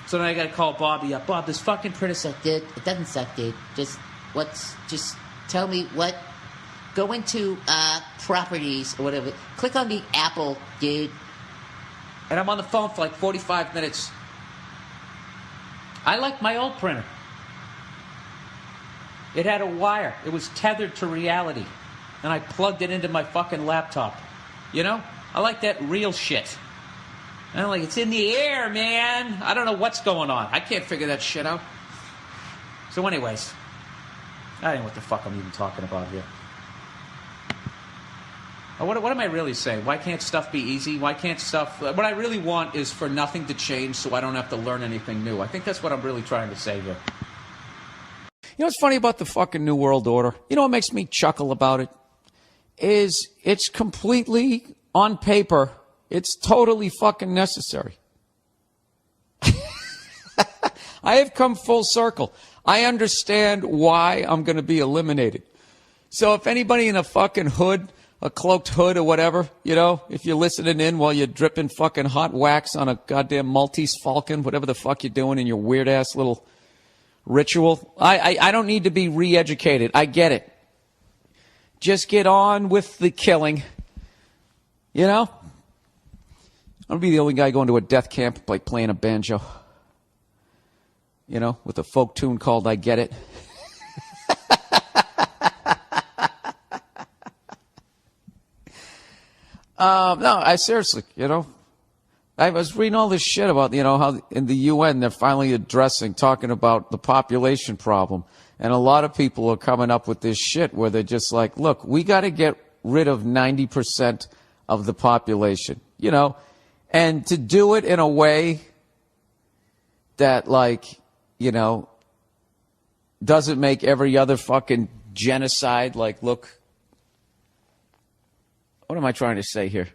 So then I gotta call Bobby up. Bob, this fucking printer sucks, dude. It doesn't suck, dude. Just tell me what. Go into properties or whatever. Click on the Apple, dude. And I'm on the phone for like 45 minutes. I like my old printer. It had a wire. It was tethered to reality. And I plugged it into my fucking laptop. You know? I like that real shit. I'm like, it's in the air, man. I don't know what's going on. I can't figure that shit out. So anyways, I don't know what the fuck I'm even talking about here. What am I really saying? Why can't stuff be easy? Why can't stuff... What I really want is for nothing to change so I don't have to learn anything new. I think that's what I'm really trying to say here. You know what's funny about the fucking New World Order? You know what makes me chuckle about it? Is it's completely, on paper, it's totally fucking necessary. I have come full circle. I understand why I'm going to be eliminated. So if anybody in a fucking hood, a cloaked hood or whatever, you know, if you're listening in while you're dripping fucking hot wax on a goddamn Maltese Falcon, whatever the fuck you're doing in your weird-ass little ritual, I don't need to be re-educated. I get it. Just get on with the killing. You know? I'll be the only guy going to a death camp, like playing a banjo. You know, with a folk tune called I Get It. No, I seriously, you know, I was reading all this shit about, you know, how in the UN they're finally talking about the population problem. And a lot of people are coming up with this shit where they're just like, look, we got to get rid of 90% of the population, you know, and to do it in a way that, like, you know, doesn't make every other fucking genocide like look. What am I trying to say here?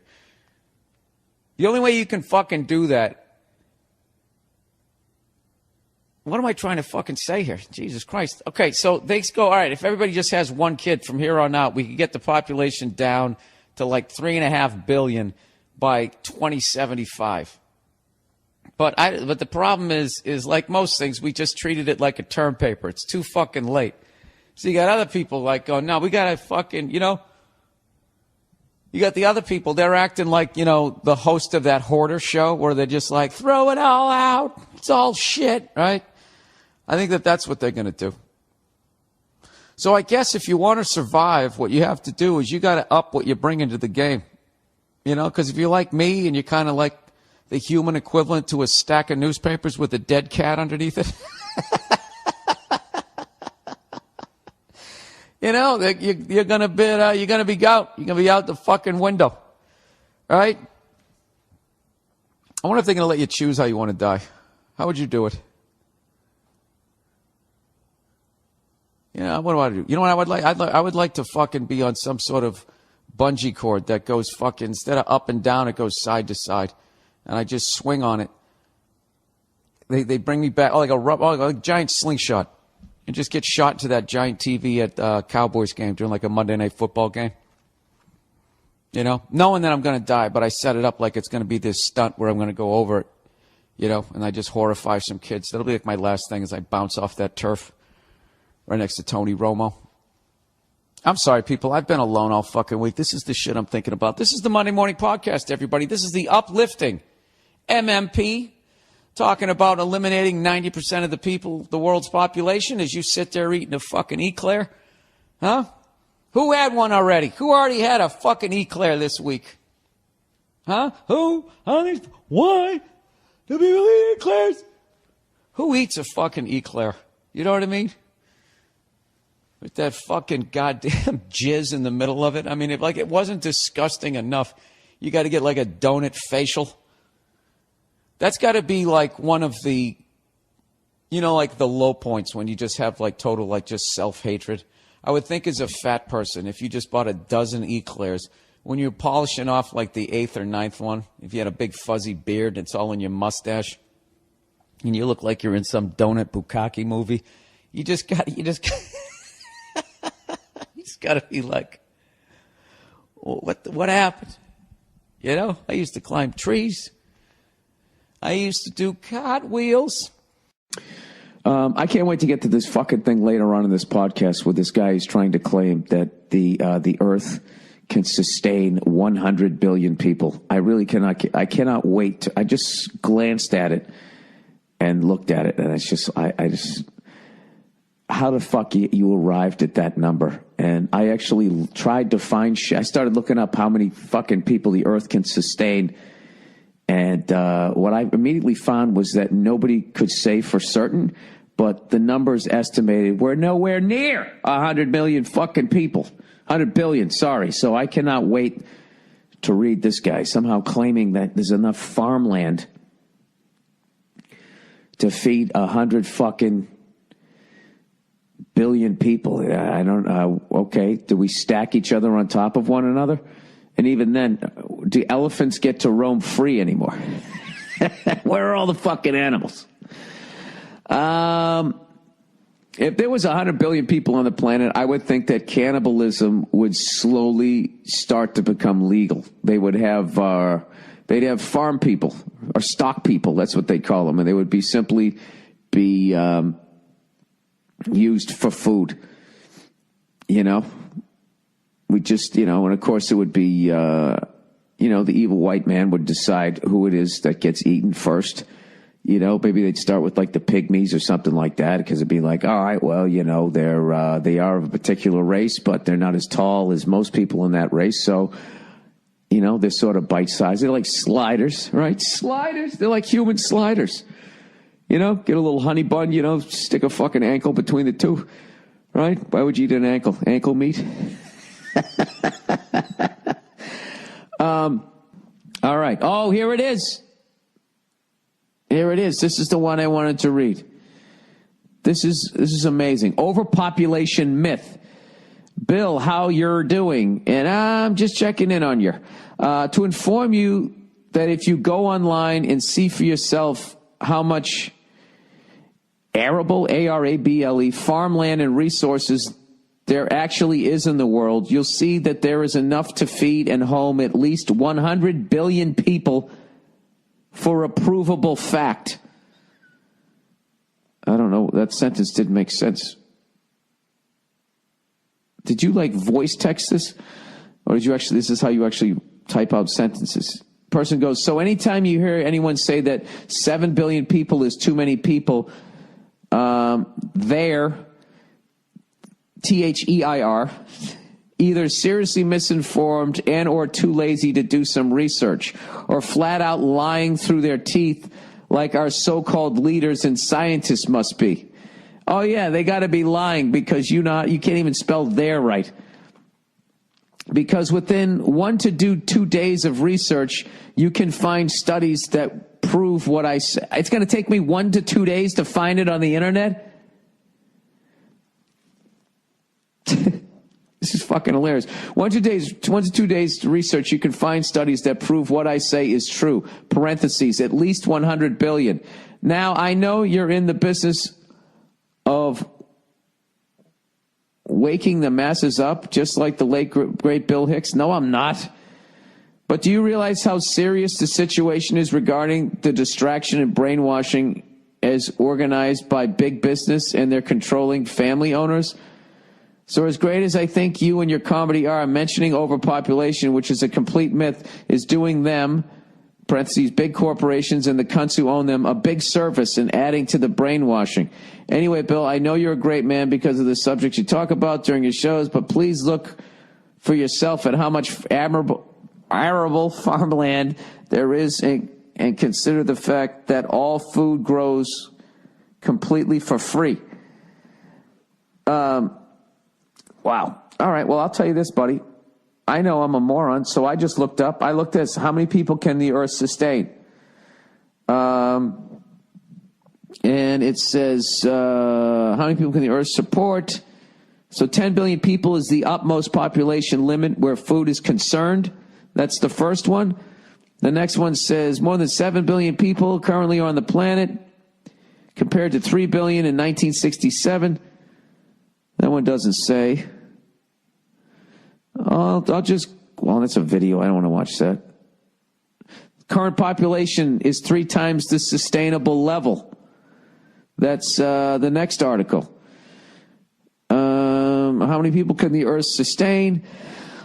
The only way you can fucking do that. What am I trying to fucking say here? Jesus Christ. Okay, so they go, all right, if everybody just has one kid from here on out, we can get the population down to like 3.5 billion by 2075. But the problem is like most things, we just treated it like a term paper. It's too fucking late. So you got other people like going, no, we got to fucking, you know. You got the other people, they're acting like, you know, the host of that Hoarder show where they're just like, throw it all out. It's all shit, right? I think that's what they're going to do. So I guess if you want to survive, what you have to do is you got to up what you bring into the game. You know, because if you're like me and you're kind of like the human equivalent to a stack of newspapers with a dead cat underneath it. You know, you're gonna be out. You're gonna be out the fucking window, all right? I wonder if they're gonna let you choose how you want to die. How would you do it? You know, what do I do? You know what I would like? I would like to fucking be on some sort of bungee cord that goes fucking, instead of up and down, it goes side to side, and I just swing on it. They bring me back like a giant slingshot. And just get shot to that giant TV at Cowboys game during like a Monday Night Football game. You know, knowing that I'm going to die, but I set it up like it's going to be this stunt where I'm going to go over it, you know, and I just horrify some kids. That'll be like my last thing as I bounce off that turf right next to Tony Romo. I'm sorry, people. I've been alone all fucking week. This is the shit I'm thinking about. This is the Monday Morning Podcast, everybody. This is the uplifting MMP. Talking about eliminating 90% of the people, the world's population, as you sit there eating a fucking eclair. Huh? Who had one already? Who already had a fucking eclair this week? Huh? Who? Why do people eat eclairs? Who eats a fucking eclair? You know what I mean? With that fucking goddamn jizz in the middle of it. I mean, if like it wasn't disgusting enough, you got to get like a donut facial. That's got to be like one of the, you know, like the low points when you just have like total, like just self-hatred. I would think as a fat person, if you just bought a dozen eclairs, when you're polishing off like the 8th or 9th one, if you had a big fuzzy beard, it's all in your mustache, and you look like you're in some donut bukkake movie, you just got to be like, what happened? You know, I used to climb trees. I used to do cartwheels. I can't wait to get to this fucking thing later on in this podcast where this guy is trying to claim that the Earth can sustain 100 billion people. I really cannot. I cannot wait. I just glanced at it and looked at it, and it's just I just how the fuck you arrived at that number. And I actually tried to find shit. I started looking up how many fucking people the Earth can sustain. And what I immediately found was that nobody could say for certain, but the numbers estimated were nowhere near 100 million fucking people. 100 billion, sorry. So I cannot wait to read this guy somehow claiming that there's enough farmland to feed 100 fucking billion people. I don't okay, do we stack each other on top of one another? And even then, do elephants get to roam free anymore? Where are all the fucking animals? If there was 100 billion people on the planet, I would think that cannibalism would slowly start to become legal. They would have, they'd have farm people or stock people. That's what they call them. And they would be simply be used for food, you know? We just, you know, and of course it would be, the evil white man would decide who it is that gets eaten first. Maybe they'd start with like the pygmies or something like that, because it'd be like, all right, well, they are of a particular race, but they're not as tall as most people in that race. So, they're sort of bite-sized. They're like sliders, right? Sliders. They're like human sliders. Get a little honey bun, stick a fucking ankle between the two, right? Why would you eat an ankle? Ankle meat? All right. Oh, here it is. Here it is. This is the one I wanted to read. This is amazing. Overpopulation myth. Bill, how you're doing? And I'm just checking in on you. To inform you that if you go online and see for yourself how much arable, A-R-A-B-L-E, farmland and resources there actually is in the world, you'll see that there is enough to feed and home at least 100 billion people for a provable fact. I don't know. That sentence didn't make sense. Did you voice text this? Or did you actually, this is how you actually type out sentences. Person goes, so anytime you hear anyone say that 7 billion people is too many people, they're, T-H-E-I-R, either seriously misinformed and or too lazy to do some research, or flat out lying through their teeth like our so-called leaders and scientists must be. Oh yeah, they got to be lying because you can't even spell "their" right. Because within 1 to 2 days of research, you can find studies that prove what I say. It's going to take me 1 to 2 days to find it on the internet. This is fucking hilarious. 1 to 2 days to research, you can find studies that prove what I say is true. Parentheses, at least 100 billion. Now, I know you're in the business of waking the masses up, just like the late, great Bill Hicks. No, I'm not. But do you realize how serious the situation is regarding the distraction and brainwashing as organized by big business and their controlling family owners? So as great as I think you and your comedy are, mentioning overpopulation, which is a complete myth, is doing them, parentheses, big corporations and the cunts who own them, a big service in adding to the brainwashing. Anyway, Bill, I know you're a great man because of the subjects you talk about during your shows, but please look for yourself at how much arable farmland there is and consider the fact that all food grows completely for free. Wow. All right. Well, I'll tell you this, buddy. I know I'm a moron, so I just looked up. I looked at this. How many people can the earth sustain? And it says, how many people can the earth support? So 10 billion people is the utmost population limit where food is concerned. That's the first one. The next one says more than 7 billion people currently are on the planet, compared to 3 billion in 1967. That one doesn't say. Well, that's a video. I don't want to watch that. Current population is 3 times the sustainable level. That's the next article. How many people can the earth sustain?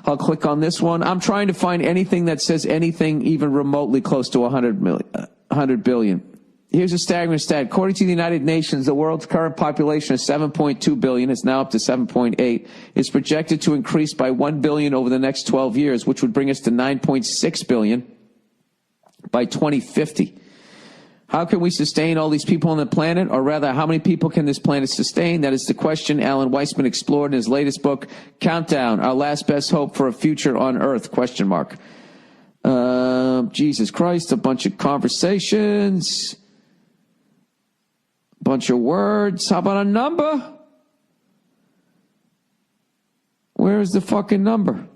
I'll click on this one. I'm trying to find anything that says anything even remotely close to 100 billion. Here's a staggering stat. According to the United Nations, the world's current population of 7.2 billion, is now up to 7.8, is projected to increase by 1 billion over the next 12 years, which would bring us to 9.6 billion by 2050. How can we sustain all these people on the planet? Or rather, how many people can this planet sustain? That is the question Alan Weissman explored in his latest book, Countdown, Our Last Best Hope for a Future on Earth, ? Jesus Christ, a bunch of conversations. Bunch of words. How about a number? Where is the fucking number?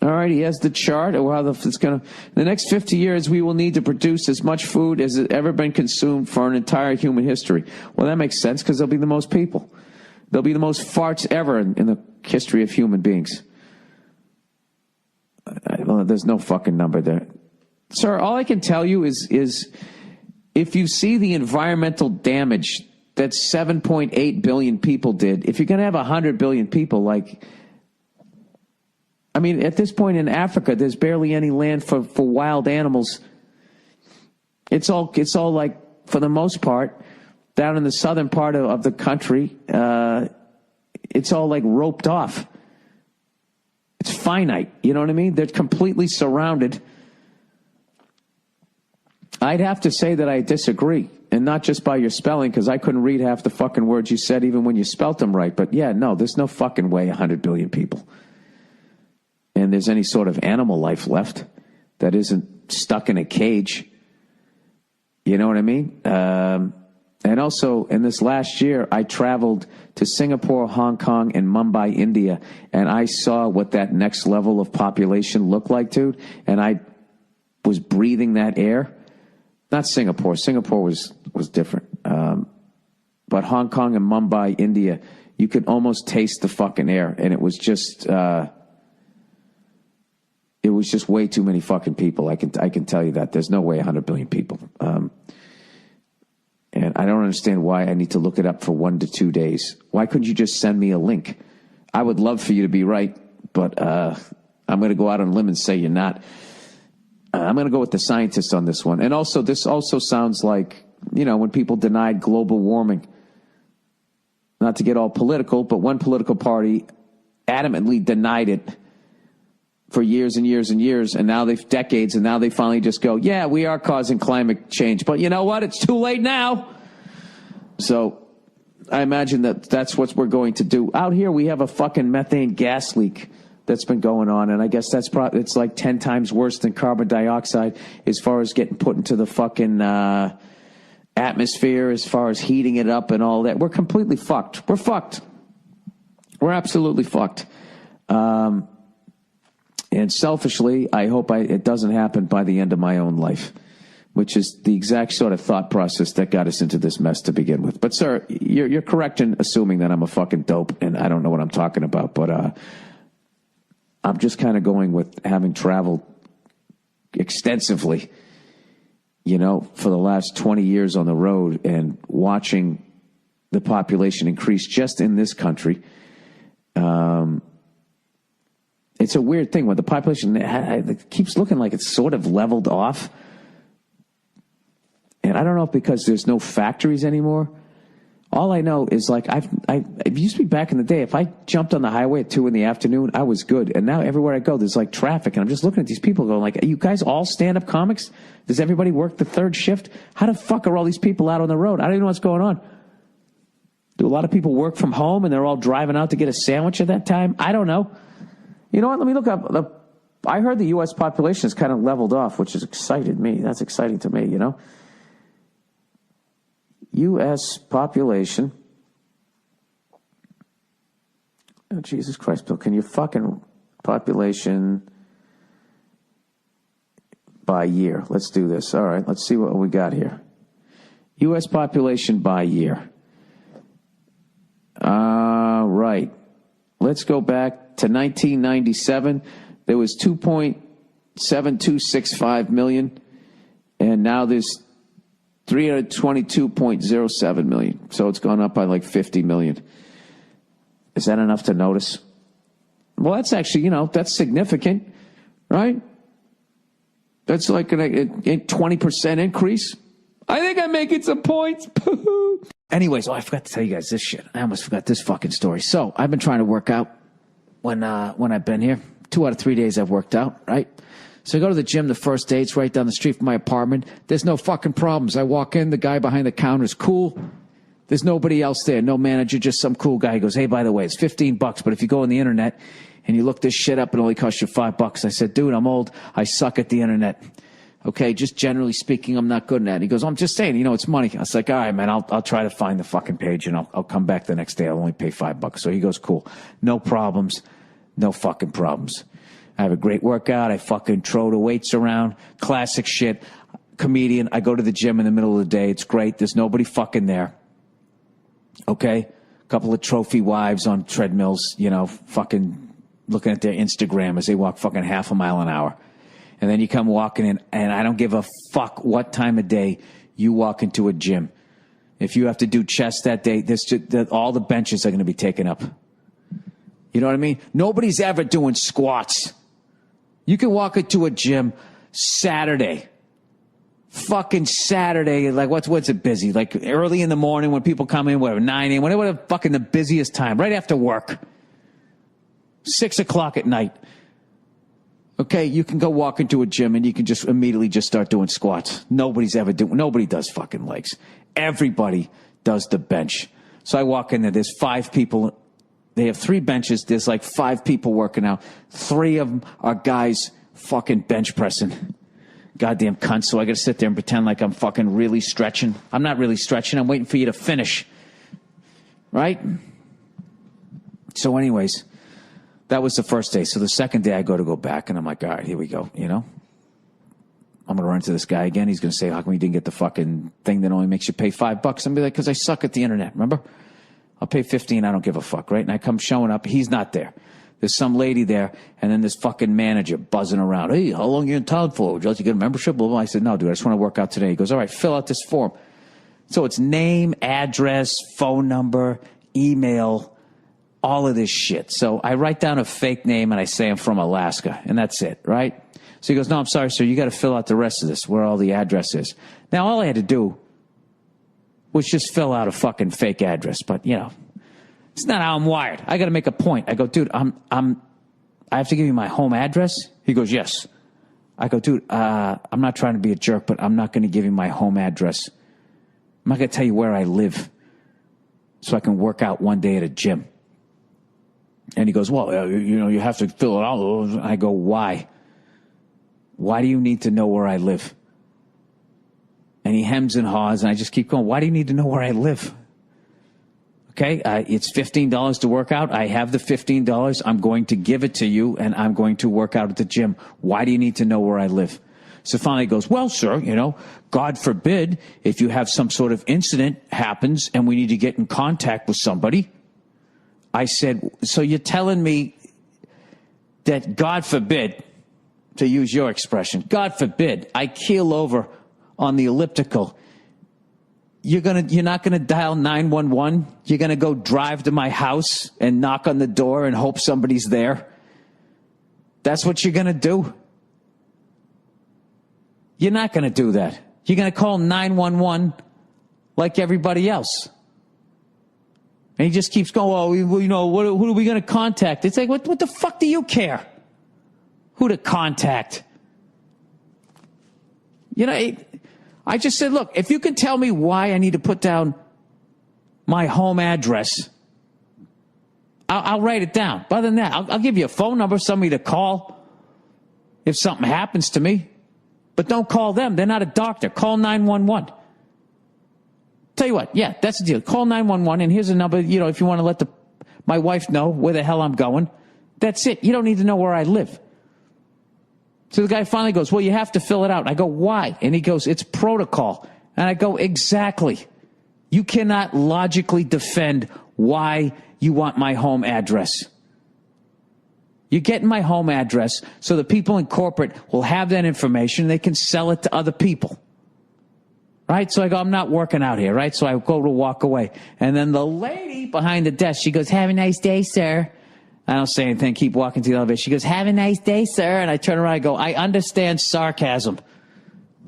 All right, he has the chart. In the next 50 years, we will need to produce as much food as has ever been consumed for an entire human history. Well, that makes sense because there'll be the most people. There'll be the most farts ever in the history of human beings. Well, there's no fucking number there. Sir, all I can tell you is if you see the environmental damage that 7.8 billion people did, if you're going to have 100 billion people, I mean, at this point in Africa, there's barely any land for wild animals. It's all like, for the most part, down in the southern part of the country, it's all like roped off. It's finite. You know what I mean? They're completely surrounded. I'd have to say that I disagree. And not just by your spelling, because I couldn't read half the fucking words you said even when you spelt them right. But yeah, no, there's no fucking way 100 billion people. And there's any sort of animal life left that isn't stuck in a cage. You know what I mean? And also, in this last year, I traveled to Singapore, Hong Kong, and Mumbai, India, and I saw what that next level of population looked like, dude. And I was breathing that air. Not Singapore. Singapore was different. But Hong Kong and Mumbai, India, you could almost taste the fucking air, and it was just way too many fucking people. I can tell you that. There's no way 100 billion people. And I don't understand why I need to look it up for 1 to 2 days. Why couldn't you just send me a link? I would love for you to be right, but I'm going to go out on a limb and say you're not. I'm going to go with the scientists on this one. And also, this also sounds like, you know, when people denied global warming. Not to get all political, but one political party adamantly denied it for years and years and years, and now decades, and now they finally just go, yeah, we are causing climate change. But you know what? It's too late now. So I imagine that's what we're going to do. Out here, we have a fucking methane gas leak that's been going on, and I guess it's like 10 times worse than carbon dioxide as far as getting put into the fucking atmosphere, as far as heating it up and all that. We're completely fucked. We're fucked. We're absolutely fucked. And selfishly, I hope it doesn't happen by the end of my own life, which is the exact sort of thought process that got us into this mess to begin with. But, sir, you're correct in assuming that I'm a fucking dope and I don't know what I'm talking about. But I'm just kind of going with having traveled extensively, you know, for the last 20 years on the road and watching the population increase just in this country. It's a weird thing when the population it keeps looking like it's sort of leveled off. And I don't know if because there's no factories anymore. All I know is like it used to be back in the day, if I jumped on the highway at 2 p.m, I was good. And now everywhere I go, there's like traffic. And I'm just looking at these people going like, are you guys all stand-up comics? Does everybody work the third shift? How the fuck are all these people out on the road? I don't even know what's going on. Do a lot of people work from home and they're all driving out to get a sandwich at that time? I don't know. You know what? Let me look up. I heard the U.S. population is kind of leveled off, which has excited me. That's exciting to me, you know. U.S. population. Oh, Jesus Christ, Bill. Can you fucking population by year? Let's do this. All right, let's see what we got here. U.S. population by year. Right. Let's go back to 1997. There was 2.7265 million, and now there's 322.07 million. So it's gone up by like 50 million. Is that enough to notice? Well, that's actually, you know, that's significant, right? That's like a 20% increase. I think I'm making some points. Anyways, I forgot to tell you guys this shit. I almost forgot this fucking story. So I've been trying to work out when I've been here. 2 out of 3 days I've worked out, right? So I go to the gym the first day. It's right down the street from my apartment. There's no fucking problems. I walk in. The guy behind the counter is cool. There's nobody else there. No manager, just some cool guy. He goes, hey, by the way, it's $15, but if you go on the internet and you look this shit up, it only costs you $5. I said, dude, I'm old. I suck at the internet. Okay, just generally speaking, I'm not good at it. He goes, I'm just saying, you know, it's money. I was like, all right, man, I'll try to find the fucking page and I'll come back the next day. I'll only pay $5. So he goes, cool. No problems. No fucking problems. I have a great workout. I fucking throw the weights around. Classic shit. Comedian. I go to the gym in the middle of the day. It's great. There's nobody fucking there. Okay? A couple of trophy wives on treadmills, you know, fucking looking at their Instagram as they walk fucking half a mile an hour. And then you come walking in, and I don't give a fuck what time of day you walk into a gym. If you have to do chest that day, all the benches are going to be taken up. You You know what I mean? Nobody's ever doing squats. You can walk into a gym Saturday. Fucking Saturday, like what's it busy? Like early in the morning when people come in, whatever, 9 a.m., whatever, fucking the busiest time, right after work. 6 o'clock at night. Okay, you can go walk into a gym and you can just immediately just start doing squats. Nobody does fucking legs. Everybody does the bench. So I walk in there, there's 5 people. They have 3 benches. There's like 5 people working out. 3 of them are guys fucking bench pressing. Goddamn cunt. So I got to sit there and pretend like I'm fucking really stretching. I'm not really stretching. I'm waiting for you to finish. Right? So anyways, that was the first day. So the second day I go back and I'm like, all right, here we go. You know, I'm going to run into this guy again. He's going to say, how come you didn't get the fucking thing that only makes you pay $5? I'm going to be like, because I suck at the internet. Remember? I'll pay $15. I don't give a fuck. Right? And I come showing up. He's not there. There's some lady there, and then this fucking manager buzzing around. Hey, how long are you in town for? Would you like to get a membership? Blah, blah. I said, no, dude, I just want to work out today. He goes, all right, fill out this form. So it's name, address, phone number, email, all of this shit. So I write down a fake name, and I say I'm from Alaska, and that's it, right? So he goes, no, I'm sorry, sir. You got to fill out the rest of this, where all the address is. Now, all I had to do was just fill out a fucking fake address, but, you know. It's not how I'm wired. I got to make a point. I go, dude, I have to give you my home address? He goes, yes. I go, dude, I'm not trying to be a jerk, but I'm not going to give you my home address. I'm not going to tell you where I live so I can work out one day at a gym. And he goes, well, you have to fill it out. I go, why? Why do you need to know where I live? And he hems and haws, and I just keep going, why do you need to know where I live? Okay, it's $15 to work out. I have the $15. I'm going to give it to you, and I'm going to work out at the gym. Why do you need to know where I live? So finally he goes, well, sir, God forbid if you have some sort of incident happens and we need to get in contact with somebody. I said, so you're telling me that God forbid, to use your expression, God forbid I keel over on the elliptical, you're not gonna dial 911. You're gonna go drive to my house and knock on the door and hope somebody's there. That's what you're gonna do. You're not gonna do that. You're gonna call 911 like everybody else. And he just keeps going, oh, who are we gonna contact? It's like, what the fuck do you care? Who to contact? I just said, look, if you can tell me why I need to put down my home address, I'll write it down. But other than that, I'll give you a phone number, somebody to call if something happens to me. But don't call them. They're not a doctor. Call 911. Tell you what, yeah, that's the deal. Call 911, and here's a number, if you want to let my wife know where the hell I'm going. That's it. You don't need to know where I live. So the guy finally goes, well, you have to fill it out. I go, why? And he goes, it's protocol. And I go, exactly. You cannot logically defend why you want my home address. You're getting my home address so the people in corporate will have that information and they can sell it to other people. Right? So I go, I'm not working out here, right? So I go to walk away. And then the lady behind the desk, she goes, have a nice day, sir. I don't say anything, keep walking to the elevator. She goes, have a nice day, sir. And I turn around and go, I understand sarcasm.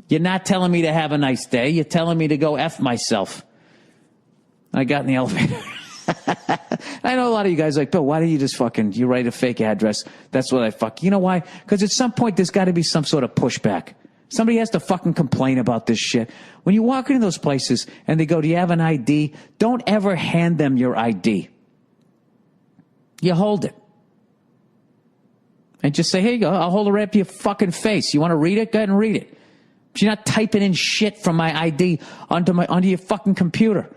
You're not telling me to have a nice day. You're telling me to go F myself. I got in the elevator. I know a lot of you guys are like, Bill, why don't you just you write a fake address? That's what I fuck. You know why? Because at some point there's got to be some sort of pushback. Somebody has to fucking complain about this shit. When you walk into those places and they go, do you have an ID? Don't ever hand them your ID. You hold it. And just say, here you go. I'll hold it right up to your fucking face. You want to read it? Go ahead and read it. But you're not typing in shit from my ID onto your fucking computer.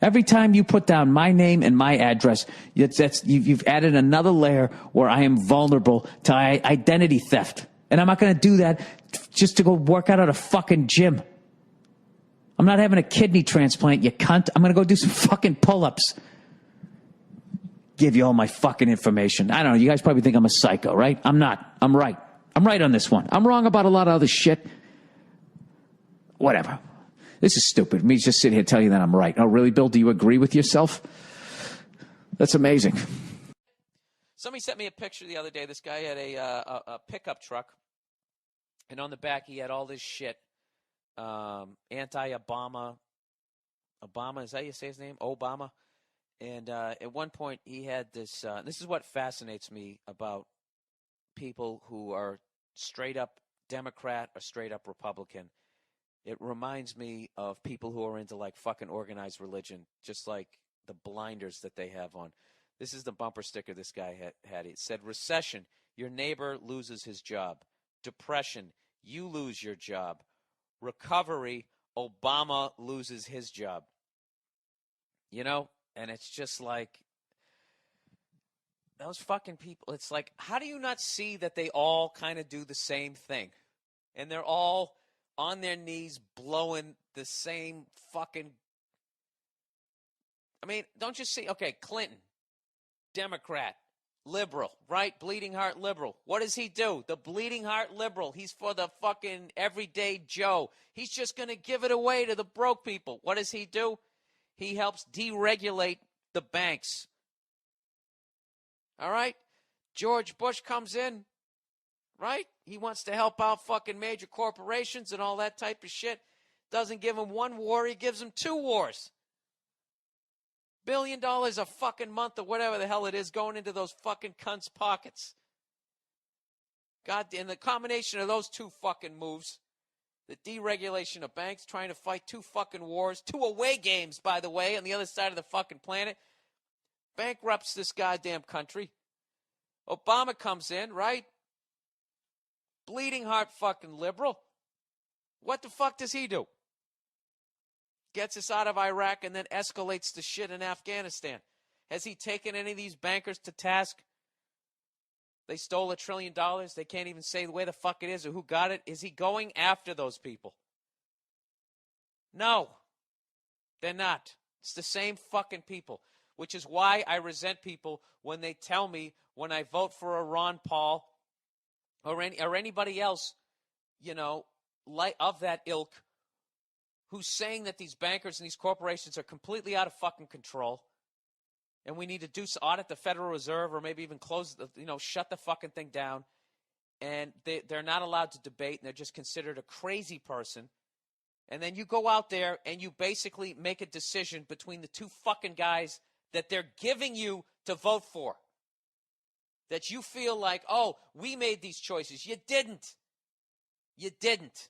Every time you put down my name and my address, you've added another layer where I am vulnerable to identity theft. And I'm not going to do that just to go work out at a fucking gym. I'm not having a kidney transplant, you cunt. I'm going to go do some fucking pull-ups. Give you all my fucking information. I don't know. You guys probably think I'm a psycho, right? I'm not. I'm right. I'm right on this one. I'm wrong about a lot of other shit. Whatever. This is stupid. Me just sit here telling you that I'm right. Oh, really, Bill? Do you agree with yourself? That's amazing. Somebody sent me a picture the other day. This guy had a pickup truck, and on the back he had all this shit. Anti-Obama. Obama, is that how you say his name? Obama. And at one point he had this. This is what fascinates me about people who are straight up Democrat or straight up Republican. It reminds me of people who are into like fucking organized religion, just like the blinders that they have on. This is the bumper sticker this guy had. It said, recession, your neighbor loses his job. Depression, you lose your job. Recovery, Obama loses his job. You know? And it's just like, those fucking people, it's like, how do you not see that they all kind of do the same thing? And they're all on their knees blowing the same fucking, I mean, don't you see, okay, Clinton, Democrat, liberal, right? Bleeding heart liberal. What does he do? The bleeding heart liberal. He's for the fucking everyday Joe. He's just going to give it away to the broke people. What does he do? He helps deregulate the banks. All right? George Bush comes in, right? He wants to help out fucking major corporations and all that type of shit. Doesn't give them one war, he gives them 2 wars. $1 billion a fucking month or whatever the hell it is going into those fucking cunts' pockets. God, and the combination of those 2 fucking moves, the deregulation of banks, trying to fight 2 fucking wars, 2 away games, by the way, on the other side of the fucking planet, bankrupts this goddamn country. Obama comes in, right? Bleeding heart fucking liberal. What the fuck does he do? Gets us out of Iraq and then escalates the shit in Afghanistan. Has he taken any of these bankers to task? They stole $1 trillion. They can't even say where the fuck it is or who got it. Is he going after those people? No. They're not. It's the same fucking people, which is why I resent people when they tell me when I vote for a Ron Paul or anybody else, you know, like of that ilk, who's saying that these bankers and these corporations are completely out of fucking control, and we need to audit the Federal Reserve or maybe even close, shut the fucking thing down, and they're not allowed to debate, and they're just considered a crazy person. And then you go out there and you basically make a decision between the 2 fucking guys that they're giving you to vote for. That you feel like, oh, we made these choices. You didn't. You didn't.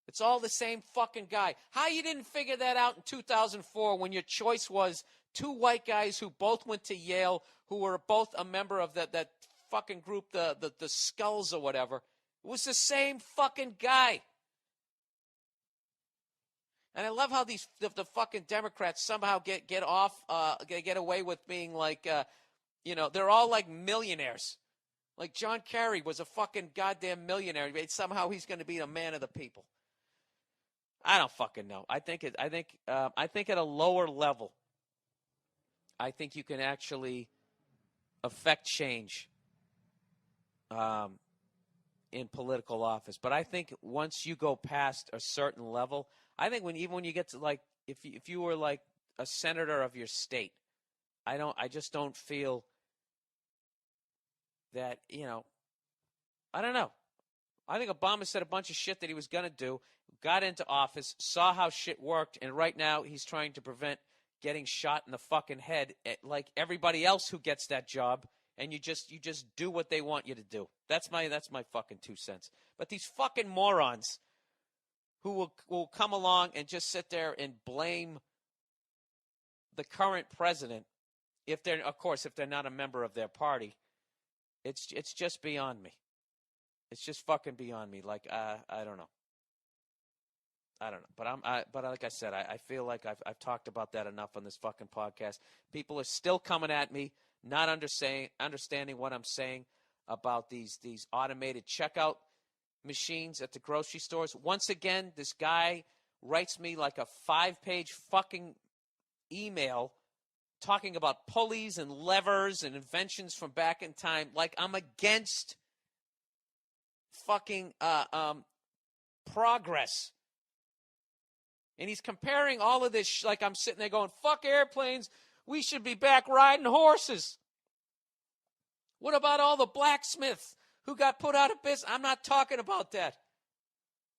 It's all the same fucking guy. How you didn't figure that out in 2004 when your choice was 2 white guys who both went to Yale, who were both a member of that fucking group, the Skulls or whatever. It was the same fucking guy. And I love how the fucking Democrats somehow get away with being like, they're all like millionaires. Like John Kerry was a fucking goddamn millionaire. Somehow he's going to be a man of the people. I don't fucking know. I think at a lower level, I think you can actually affect change in political office. But I think once you go past a certain level, I think when you get to like if you were like a senator of your state, I just don't feel that, I don't know. I think Obama said a bunch of shit that he was going to do, got into office, saw how shit worked, and right now he's trying to prevent getting shot in the fucking head like everybody else who gets that job, and you just do what they want you to do. That's my fucking 2 cents. But these fucking morons who will come along and just sit there and blame the current president if they're not a member of their party, it's just beyond me. It's just fucking beyond me. Like I don't know. But like I said, I feel like I've talked about that enough on this fucking podcast. People are still coming at me, not understanding what I'm saying about these automated checkout machines at the grocery stores. Once again, this guy writes me like a 5-page fucking email talking about pulleys and levers and inventions from back in time, like I'm against fucking progress. And he's comparing all of this like I'm sitting there going, fuck airplanes, we should be back riding horses. What about all the blacksmiths who got put out of business? I'm not talking about that.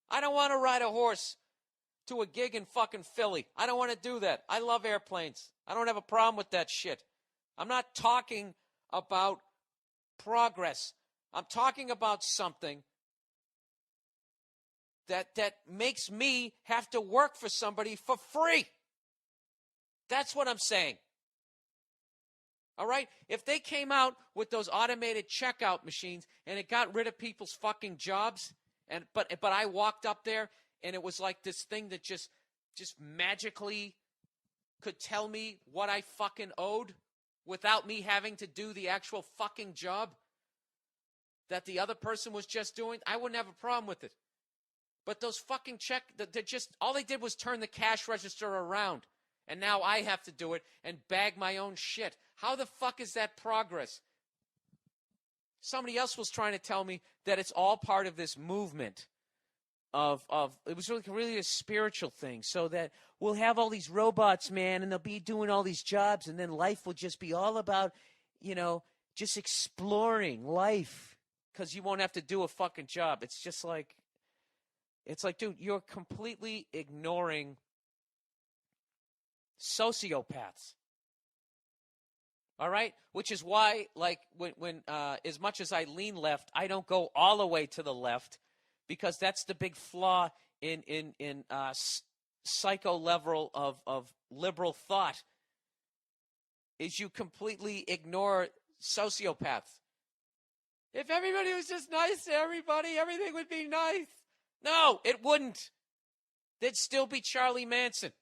I don't want to ride a horse to a gig in fucking Philly. I don't want to do that. I love airplanes. I don't have a problem with that shit. I'm not talking about progress. I'm talking about something that makes me have to work for somebody for free. That's what I'm saying. All right? If they came out with those automated checkout machines and it got rid of people's fucking jobs, but I walked up there and it was like this thing that just magically could tell me what I fucking owed without me having to do the actual fucking job that the other person was just doing, I wouldn't have a problem with it. But those fucking all they did was turn the cash register around. And now I have to do it and bag my own shit. How the fuck is that progress? Somebody else was trying to tell me that it's all part of this movement of it was really a spiritual thing, so that we'll have all these robots, man, and they'll be doing all these jobs, and then life will just be all about, just exploring life because you won't have to do a fucking job. It's like, dude, you're completely ignoring sociopaths. All right? Which is why, like, when as much as I lean left, I don't go all the way to the left, because that's the big flaw in psycho level of liberal thought, is you completely ignore sociopaths. If everybody was just nice to everybody, everything would be nice. No, it wouldn't. There'd still be Charlie Manson.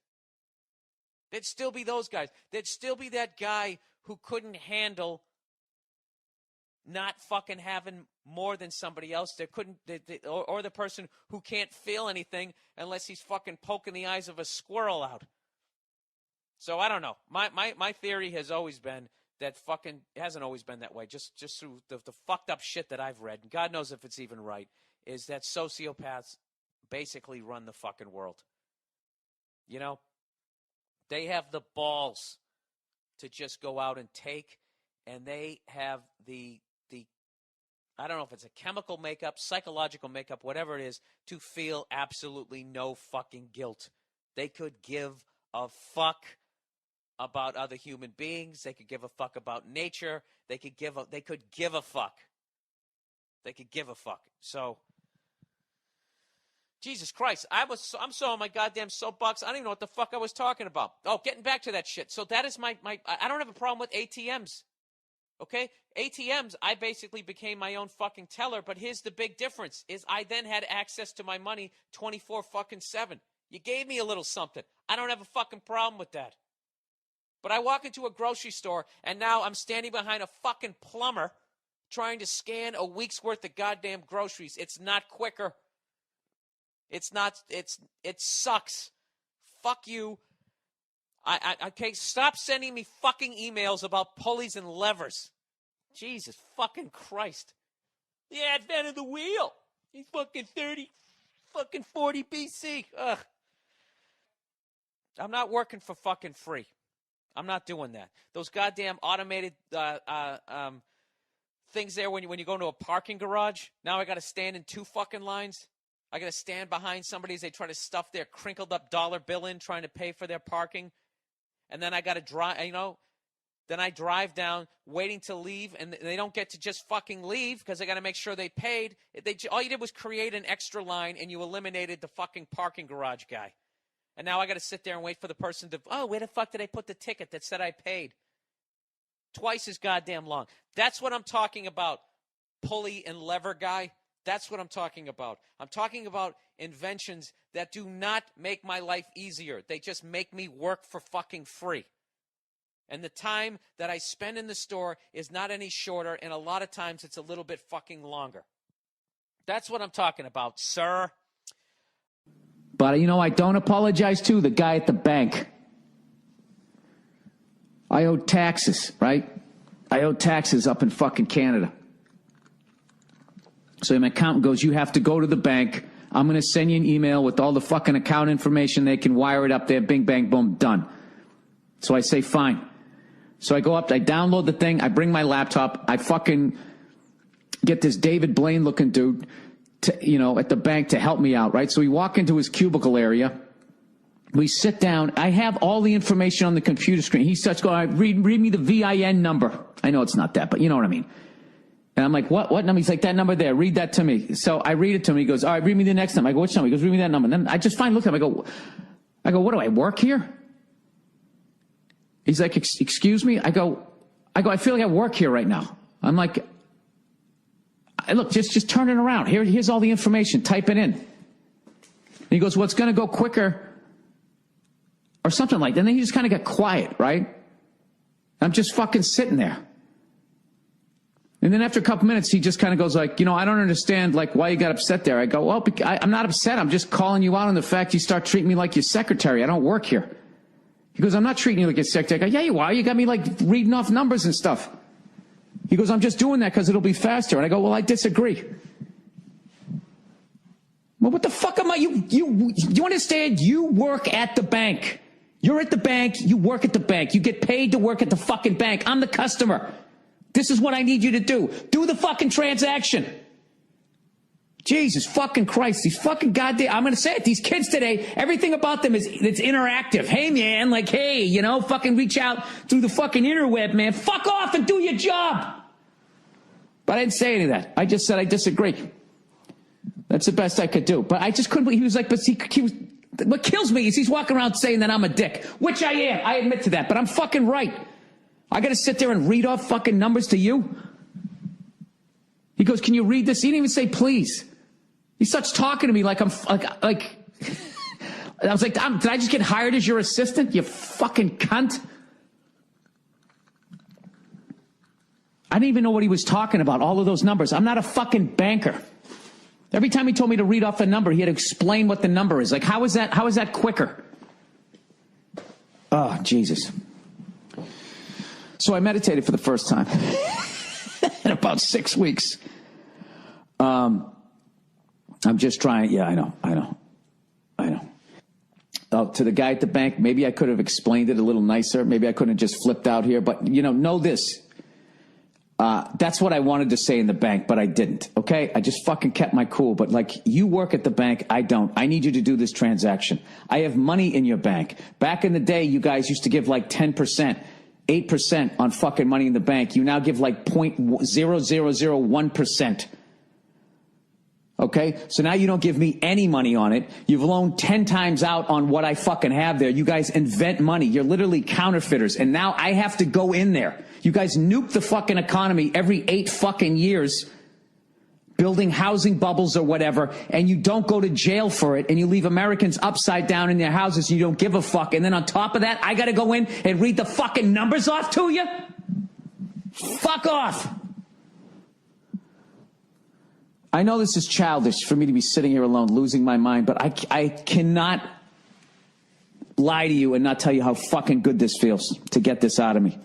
There'd still be those guys. There'd still be that guy who couldn't handle not fucking having more than somebody else. Or the person who can't feel anything unless he's fucking poking the eyes of a squirrel out. So I don't know. My theory has always been that fucking, it hasn't always been that way, just through the fucked up shit that I've read, and God knows if it's even right, is that sociopaths basically run the fucking world. They have the balls to just go out and take, and they have the I don't know if it's a chemical makeup, psychological makeup, whatever it is, to feel absolutely no fucking guilt. They could give a fuck about other human beings. They could give a fuck about nature. They could give a fuck. They could give a fuck. So, Jesus Christ, I'm so on my goddamn soapbox. I don't even know what the fuck I was talking about. Oh, getting back to that shit. So that is my I don't have a problem with ATMs. Okay? ATMs, I basically became my own fucking teller, but here's the big difference, is I then had access to my money 24/7. You gave me a little something. I don't have a fucking problem with that. But I walk into a grocery store, and now I'm standing behind a fucking plumber trying to scan a week's worth of goddamn groceries. It's not quicker. It's not, it sucks. Fuck you. Okay, stop sending me fucking emails about pulleys and levers. Jesus fucking Christ. The advent of the wheel. He's fucking 40 BC. Ugh. I'm not working for fucking free. I'm not doing that. Those goddamn automated things there when you go into a parking garage. Now I got to stand in two fucking lines. I got to stand behind somebody as they try to stuff their crinkled up dollar bill in trying to pay for their parking. And then I got to drive, then I drive down waiting to leave, and they don't get to just fucking leave because they got to make sure they paid. All you did was create an extra line, and you eliminated the fucking parking garage guy. And now I got to sit there and wait for the person to, where the fuck did I put the ticket that said I paid? Twice as goddamn long. That's what I'm talking about, pulley and lever guy. That's what I'm talking about. I'm talking about inventions that do not make my life easier. They just make me work for fucking free. And the time that I spend in the store is not any shorter, and a lot of times it's a little bit fucking longer. That's what I'm talking about, sir. But, I don't apologize to the guy at the bank. I owe taxes, right? I owe taxes up in fucking Canada. So my accountant goes, you have to go to the bank. I'm going to send you an email with all the fucking account information. They can wire it up there. Bing, bang, boom, done. So I say, fine. So I go up, I download the thing, I bring my laptop, I fucking get this David Blaine looking dude at the bank to help me out, right? So we walk into his cubicle area. We sit down. I have all the information on the computer screen. He starts going, read me the VIN number. I know it's not that, but you know what I mean. And I'm like, what number? He's like, that number there. Read that to me. So I read it to him. He goes, all right, read me the next number. I go, which number? He goes, read me that number. And then I just finally look at him. I go, what do I work here? He's like, excuse me? I go, I feel like I work here right now. I'm like, look, just turn it around. Here's all the information. Type it in. And he goes, well, it's going to go quicker or something like that. And then he just kind of got quiet, right? I'm just fucking sitting there. And then after a couple minutes, he just kind of goes like, I don't understand like why you got upset there. I go, well, I'm not upset. I'm just calling you out on the fact you start treating me like your secretary. I don't work here. He goes, I'm not treating you like your secretary. I go, yeah, you are. You got me like reading off numbers and stuff. He goes, I'm just doing that because it'll be faster. And I go, well, I disagree. Well, what the fuck am I? You understand? You work at the bank. You're at the bank. You work at the bank. You get paid to work at the fucking bank. I'm the customer. This is what I need you to do. Do the fucking transaction. Jesus fucking Christ. These fucking goddamn, I'm going to say it. These kids today, everything about them it's interactive. Hey, man, like, hey, fucking reach out through the fucking interweb, man. Fuck off and do your job. But I didn't say any of that. I just said I disagree. That's the best I could do. But I just couldn't believe, he was like, but he was, what kills me is he's walking around saying that I'm a dick, which I am. I admit to that, but I'm fucking right. I got to sit there and read off fucking numbers to you? He goes, can you read this? He didn't even say please. He starts talking to me like I'm like I was like, did I just get hired as your assistant, you fucking cunt? I didn't even know what he was talking about, all of those numbers. I'm not a fucking banker. Every time he told me to read off a number, he had to explain what the number is. Like, how is that quicker? Oh, Jesus. So I meditated for the first time in about 6 weeks. I'm just trying. Yeah, I know. To the guy at the bank, maybe I could have explained it a little nicer. Maybe I couldn't have just flipped out here. But, know this. That's what I wanted to say in the bank, but I didn't. Okay? I just fucking kept my cool. But, like, you work at the bank. I don't. I need you to do this transaction. I have money in your bank. Back in the day, you guys used to give, like, 10%. 8% on fucking money in the bank. You now give like 0.0001%. Okay? So now you don't give me any money on it. You've loaned 10 times out on what I fucking have there. You guys invent money. You're literally counterfeiters. And now I have to go in there. You guys nuke the fucking economy every 8 fucking years, building housing bubbles or whatever, and you don't go to jail for it, and you leave Americans upside down in their houses, and you don't give a fuck. And then on top of that, I got to go in and read the fucking numbers off to you? Fuck off. I know this is childish for me to be sitting here alone, losing my mind, but I cannot lie to you and not tell you how fucking good this feels to get this out of me.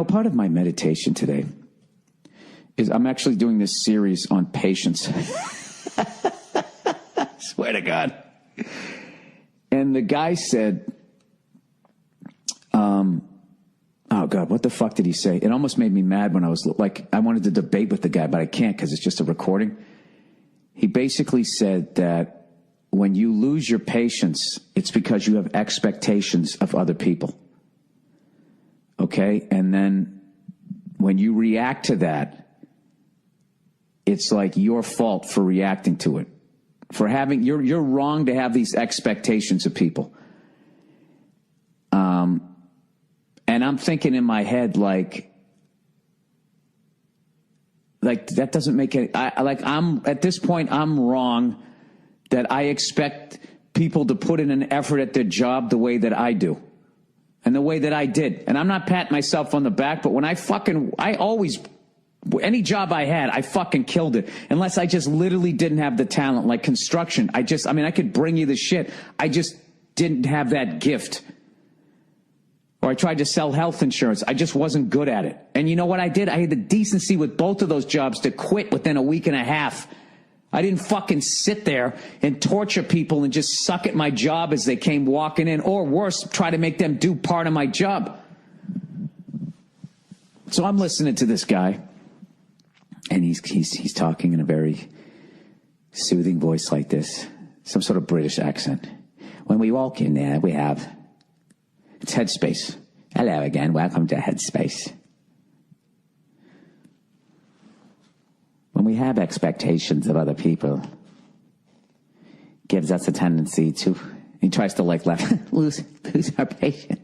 Part of my meditation today is I'm actually doing this series on patience. Swear to God. And the guy said, oh God, what the fuck did he say? It almost made me mad when I was like, I wanted to debate with the guy, but I can't because it's just a recording. He basically said that when you lose your patience, it's because you have expectations of other people. Okay? And then when you react to that, it's like your fault for reacting to it. For having, you're wrong to have these expectations of people. And I'm thinking in my head, like that doesn't make any, I'm at this point, I'm wrong that I expect people to put in an effort at their job the way that I do. And the way that I did. And I'm not patting myself on the back, but when I always, any job I had, I fucking killed it. Unless I just literally didn't have the talent, like construction. I could bring you the shit. I just didn't have that gift. Or I tried to sell health insurance. I just wasn't good at it. And you know what I did? I had the decency with both of those jobs to quit within a week and a half. I didn't fucking sit there and torture people and just suck at my job as they came walking in, or worse, try to make them do part of my job. So I'm listening to this guy, and he's talking in a very soothing voice like this, some sort of British accent. When we walk in there, it's Headspace. Hello again, welcome to Headspace. When we have expectations of other people, gives us a tendency to, he tries to like lose our patience.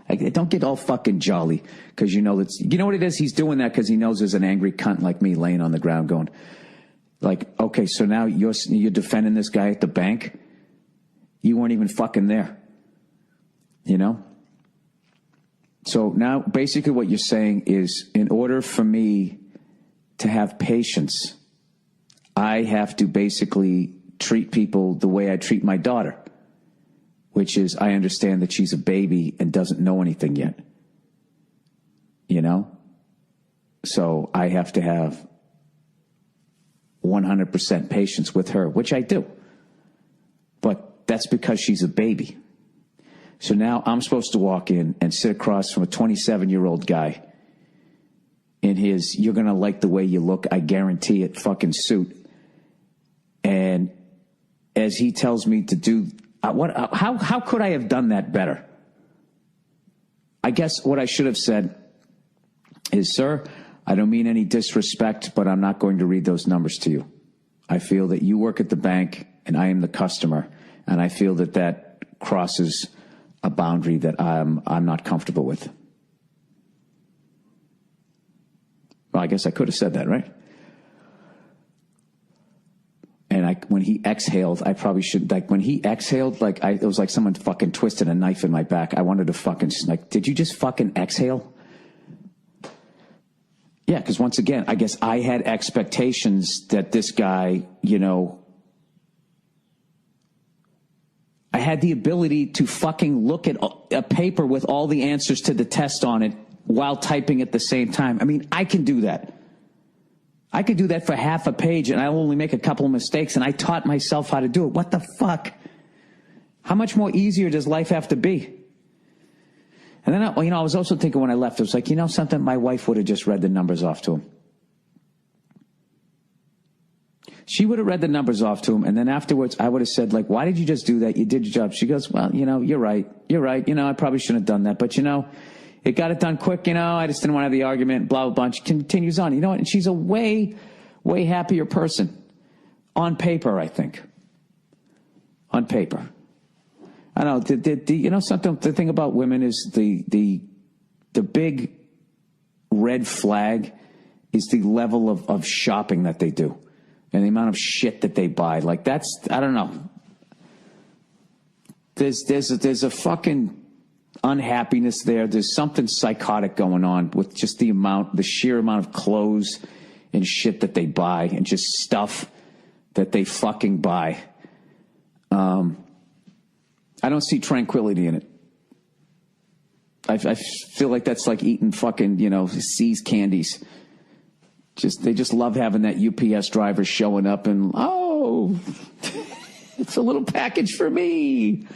Like, don't get all fucking jolly because you know what it is? He's doing that because he knows there's an angry cunt like me laying on the ground going, like, okay, so now you're defending this guy at the bank. You weren't even fucking there, you know? So now basically what you're saying is, in order for me to have patience, I have to basically treat people the way I treat my daughter, which is I understand that she's a baby and doesn't know anything yet, you know? So I have to have 100% patience with her, which I do. But that's because she's a baby. So now I'm supposed to walk in and sit across from a 27-year-old guy in his, you're going to like the way you look, I guarantee it, fucking suit. And as he tells me to do, how could I have done that better? I guess what I should have said is, sir, I don't mean any disrespect, but I'm not going to read those numbers to you. I feel that you work at the bank and I am the customer, and I feel that that crosses a boundary that I'm not comfortable with. Well, I guess I could have said that, right? And when he exhaled, I probably should, like, when he exhaled, like, it was like someone fucking twisted a knife in my back. I wanted to fucking, like, did you just fucking exhale? Yeah, because once again, I guess I had expectations that this guy, you know, I had the ability to fucking look at a paper with all the answers to the test on it while typing at the same time. I mean, I can do that. I could do that for half a page and I'll only make a couple of mistakes, and I taught myself how to do it. What the fuck? How much more easier does life have to be? And then, I was also thinking when I left, it was like, you know something? My wife would have just read the numbers off to him. She would have read the numbers off to him, and then afterwards I would have said, like, why did you just do that? You did your job. She goes, well, you're right. You're right. I probably shouldn't have done that. But, it got it done quick, I just didn't want to have the argument, blah, blah, blah. She continues on. You know what? And she's a way, way happier person. On paper, I think. On paper. I don't know, something, the thing about women is the big red flag is the level of shopping that they do and the amount of shit that they buy. Like, that's, I don't know. There's a fucking unhappiness there. There's something psychotic going on with just the sheer amount of clothes and shit that they buy and just stuff that they fucking buy. I don't see tranquility in it. I feel like that's like eating fucking, C's candies. They just love having that UPS driver showing up and, oh, it's a little package for me,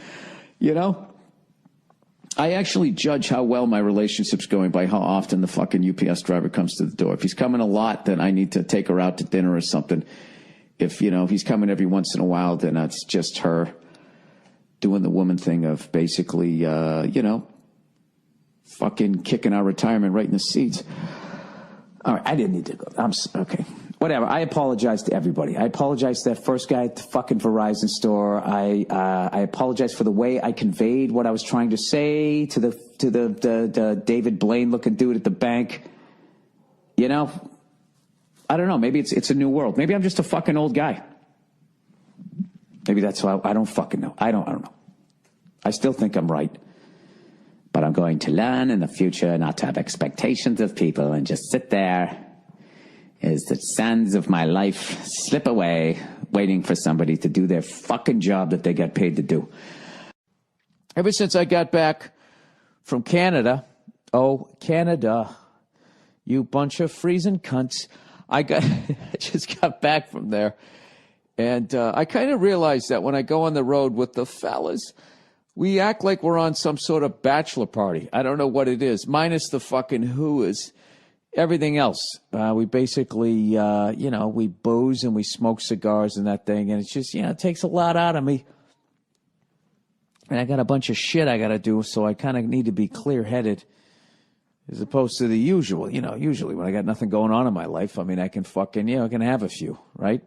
I actually judge how well my relationship's going by how often the fucking UPS driver comes to the door. If he's coming a lot, then I need to take her out to dinner or something. If, he's coming every once in a while, then it's just her doing the woman thing of basically, fucking kicking our retirement right in the seats. All right, I didn't need to go. Okay. Whatever. I apologize to everybody. I apologize to that first guy at the fucking Verizon store. I apologize for the way I conveyed what I was trying to say to the David Blaine looking dude at the bank. I don't know. Maybe it's a new world. Maybe I'm just a fucking old guy. Maybe that's why I don't fucking know. I don't know. I still think I'm right. But I'm going to learn in the future not to have expectations of people and just sit there as the sands of my life slip away, waiting for somebody to do their fucking job that they get paid to do. Ever since I got back from Canada, Canada, you bunch of freezing cunts, I just got back from there, And I kind of realize that when I go on the road with the fellas, we act like we're on some sort of bachelor party. I don't know what it is, minus the fucking who is. Everything else, we basically, we booze and we smoke cigars and that thing. And it's just, it takes a lot out of me. And I got a bunch of shit I got to do, so I kind of need to be clear-headed as opposed to the usual. Usually when I got nothing going on in my life, I mean, I can fucking, I can have a few, right?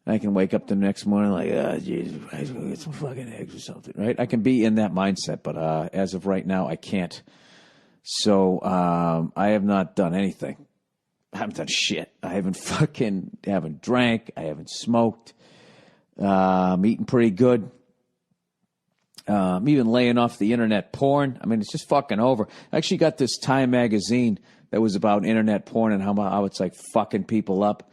I can wake up the next morning like, Jesus, I just go get some fucking eggs or something, right? I can be in that mindset, but as of right now, I can't. So I have not done anything. I haven't done shit. I haven't drank. I haven't smoked. I'm eating pretty good. I'm even laying off the internet porn. I mean, it's just fucking over. I actually got this Time magazine that was about internet porn and how it's like fucking people up,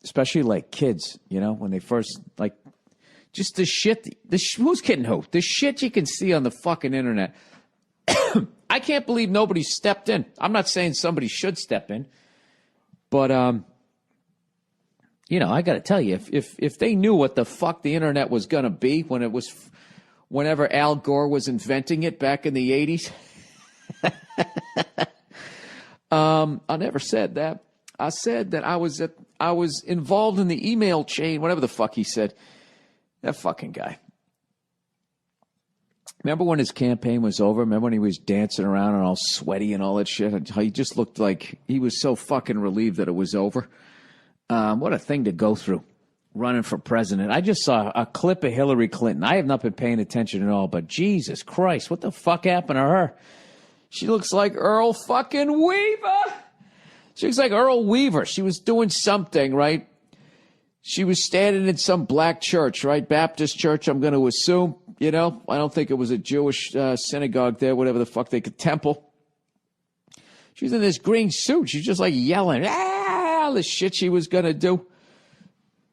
especially like kids, when they first like just the shit. Who's kidding who? The shit you can see on the fucking internet. I can't believe nobody stepped in. I'm not saying somebody should step in, but I got to tell you, if they knew what the fuck the internet was gonna be whenever Al Gore was inventing it back in the 80s, I never said that. I said that I was involved in the email chain, whatever the fuck he said. That fucking guy. Remember when his campaign was over? Remember when he was dancing around and all sweaty and all that shit? How he just looked like he was so fucking relieved that it was over. What a thing to go through, running for president. I just saw a clip of Hillary Clinton. I have not been paying attention at all, but Jesus Christ, what the fuck happened to her? She looks like Earl fucking Weaver. She looks like Earl Weaver. She was doing something, right? She was standing in some black church, right? Baptist church, I'm going to assume. I don't think it was a Jewish synagogue there, whatever the fuck temple. She was in this green suit. She's just like yelling, the shit she was going to do.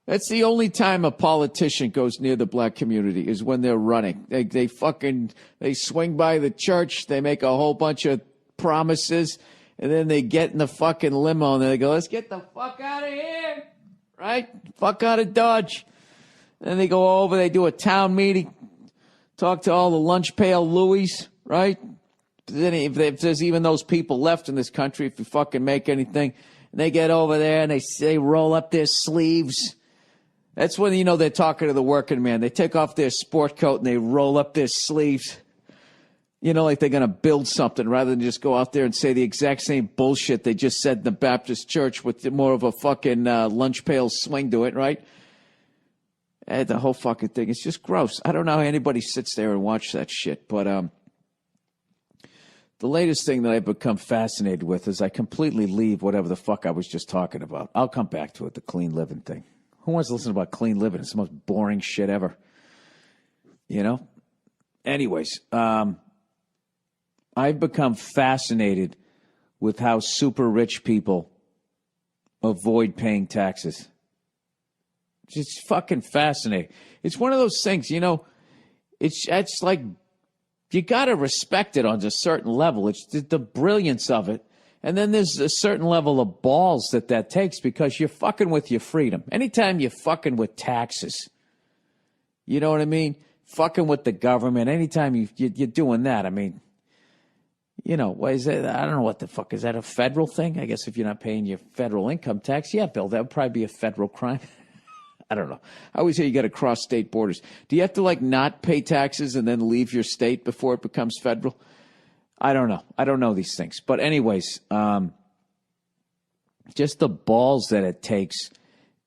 That's the only time a politician goes near the black community is when they're running. They swing by the church. They make a whole bunch of promises. And then they get in the fucking limo and they go, let's get the fuck out of here. Right? Fuck out of Dodge. Then they go over, they do a town meeting, talk to all the lunch pail Louis, right? Then if there's even those people left in this country, if you fucking make anything, and they get over there and they roll up their sleeves. That's when they're talking to the working man. They take off their sport coat and they roll up their sleeves. Like they're going to build something rather than just go out there and say the exact same bullshit they just said in the Baptist church with more of a fucking lunch pail swing to it, right? And the whole fucking thing. It's just gross. I don't know how anybody sits there and watch that shit. But the latest thing that I've become fascinated with is I completely leave whatever the fuck I was just talking about. I'll come back to it, the clean living thing. Who wants to listen about clean living? It's the most boring shit ever. Anyways, I've become fascinated with how super rich people avoid paying taxes. It's fucking fascinating. It's one of those things, it's like you got to respect it on a certain level. It's the brilliance of it. And then there's a certain level of balls that takes because you're fucking with your freedom. Anytime you're fucking with taxes, you know what I mean? Fucking with the government. Anytime you're doing that, I mean, what is that? I don't know what the fuck. Is that a federal thing? I guess if you're not paying your federal income tax, yeah, Bill, that would probably be a federal crime. I don't know. I always hear you got to cross state borders. Do you have to not pay taxes and then leave your state before it becomes federal? I don't know. I don't know these things. But anyways, just the balls that it takes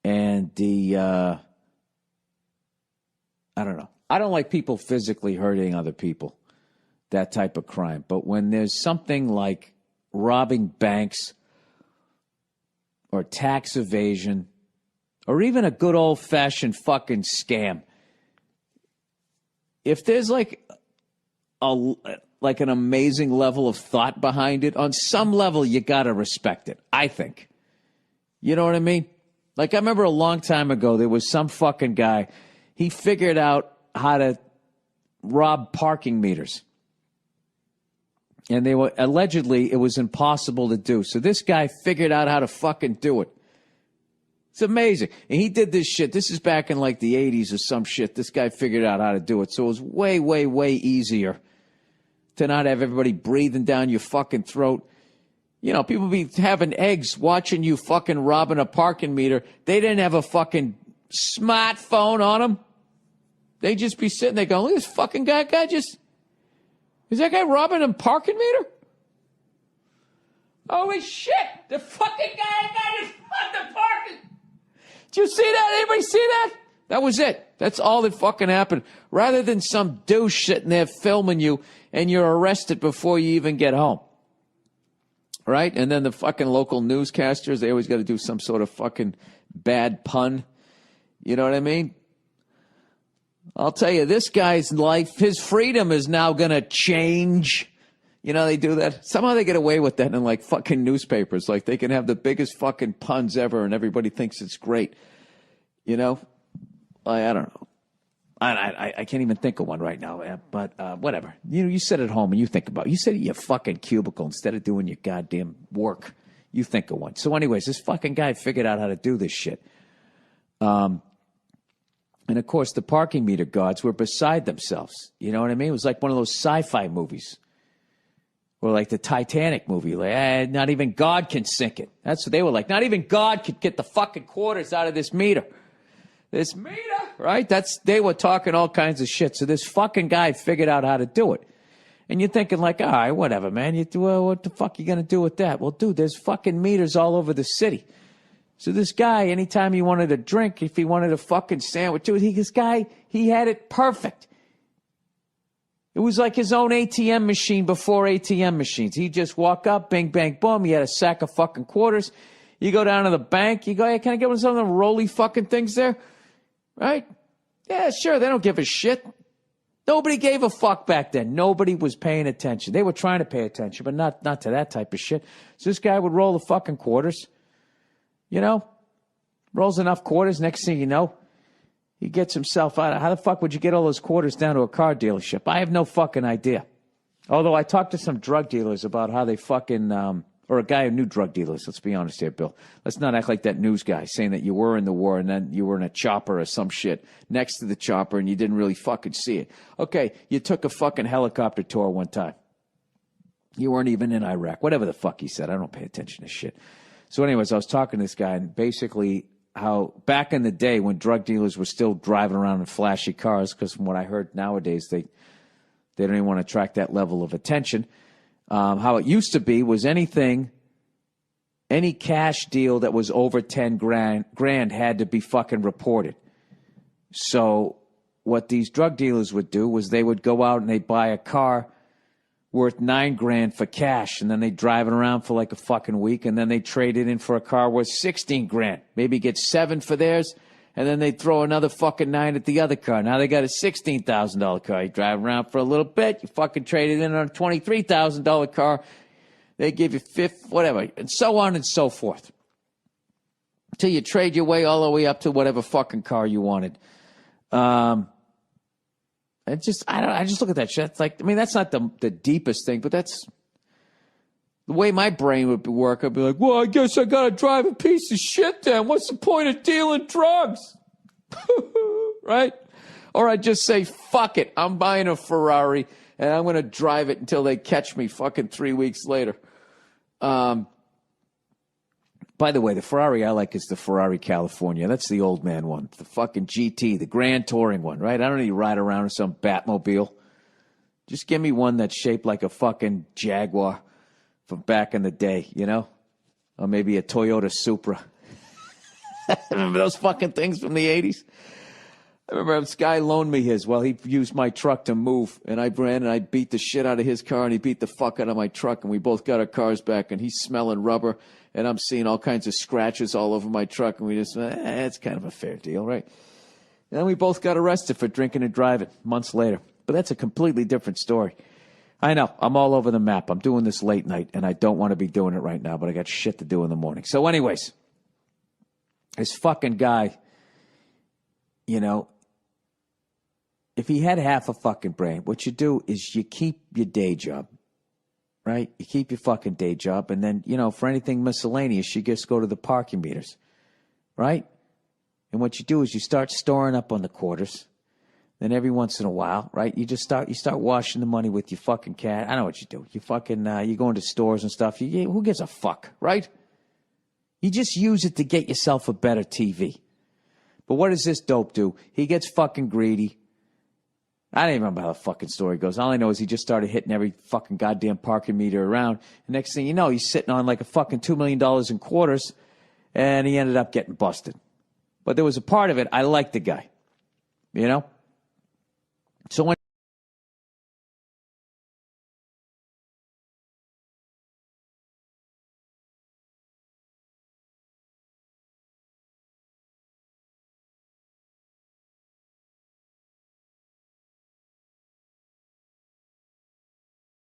and the, I don't know. I don't like people physically hurting other people, that type of crime. But when there's something like robbing banks or tax evasion or even a good old-fashioned fucking scam, if there's like an amazing level of thought behind it, on some level you got to respect it, I think. You know what I mean? Like I remember a long time ago there was some fucking guy, he figured out how to rob parking meters. And they were allegedly it was impossible to do. So this guy figured out how to fucking do it. It's amazing. And he did this shit. This is back in like the 80s or some shit. This guy figured out how to do it. So it was way, way, way easier to not have everybody breathing down your fucking throat. You know, people be having eggs watching you fucking robbing a parking meter. They didn't have a fucking smartphone on them. They just be sitting there going, look at this fucking guy just... Is that guy robbing a parking meter? Holy shit! The fucking guy just fucking parking. Did you see that? Anybody see that? That was it. That's all that fucking happened. Rather than some douche sitting there filming you and you're arrested before you even get home. Right? And then the fucking local newscasters, they always got to do some sort of fucking bad pun. You know what I mean? I'll tell you, this guy's life, his freedom is now going to change. You know, they do that. Somehow they get away with that in like fucking newspapers. Like they can have the biggest fucking puns ever and everybody thinks it's great. You know? I don't know. I can't even think of one right now, but whatever. You sit at home and you think about it. You sit at your fucking cubicle instead of doing your goddamn work. You think of one. So anyways, this fucking guy figured out how to do this shit. And of course, the parking meter guards were beside themselves. You know what I mean? It was like one of those sci-fi movies. Or like the Titanic movie. Like, not even God can sink it. That's what they were like. Not even God could get the fucking quarters out of this meter. This meter, right? They were talking all kinds of shit. So this fucking guy figured out how to do it. And you're thinking like, all right, whatever, man. What the fuck you going to do with that? Well, dude, there's fucking meters all over the city. So this guy, anytime he wanted a drink, if he wanted a fucking sandwich, dude, he had it perfect. It was like his own ATM machine before ATM machines. He'd just walk up, bing, bang, boom. He had a sack of fucking quarters. You go down to the bank. You go, hey, can I get one of some of them roly fucking things there? Right? Yeah, sure. They don't give a shit. Nobody gave a fuck back then. Nobody was paying attention. They were trying to pay attention, but not to that type of shit. So this guy would roll the fucking quarters. You know? Rolls enough quarters. Next thing you know, he gets himself out. How the fuck would you get all those quarters down to a car dealership? I have no fucking idea. Although I talked to some drug dealers about how they fucking, or a guy who knew drug dealers. Let's be honest here, Bill. Let's not act like that news guy saying that you were in the war and then you were in a chopper or some shit next to the chopper and you didn't really fucking see it. Okay, you took a fucking helicopter tour one time. You weren't even in Iraq. Whatever the fuck he said. I don't pay attention to shit. So anyways, I was talking to this guy and basically how back in the day when drug dealers were still driving around in flashy cars, because from what I heard nowadays, they don't even want to attract that level of attention. How it used to be was any cash deal that was over 10 grand had to be fucking reported. So what these drug dealers would do was they would go out and they'd buy a car worth 9 grand for cash, and then they drive it around for like a fucking week, and then they trade it in for a car worth 16 grand. Maybe get 7 for theirs, and then they throw another fucking 9 at the other car. Now they got a $16,000 car. You drive around for a little bit, you fucking trade it in on a $23,000 car. They give you whatever, and so on and so forth. Until you trade your way all the way up to whatever fucking car you wanted. I just look at that shit. It's like, I mean, that's not the deepest thing, but that's the way my brain would work. I'd be like, well, I guess I got to drive a piece of shit then. What's the point of dealing drugs? Right? Or I'd just say, fuck it. I'm buying a Ferrari and I'm going to drive it until they catch me fucking 3 weeks later. By the way, the Ferrari I like is the Ferrari California. That's the old man one. The fucking GT, the Grand Touring one, right? I don't need to ride around in some Batmobile. Just give me one that's shaped like a fucking Jaguar from back in the day, you know? Or maybe a Toyota Supra. Remember those fucking things from the 80s? I remember this guy loaned me his. Well, he used my truck to move, and I ran and I beat the shit out of his car, and he beat the fuck out of my truck, and we both got our cars back, and he's smelling rubber, and I'm seeing all kinds of scratches all over my truck, and we just, it's kind of a fair deal, right? And then we both got arrested for drinking and driving months later. But that's a completely different story. I know, I'm all over the map. I'm doing this late night, and I don't want to be doing it right now, but I got shit to do in the morning. So anyways, this fucking guy, you know, if he had half a fucking brain, what you do is you keep your day job, right? You keep your fucking day job, and then, you know, for anything miscellaneous, you just go to the parking meters. right? And what you do is you start storing up on the quarters. Then every once in a while, right, you start washing the money with your fucking cat. I know what you do. You fucking you go into stores and stuff. Who gives a fuck, right? You just use it to get yourself a better TV. But what does this dope do? He gets fucking greedy. I don't even remember how the fucking story goes. All I know is he just started hitting every fucking goddamn parking meter around. And next thing you know, he's sitting on like a fucking $2 million in quarters, and he ended up getting busted. But there was a part of it, I liked the guy, you know? So